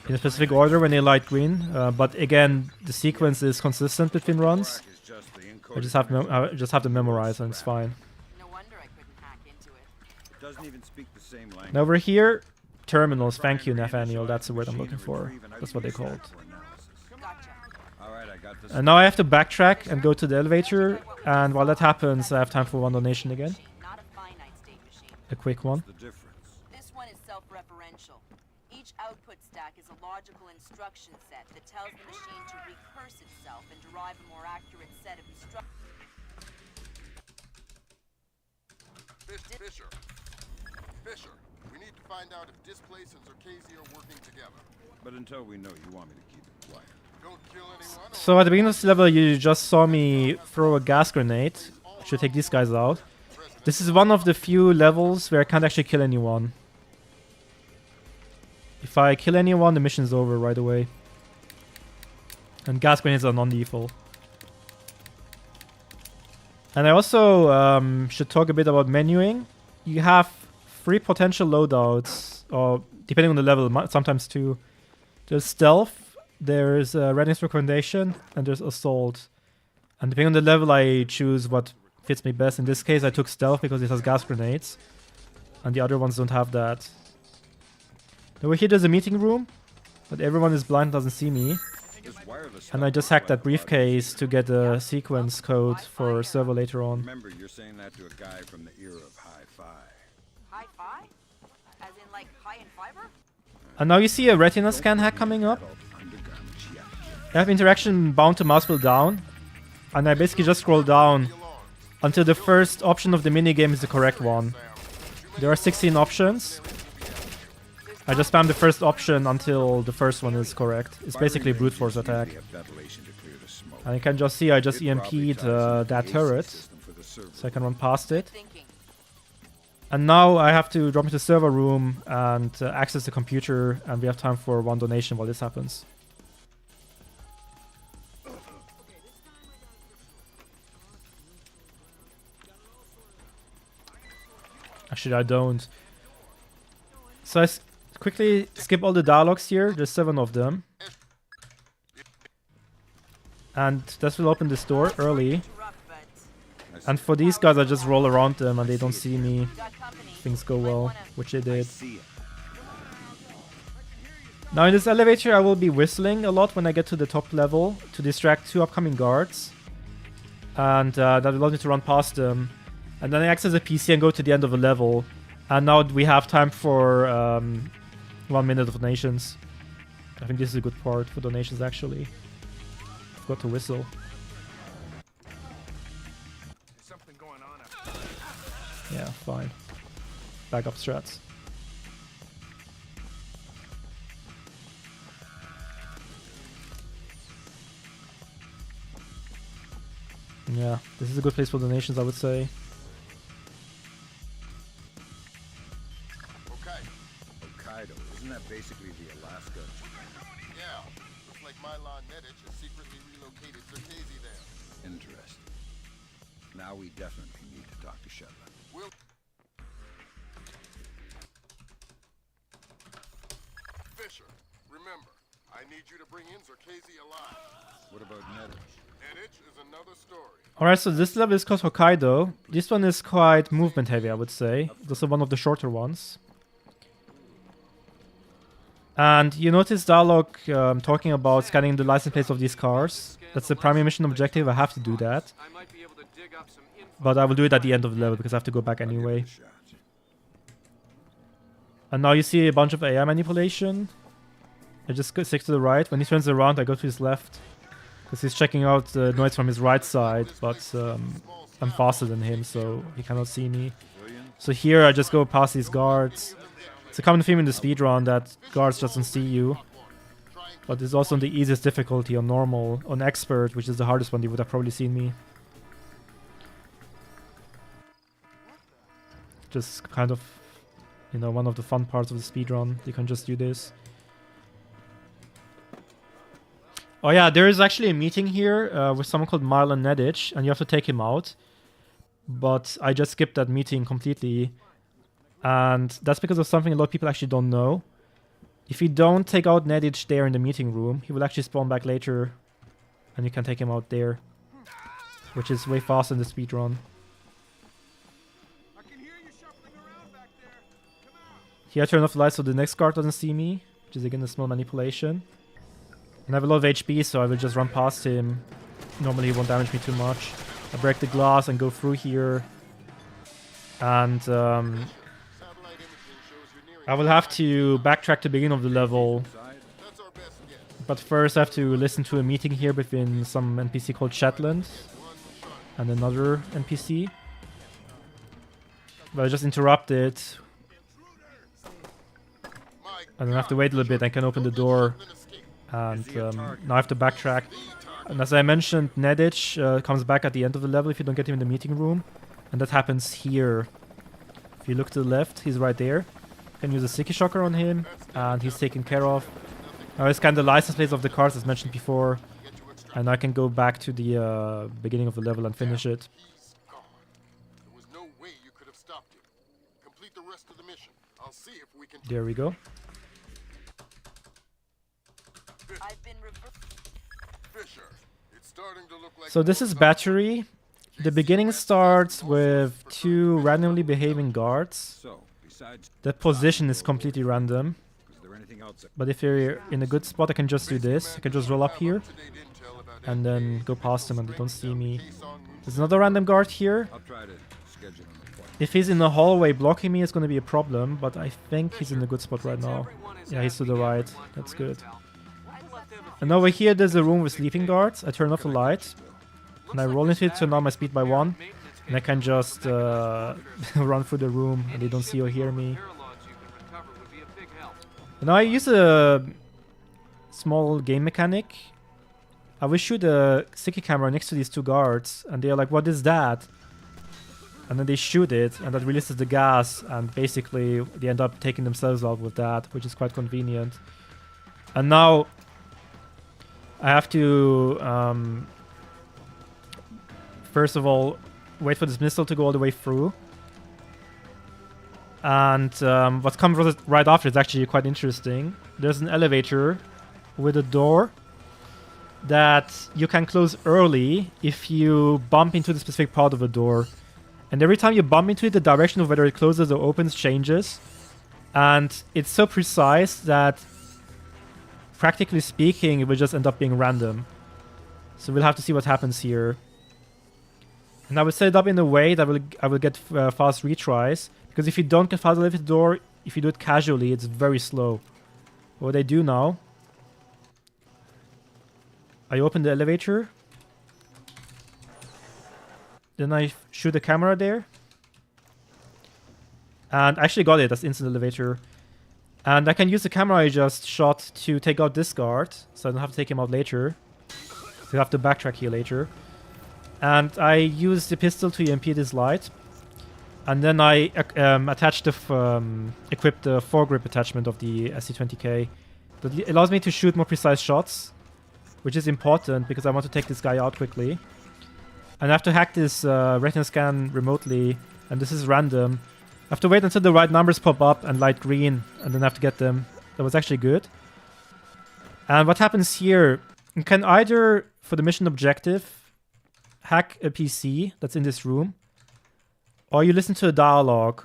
In a specific order when they light green. But again, the sequence is consistent between runs. I just have to memorize and it's fine. No wonder I couldn't hack into it. Doesn't even speak the same language. And over here, terminals. Thank you, Nathaniel. That's the word I'm looking for. That's what they called. Gotcha. All right, I got this. And now I have to backtrack and go to the elevator. And while that happens, I have time for 1 donation again. Not a finite state machine. A quick one. The difference. This one is self-referential. Each output stack is a logical instruction set that tells the machine to recurse itself and derive a more accurate set of instructions. Fisher, we need to find out if Displace and Zerkasi are working together. But until we know, you want me to keep it quiet. Don't kill anyone. So at the beginning of this level, you just saw me throw a gas grenade. Should take these guys out. This is one of the few levels where I can't actually kill anyone. If I kill anyone, the mission's over right away. And gas grenades are non-lethal. And I also should talk a bit about menuing. You have 3 potential loadouts, or depending on the level, sometimes 2. There's stealth, there's readiness recommendation, and there's assault. And depending on the level, I choose what fits me best. In this case, I took stealth because it has gas grenades, and the other ones don't have that. Over here, there's a meeting room, but everyone is blind, doesn't see me. And I just hacked that briefcase to get a sequence code for server later on. Remember, you're saying that to a guy from the era of hi-fi. Hi-fi? As in, like, high in fiber? And now you see a retina scan hack coming up. I have interaction bound to mouse wheel down. And I basically just scroll down until the first option of the minigame is the correct one. There are 16 options. I just spam the first option until the first one is correct. It's basically a brute force attack. And you can just see I just EMP'd that turret, so I can run past it. And now I have to drop into the server room and access the computer, and we have time for 1 donation while this happens. Actually, I don't. So I quickly skip all the dialogues here. There's 7 of them. And this will open this door early. And for these guys, I just roll around them and they don't see me. Things go well, which they did. Now in this elevator, I will be whistling a lot when I get to the top level to distract 2 upcoming guards. And that allows me to run past them. And then I access a PC and go to the end of the level. And now we have time for 1 minute of donations. I think this is a good part for donations, actually. Forgot to whistle. Something going on up. Yeah, fine. Backup strats. Yeah, this is a good place for donations, I would say. Isn't that basically the Alaska? Yeah. Looks like Milan Nedic has secretly relocated Zerkazy there. Interesting. Now we definitely need to talk to Shetland. We'll... Fisher, remember, I need you to bring in Zerkazy alive. What about Nedic? Nedic is another story. Alright, so this level is called Hokkaido. This one is quite movement heavy, I would say. This is one of the shorter ones. And you notice dialogue talking about scanning the license plates of these cars. That's the primary mission objective. I have to do that. But I will do it at the end of the level because I have to go back anyway. And now you see a bunch of AI manipulation. I just stick to the right. When he turns around, I go to his left. Because he's checking out the noise from his right side. But I'm faster than him, so he cannot see me. So here I just go past these guards. It's a common theme in the speedrun that guards just don't see you. But it's also on the easiest difficulty, on normal. On expert, which is the hardest one, they would have probably seen me. Just kind of, you know, one of the fun parts of the speedrun. You can just do this. Oh yeah, there is actually a meeting here with someone called Marlon Nedic, and you have to take him out. But I just skipped that meeting completely. And that's because of something a lot of people actually don't know. If you don't take out Nedic there in the meeting room, he will actually spawn back later. And you can take him out there. Which is way faster in the speedrun. Here I turn off the lights so the next guard doesn't see me. Which is again a small manipulation. And I have a lot of HP, so I will just run past him. Normally he won't damage me too much. I break the glass and go through here. And I will have to backtrack to the beginning of the level. But first I have to listen to a meeting here between some NPC called Shetland and another NPC. But I just interrupt it. And then I have to wait a little bit. I can open the door. And now I have to backtrack. And as I mentioned, Nedic comes back at the end of the level if you don't get him in the meeting room. And that happens here. If you look to the left, he's right there. You can use a Sticky Shocker on him, and he's taken care of. Now I scan the license plates of the cars as mentioned before. And I can go back to the beginning of the level and finish it. I'll see if we can. There we go. I've been Fisher, it's starting to look like. So this is battery. The beginning starts with 2 randomly behaving guards. So, besides, The position is completely random. is there anything else that But if you're in a good spot, I can just do this. I can just roll up here and then go past him and they don't see me. There's another random guard here. I'll try to schedule an appointment. If he's in the hallway blocking me, it's going to be a problem, but I think he's in a good spot right now. Yeah, he's to the right. That's good. And over here, there's a room with sleeping guards. I turn off the light, and I roll into it, turn down my speed by 1, and I can just run through the room, and they don't see or hear me. And now I use a small game mechanic. I will shoot a sticky camera next to these 2 guards, and they're like, "What is that?" And then they shoot it, and that releases the gas, and basically they end up taking themselves out with that, which is quite convenient. And now I have to, first of all, wait for this missile to go all the way through. And what comes right after is actually quite interesting. There's an elevator with a door that you can close early if you bump into the specific part of the door. And every time you bump into it, the direction of whether it closes or opens changes. And it's so precise that, practically speaking, it will just end up being random. So we'll have to see what happens here. And I will set it up in a way that I will get fast retries. Because if you don't get fast elevator door, if you do it casually, it's very slow. What I do now, I open the elevator. Then I shoot the camera there. And I actually got it, that's instant elevator. And I can use the camera I just shot to take out this guard. So I don't have to take him out later. So I have to backtrack here later. And I use the pistol to EMP this light. And then I attach the equip the foregrip attachment of the SC20K. That allows me to shoot more precise shots, which is important because I want to take this guy out quickly. And I have to hack this retina scan remotely, and this is random. I have to wait until the right numbers pop up and light green, and then I have to get them. That was actually good. And what happens here, you can either, for the mission objective, hack a PC that's in this room, or you listen to a dialogue.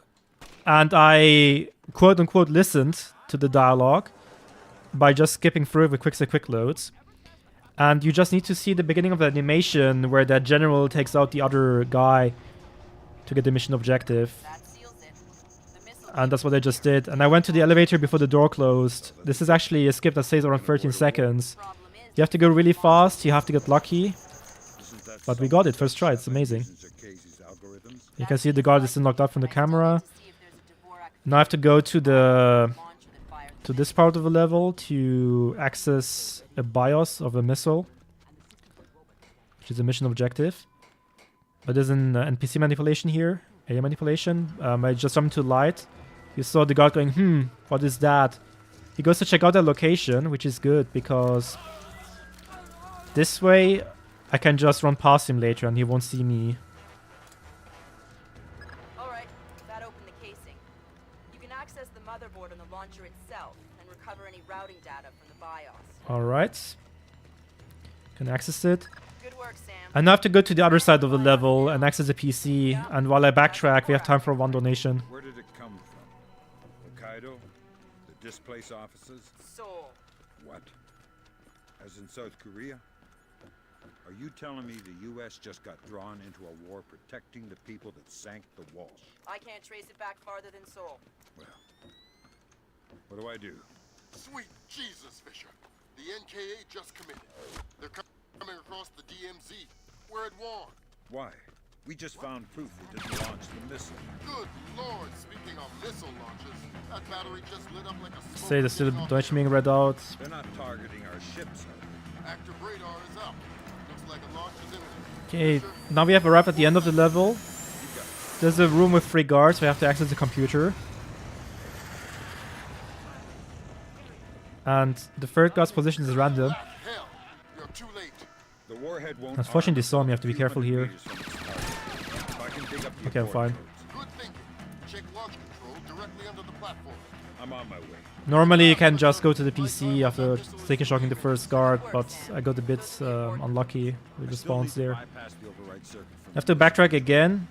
And I, quote-unquote, listened to the dialogue by just skipping through with quick loads. And you just need to see the beginning of the animation where that general takes out the other guy to get the mission objective. And that's what I just did. And I went to the elevator before the door closed. This is actually a skip that stays around 13 seconds. You have to go really fast, you have to get lucky. But we got it first try, it's amazing. You can see the guard is still knocked out from the camera. Now I have to go to this part of the level to access a BIOS of a missile, which is a mission objective. But there's an NPC manipulation here, AI manipulation. I just jumped to light. You saw the guard going, what is that? He goes to check out that location, which is good because this way I can just run past him later and he won't see me. Alright, that opened the casing. You can access the motherboard on the launcher itself and recover any routing data from the BIOS. Alright. Can access it. Good work, Sam. And now I have to go to the other side of the level and access the PC. And while I backtrack, we have time for one donation. Where did it come from? Hokkaido? The displaced officers? Seoul. What? As in South Korea? Are you telling me the U.S. just got drawn into a war protecting the people that sank the Walsh? I can't trace it back farther than Seoul. Well, what do I do? Sweet Jesus, Fisher. The NKA just committed. They're coming across the DMZ. We're at war. Why? We just found proof they didn't launch the missile. Good Lord, speaking of missile launches, that battery just lit up like a Say there's still a donation being read out. They're not targeting our ships, are active radar is up. Looks like a launch is imminent. Okay, now we have arrived at the end of the level. There's a room with 3 guards, we have to access the computer. And the third guard's position is random. Hell, you're too late. The warhead won't. Unfortunately, they saw me, I have to be careful here. If I can dig up the Okay, I'm fine. Good thinking. Check launch control directly under the platform. I'm on my way. Normally you can just go to the PC after sticker shocking the first guard, but I got a bit unlucky with the Still need spawns to there. bypass the override circuit I from have to backtrack again,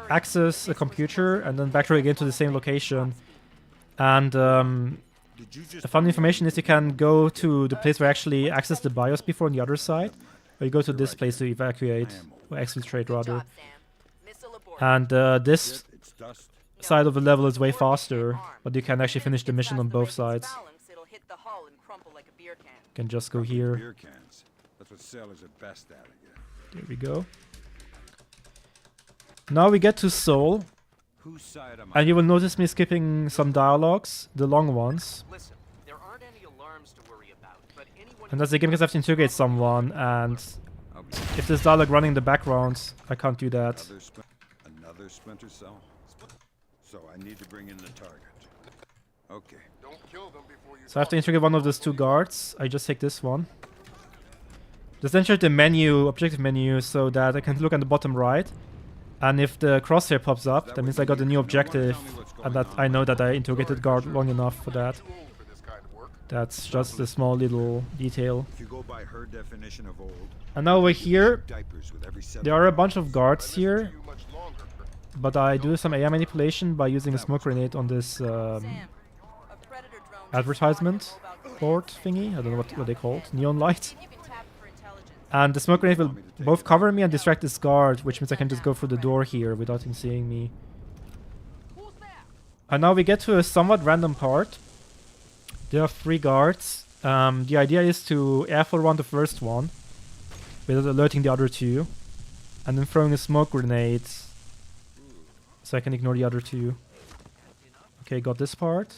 access a computer, and then backtrack again to the same location. And Did you just the fun information is you can go to the place where I actually access the BIOS before on the other side, or you go to this place to evacuate, or exfiltrate Good rather. job, Sam. Missile aborted. And this It's dust. side of the level is way faster, but you can actually finish the mission on both sides. It'll hit the hull and crumple like a beer can. You can just go Probably here. Beer cans. That's what sailors are best at again. There we go. Now we get to Seoul, Whose side am I? and you will notice me skipping some dialogues, the long ones. Listen, there aren't any alarms to worry about, but anyone And that's the game because I have to interrogate someone, and I'll be if there's dialogue running in the background, I can't do that. another Splinter cell. So I need to bring in the target. Okay. Don't kill them before you So I have to interrogate one of those two guards. I just take this one. Just enter the menu, objective menu, so that I can look on the bottom right. And if the crosshair pops up, that means I got a new objective, and that I know that I interrogated guard long enough for that. too old for this kind of work. That's just a small little detail. If you go by her definition of old, And now over here, diapers with every set there are a bunch of guards Listen to here, you much longer. but I do some AI manipulation by using a smoke grenade on this Sam, a predator drone just advertisement spotted a mobile board command thingy. I don't know what they called, neon light. See if you can tap it for intelligence. And the smoke grenade will both cover me and distract this guard, which means I can just go through the door here without him seeing me. And now we get to a somewhat random part. There are 3 guards. The idea is to airfall around the first one without alerting the other 2, and then throwing a smoke grenade so I can ignore the other 2. Okay, got this part.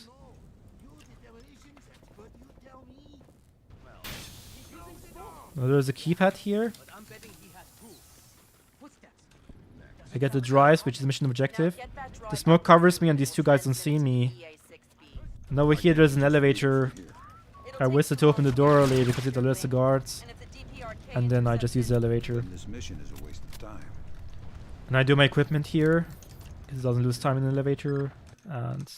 Now there's a keypad here. I get the drives, which is mission objective. Now get that droid The smoke up covers me and and these 2 guys don't see me. EA6B. And over here there's an elevator. It'll I take whistle to open the door early because it alerts the guards. And if the DPRK And then I just use the elevator. then this mission is a waste of time. And I do my equipment here, because it doesn't lose time in the elevator. And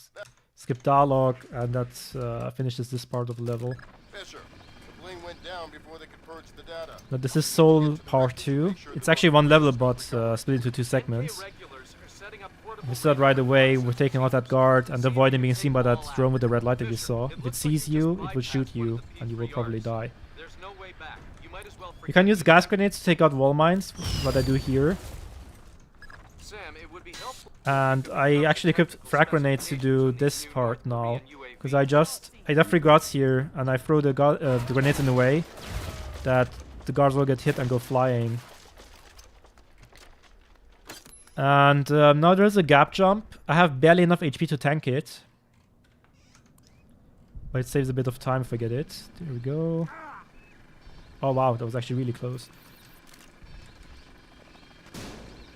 skip dialogue, and that finishes this part of the level. Fisher, the bling went down before they could purge the data. Now this is Soul Part 2. It's actually one level, but split into 2 segments. regulars are setting up portable We start right away, we're taking out that guard and avoiding being seen by that drone with the red light that you saw. If it sees you, it will shoot you, and you will probably die. There's no way back. You might as well You can use gas grenades to take out wall mines, which is what I do here. Sam, it would be helpful. And I actually equipped frag grenades to do this part now. Because I have 3 guards here, and I throw the grenades in a way that the guards will get hit and go flying. And now there's a gap jump. I have barely enough HP to tank it. But it saves a bit of time if I get it. There we go. Oh wow, that was actually really close.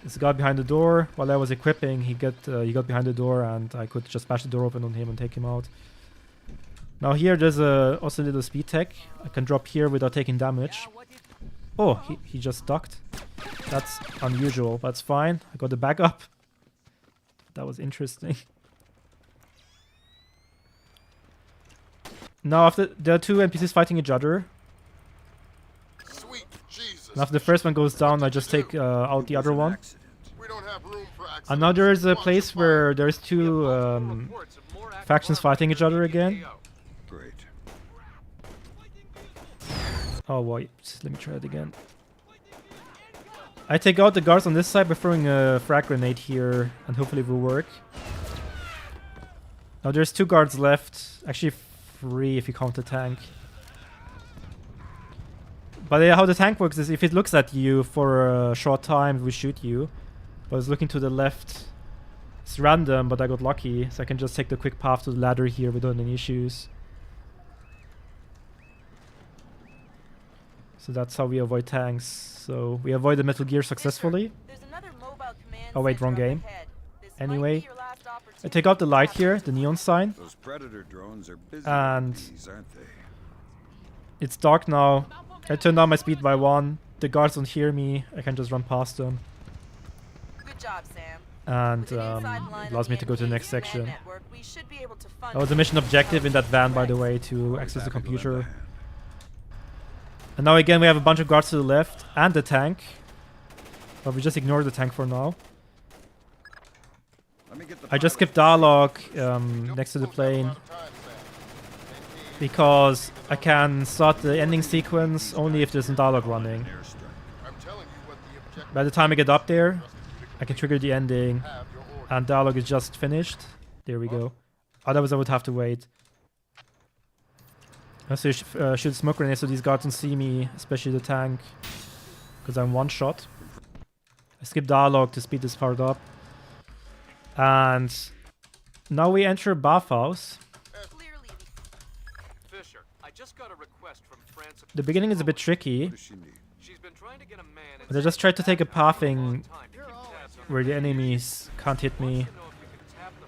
There's a guy behind the door. While I was equipping, he got behind the door, and I could just bash the door open on him and take him out. Now here there's also a little speed tech. I can drop here without taking damage. Oh, he just ducked. That's unusual, but it's fine. I got the backup. That was interesting. Now after there are 2 NPCs fighting each other. Sweet Jesus. And after the first one goes down, I just take out the other one. We don't have room for accidents. And now there is a Watch place your fire. where there's 2 Reports of more active factions fighting each other again. Great. Oh wait, let me try it again. I take out the guards on this side by throwing a frag grenade here, and hopefully it will work. Now there's 2 guards left. Actually 3 if you count the tank. But how the tank works is if it looks at you for a short time, it will shoot you. But it's looking to the left. It's random, but I got lucky, so I can just take the quick path to the ladder here without any issues. So that's how we avoid tanks. So we avoided Metal Gear successfully. There's another mobile command Oh wait, wrong center up game. ahead. This might Anyway, be your last I opportunity take out the to light capture here, it. the neon sign. Those predator drones are busy And with these, aren't they? it's dark now. I turned down my speed by 1. The guards don't hear me. I can just run past them. Good job, Sam. And With an inside line it on allows me to go to the NK's next net section. network, we should be able to fund That was a mission objective in that van, by the way, to access the computer. And now again we have a bunch of guards to the left and the tank. But we just ignore the tank for now. I just skipped dialogue next to the plane because I can start the ending sequence only if there's a dialogue running. I'm telling you what the objective By the time I get up there, I can trigger the ending and dialogue is just finished. There we go. Otherwise I would have to wait. I have to shoot smoke grenades so these guards don't see me, especially the tank, because I'm one shot. I skip dialogue to speed this part up. And now we enter bathhouse. Clearly, Fisher, I just got a request from France. The beginning is a bit tricky, She's been trying to get a man but I just tried to take a pathing where the enemies can't hit me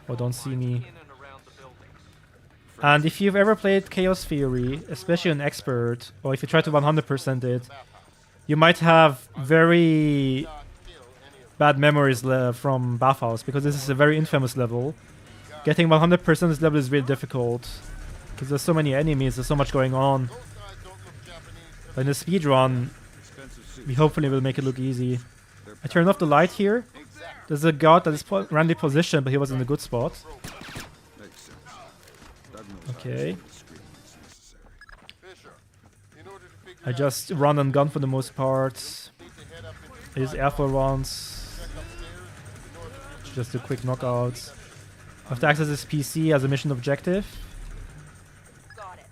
or don't see me. And if you've ever played Chaos Theory, especially an expert, or if you try to 100% it, you might have very bad memories from Bathhouse, because this is a very infamous level. Getting 100% this level is really difficult, because there's so many enemies, there's so much going on. But in the speedrun, we hopefully will make it look easy. I turned off the light here. There's a guard that is randomly positioned, but he was in a good spot. Okay. I just run and gun for the most part. I use airflow rounds. Just do quick knockouts. I have to access this PC as a mission objective. got it.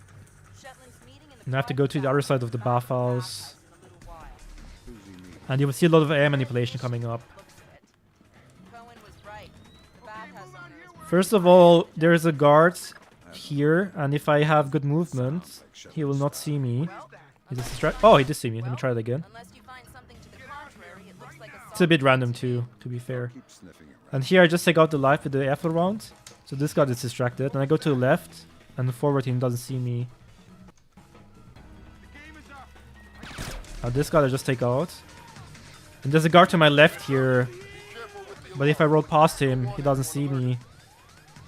Shetland's meeting in the And I have to go to the other side of the bathhouse. in a little while. And you will see a lot of air manipulation coming up. Cohen was right. The bathhouse owner is First of all, there is a guard here, and if I have good movement, he will not see me. Is this oh, he did see me. Let me try it again. unless you find something to the contrary, it looks like a It's a bit random too, to be fair. And here I just take out the life with the airflow round. So this guy is distracted. And I go to the left, and the forward team doesn't see me. Now this guy I just take out. And there's a guard to my left here. But if I roll past him, he doesn't see me.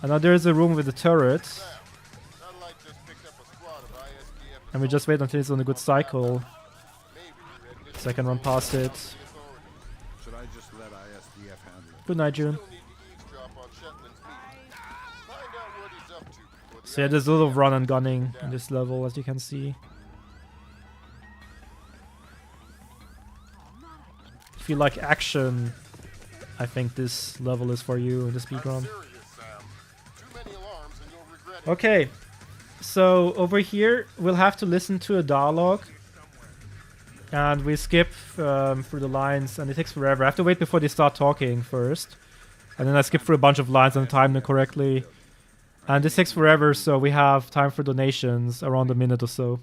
And now there's a room with a turret. satellite just picked up a squad of ISDF And we just wait until it's on a good cycle. maybe red So I can run past it. Should I just let ISDF handle it? Good night, June. Still need to eavesdrop on Shetland's meeting. Find out what he's up to. But So yeah, there's a lot of run and gunning in this level, as you can see. If you like action, I think this level is for you in the speedrun. serious, Sam. Too many alarms and you'll regret it. Okay, so over here we'll have to listen to a dialogue. And we skip through the lines, and it takes forever. I have to wait before they start talking first. And then I skip through a bunch of lines and time them correctly. And this takes forever, so we have time for donations around a minute or so.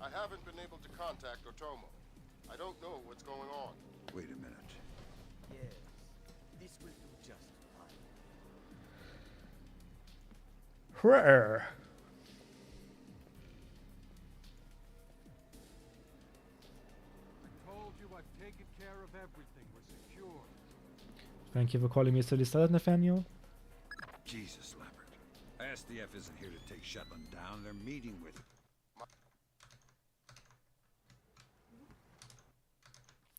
I haven't been able to contact Otomo. I don't know what's going on. Wait a minute. Yes, this will do just fine. Rare. Told you I've taken care of everything. We're secure. Thank you for calling me Silly Salad, Nathaniel. Jesus, Lambert. ISDF isn't here to take Shetland down. They're meeting with him.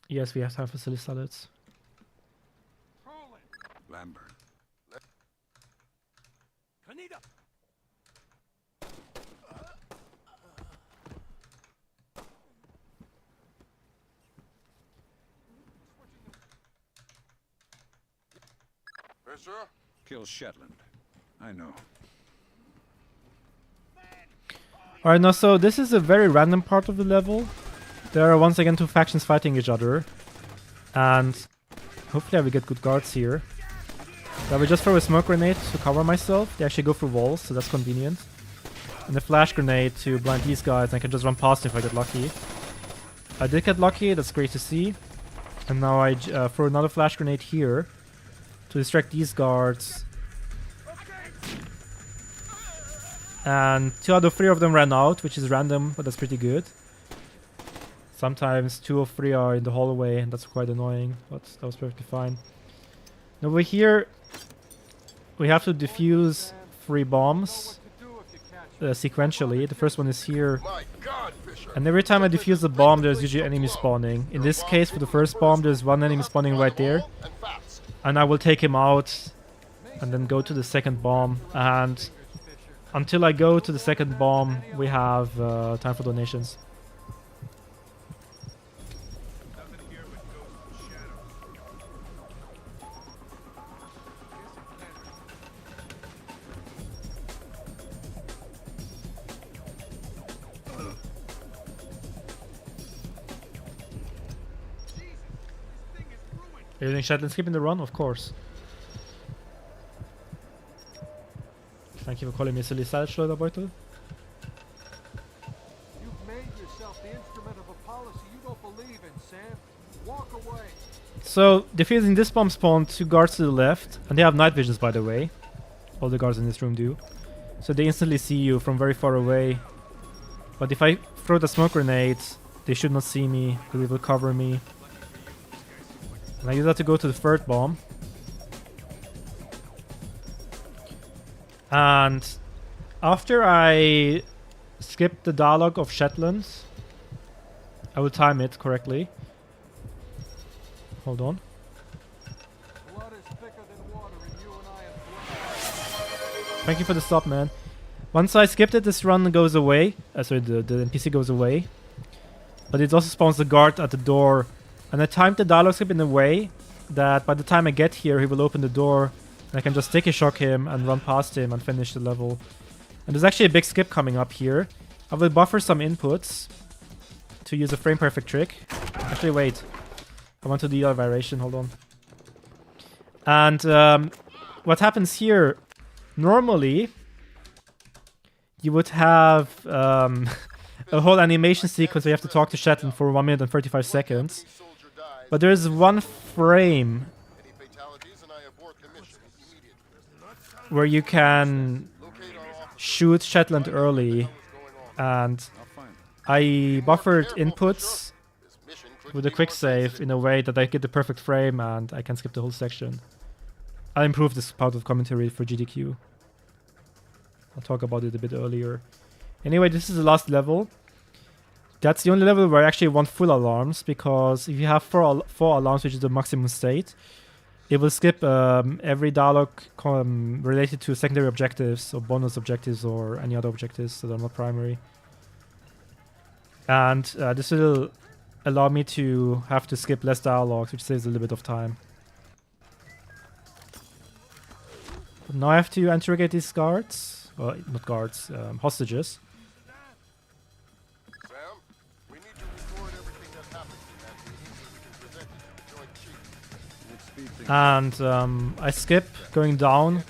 Yes, we have time for Silly Salads. Lambert. Kaneda! Fisher? Kill Shetland. I know. Alright, now so this is a very random part of the level. There are once again two factions fighting each other. And hopefully I will get good guards here. I will just throw a smoke grenade to cover myself. They actually go through walls, so that's convenient. And a flash grenade to blind these guys, and I can just run past if I get lucky. I did get lucky, that's great to see. And now I throw another flash grenade here to distract these guards. And 2 out of 3 of them ran out, which is random, but that's pretty good. Sometimes 2 or 3 are in the hallway, and that's quite annoying, but that was perfectly fine. Now over here, we have to defuse 3 bombs sequentially. The first one is here. My God, Fisher. And every time I defuse a bomb, there's usually enemies spawning. In this case, for the first bomb, there's 1 enemy spawning right there. And fast. And I will take him out and then go to the second bomb. And until I go to the second bomb, we have time for donations. Are you doing Shetland skipping the run? Of course. Thank you for calling me silly Salzschleuderbeutel. You've made yourself the instrument of a policy you don't believe in, Sam. Walk away. So, defusing this bomb spawned 2 guards to the left, and they have night visions, by the way. All the guards in this room do. So they instantly see you from very far away. But if I throw the smoke grenade, they should not see me, because it will cover me. And I use that to go to the third bomb. And after I skip the dialogue of Shetland, I will time it correctly. Hold on. Blood is thicker than water, and you and I have Thank you for the stop, man. Once I skipped it, this run goes away. Sorry, the NPC goes away. But it also spawns the guard at the door. And I timed the dialogue skip in a way that by the time I get here, he will open the door. And I can just sticky shock him and run past him and finish the level. And there's actually a big skip coming up here. I will buffer some inputs to use a frame perfect trick. Actually, wait. I want to do the variation. Hold on. And what happens here? Normally, you would have a whole animation sequence where you have to talk to Shetland for 1 minute and 35 seconds. But there is 1 frame where you can shoot Shetland early, and I buffered inputs with a quick save in a way that I get the perfect frame and I can skip the whole section. I'll improve this part of commentary for GDQ. I'll talk about it a bit earlier. Anyway, this is the last level. That's the only level where I actually want full alarms, because if you have 4 alarms, which is the maximum state, it will skip every dialogue related to secondary objectives or bonus objectives or any other objectives that are not primary. And this will allow me to have to skip less dialogues, which saves a little bit of time. But now I have to interrogate these guards. Well, not guards, hostages. Sam, we need to record everything that happened in that meeting so we can present it to the Joint Chiefs. And I skip going down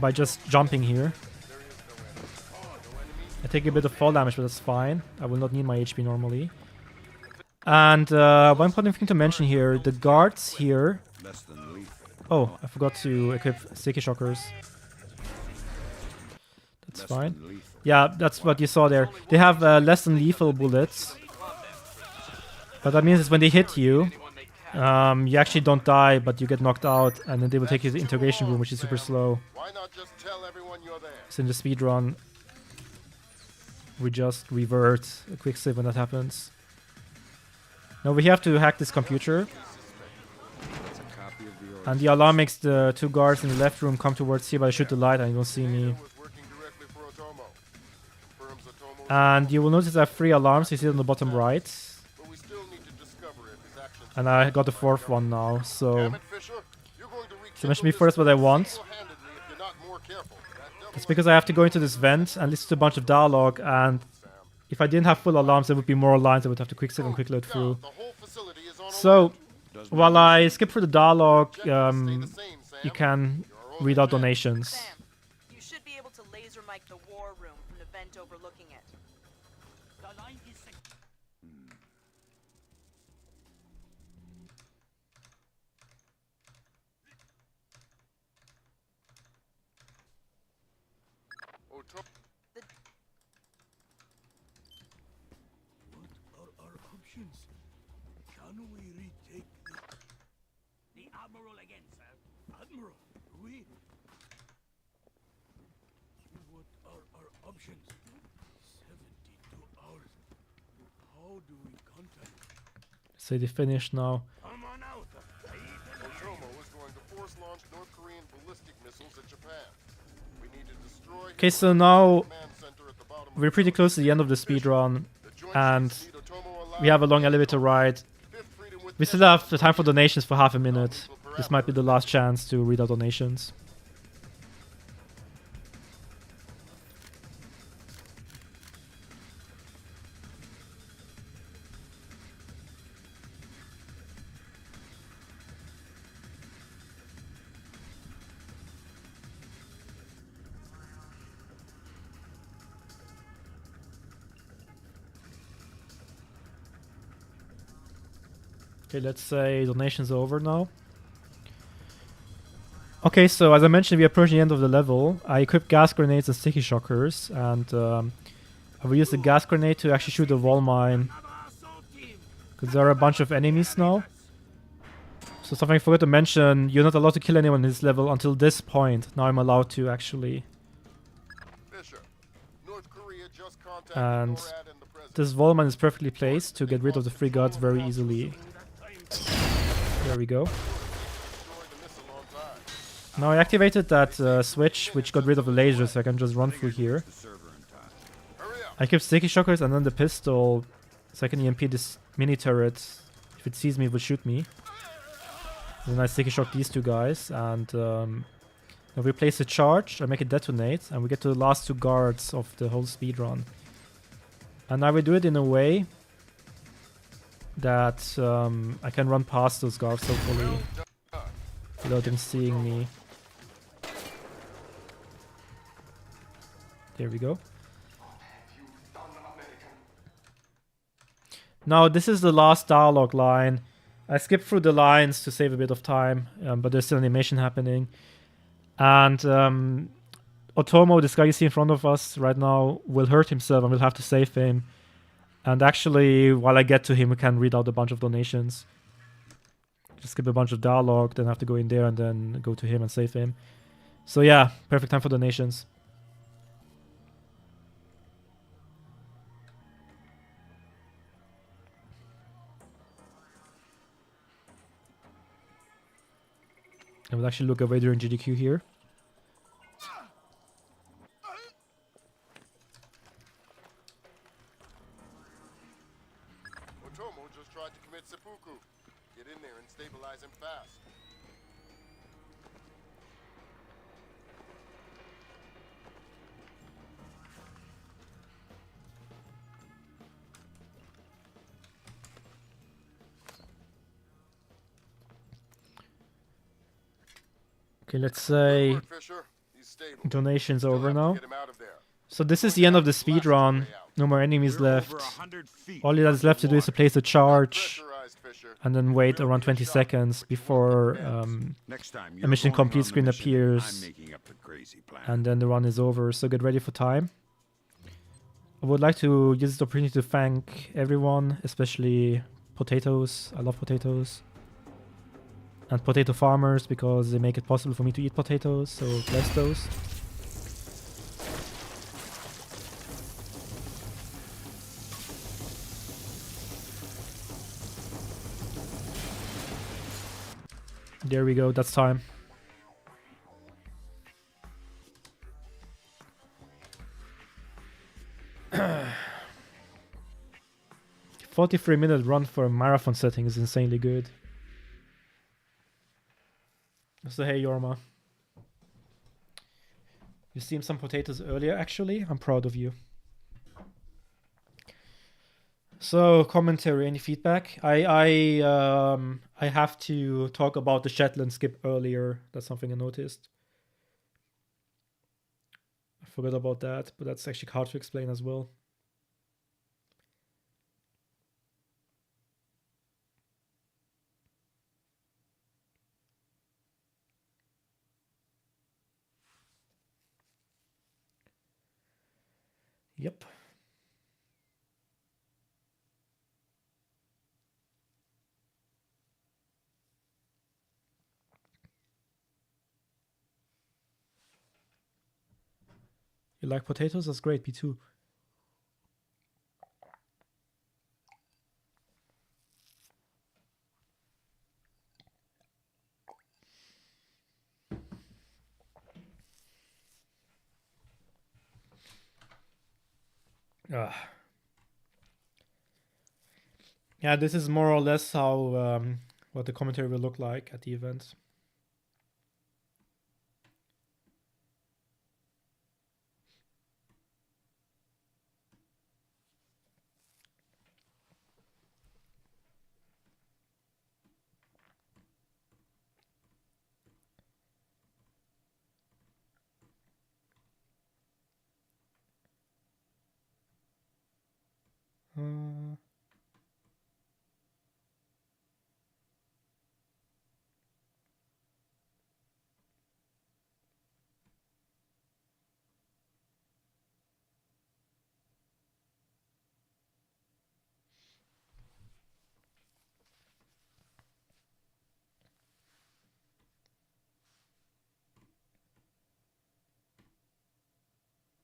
by just jumping here. I take a bit of fall damage, but that's fine. I will not need my HP normally. And one important thing to mention here, the guards here... Oh, I forgot to equip sticky shockers. That's fine. Yeah, that's what you saw there. They have less than lethal bullets. What that means is when they hit you, you actually don't die, but you get knocked out, and then they will take you to the interrogation room, which is super slow. Why not just tell everyone you're there? So in the speedrun, we just revert a quick save when that happens. Now we have to hack this computer. And the alarm makes the 2 guards in the left room come towards here, but I shoot the light and you don't see me. And you will notice I have 3 alarms, you see it on the bottom right. And I got the 4th one now, so... So mention me first what I want. It's because I have to go into this vent and listen to a bunch of dialogue, and if I didn't have full alarms, there would be more lines I would have to quick save and quick load through. So, while I skip through the dialogue, you can read out donations. Sam, you should be able to laser mic the war room from the vent overlooking it. options. Can we retake the Admiral again, sir? Admiral, we? What are our options? 72 hours. How do we contact? Say they finished now. Come on out. Otomo is going to force launch North Korean ballistic missiles at Japan. We need to destroy Okay, his so now command center at the bottom of we're pretty the close to the end of the speed run, The Joint and Chiefs need Otomo alive we have a long and elevator ride. Fifth Freedom with We still Tesla have the time for donations for half a minute. non-lethal This might be the last chance to read out donations. Okay, let's say donations are over now. Okay, so as I mentioned, we approach the end of the level. I equipped gas grenades and sticky shockers, and I will use the gas grenade to actually shoot the wall mine, because there are a bunch of enemies now. So something I forgot to mention, you're not allowed to kill anyone in this level until this point. Now I'm allowed to actually. Fisher, North Korea just contacted And NORAD and the president. this wall mine is perfectly placed to get rid of the free guards very easily. There we go. Destroyed the missile on time. Now I activated that switch, which got rid of the lasers, so I can just run through here. The server in time. Hurry up. I kept sticky shockers and then the pistol, so I can EMP this mini turret. If it sees me, it will shoot me. Then I sticky shock these two guys, and then we place a charge, I make it detonate, and we get to the last two guards of the whole speed run. And I will do it in a way that I can run past those guards, hopefully, without them seeing me. There we go. Now, this is the last dialogue line. I skipped through the lines to save a bit of time, but there's still animation happening. And Otomo, this guy you see in front of us right now, will hurt himself and we'll have to save him. And actually, while I get to him, we can read out a bunch of donations. Just skip a bunch of dialogue, then have to go in there and then go to him and save him. So yeah, perfect time for donations. I will actually look away during GDQ here. Otomo just tried to commit seppuku. Get in there and stabilize him fast. Okay, let's say Good work, Fisher. He's stable. donations Still over have to now. get him out of there. So this is the end of the speed run. No more enemies We're left. over 100 feet All that is left to do is to place a charge Pressurized, Fisher. and then wait around 20 seconds before Next time a mission you're going complete on the screen mission, appears. I'm making up the crazy plan. and then the run is over. So get ready for time. I would like to use this opportunity to thank everyone, especially potatoes. I love potatoes. And potato farmers, because they make it possible for me to eat potatoes, so bless those. There we go, that's time. "43-minute run for a marathon setting is insanely good." So hey Yorma. You steamed some potatoes earlier, actually. I'm proud of you. So, commentary, any feedback? I have to talk about the Shetland skip earlier. That's something I noticed. I forgot about that, but that's actually hard to explain as well. Yep. You like potatoes? That's great. Me too. Ah. Yeah, this is more or less how what the commentary will look like at the event. Uh,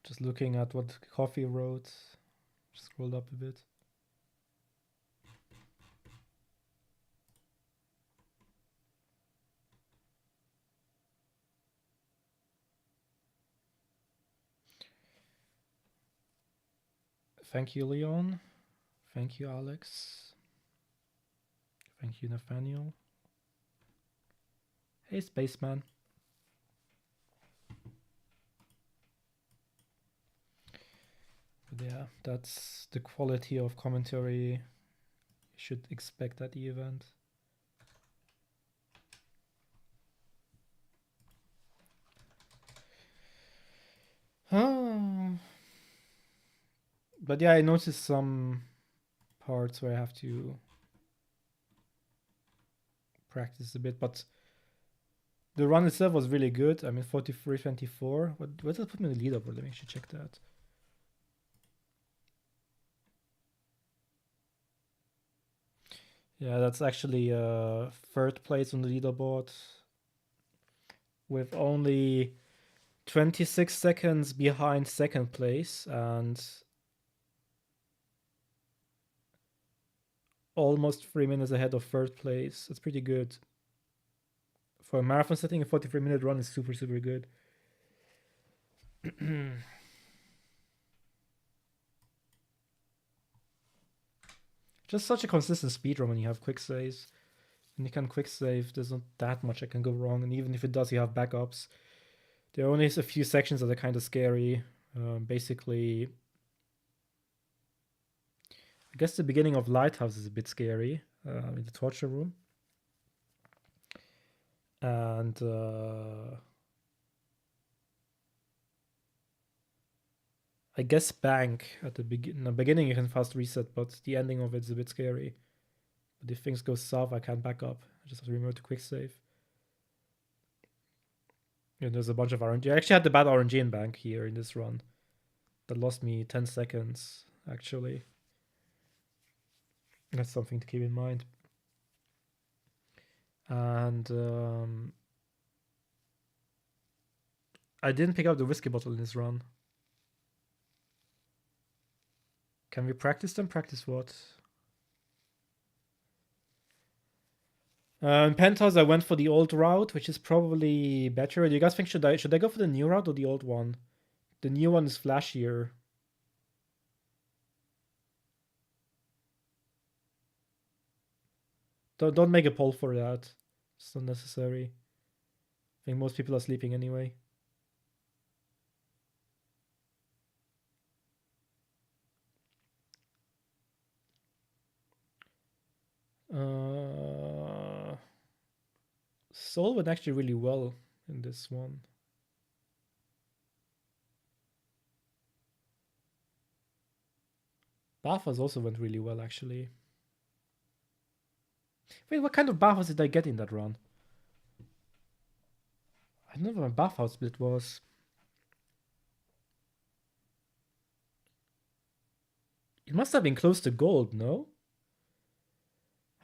just looking at what Coffee wrote. Scrolled up a bit. Thank you, Leon. Thank you, Alex. Thank you, Nathaniel. Hey, Spaceman. But yeah, that's the quality of commentary you should expect at the event. But yeah, I noticed some parts where I have to practice a bit, but the run itself was really good. I mean, 43-24. What does it put me in the leaderboard? Let me actually check that. Yeah, that's actually third place on the leaderboard with only 26 seconds behind second place and almost 3 minutes ahead of third place. That's pretty good. For a marathon setting, a 43-minute run is super, super good. Just such a consistent speedrun when you have quick saves. When you can quick save, there's not that much that can go wrong. And even if it does, you have backups. There are only a few sections that are kind of scary. Basically, I guess the beginning of Lighthouse is a bit scary in the torture room. And I guess Bank at the beginning you can fast reset, but the ending of it's a bit scary. But if things go south, I can't back up. I just have to remember to quick save. Yeah, there's a bunch of RNG. I actually had the bad RNG in Bank here in this run. That lost me 10 seconds, actually. That's something to keep in mind. And I didn't pick up the whiskey bottle in this run. Can we practice them? Practice what? In Penthouse, I went for the old route, which is probably better. Do you guys think should I go for the new route or the old one? The new one is flashier. Don't make a poll for that. It's not necessary. I think most people are sleeping anyway. Soul went actually really well in this one. Bathhouse also went really well, actually. Wait, what kind of bathhouse did I get in that run? I don't know what my bathhouse split was. It must have been close to gold, no?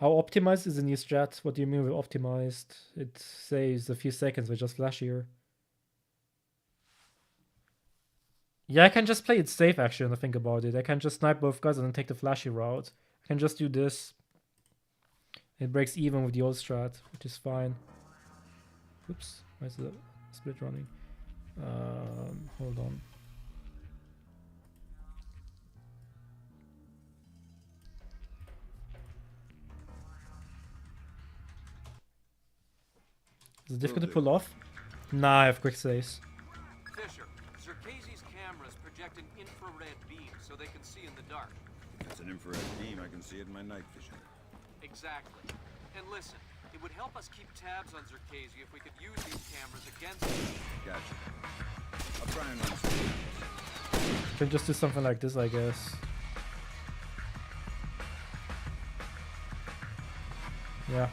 How optimized is the new strat? What do you mean with optimized? It saves a few seconds with just flashier. Yeah, I can just play it safe actually when I think about it. I can just snipe both guys and then take the flashy route. I can just do this. It breaks even with the old strat, which is fine. Oops, why is the split running? Hold on. Is it difficult to pull off? Nah, I have quick saves. Fisher, Zerkezi's cameras project an infrared beam so they can see in the dark. If it's an infrared beam, I can see it in my night vision. Exactly. And listen, it would help us keep tabs on Zerkezi if we could use these cameras against him. Gotcha. I'll try and run some. Can just do something like this, I guess. Yeah.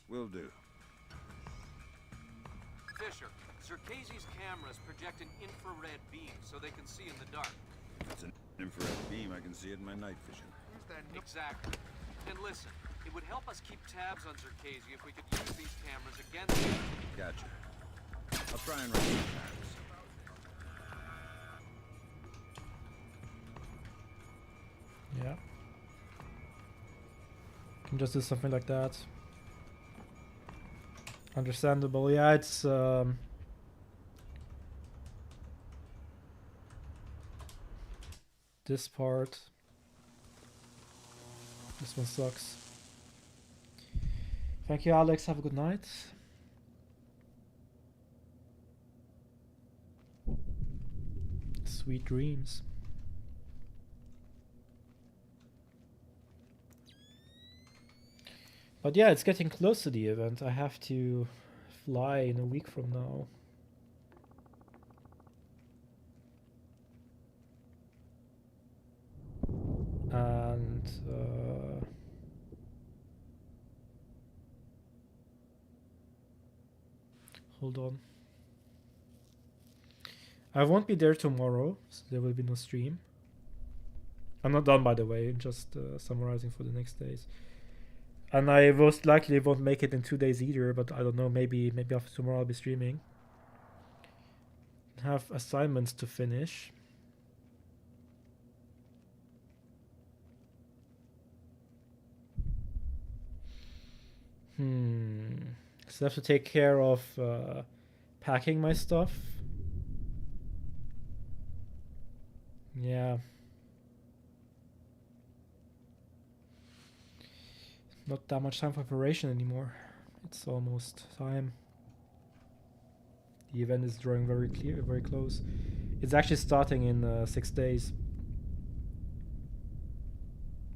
Will do. Fisher, Zerkezi's cameras project an infrared beam so they can see in the dark. If it's an infrared beam, I can see it in my night vision. Exactly. And listen, it would help us keep tabs on Zerkezi if we could use these cameras against him. Gotcha. I'll try and run some tabs. Yeah. Can just do something like that. Understandable. Yeah, it's this part. This one sucks. Thank you, Alex. Have a good night. Sweet dreams. But yeah, it's getting close to the event. I have to fly in a week from now. And hold on. I won't be there tomorrow, so there will be no stream. I'm not done, by the way, just summarizing for the next days. And I most likely won't make it in 2 days either, but I don't know, maybe after tomorrow I'll be streaming. Have assignments to finish. So I have to take care of packing my stuff. Yeah. Not that much time for preparation anymore. It's almost time. The event is drawing very close. It's actually starting in 6 days.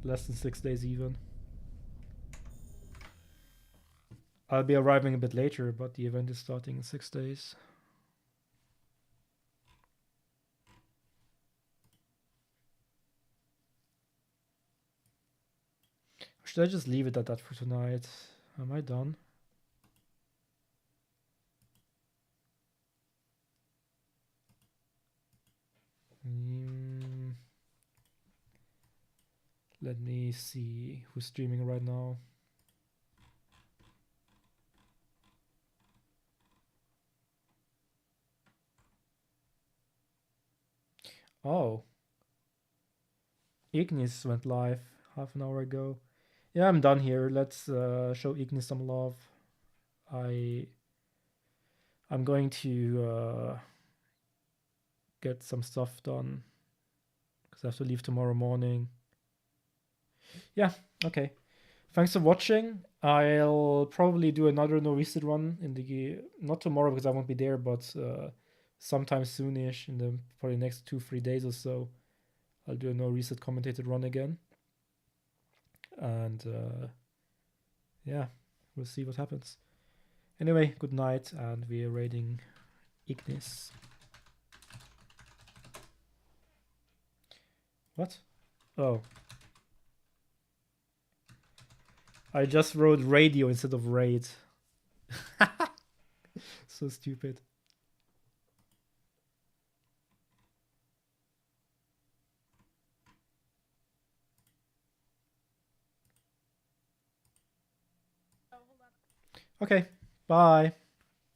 Less than 6 days even. I'll be arriving a bit later, but the event is starting in 6 days. Should I just leave it at that for tonight? Am I done? Let me see who's streaming right now. Oh. Ignis went live half an hour ago. Yeah, I'm done here. Let's show Ignis some love. I'm going to get some stuff done because I have to leave tomorrow morning. Yeah, okay. Thanks for watching. I'll probably do another no reset run in the not tomorrow because I won't be there, but sometime soonish in the probably next 2-3 days or so. I'll do a no reset commentated run again. And yeah, we'll see what happens. Anyway, good night, and we are raiding Ignis. What? Oh. I just wrote radio instead of raid. So stupid. Okay, bye.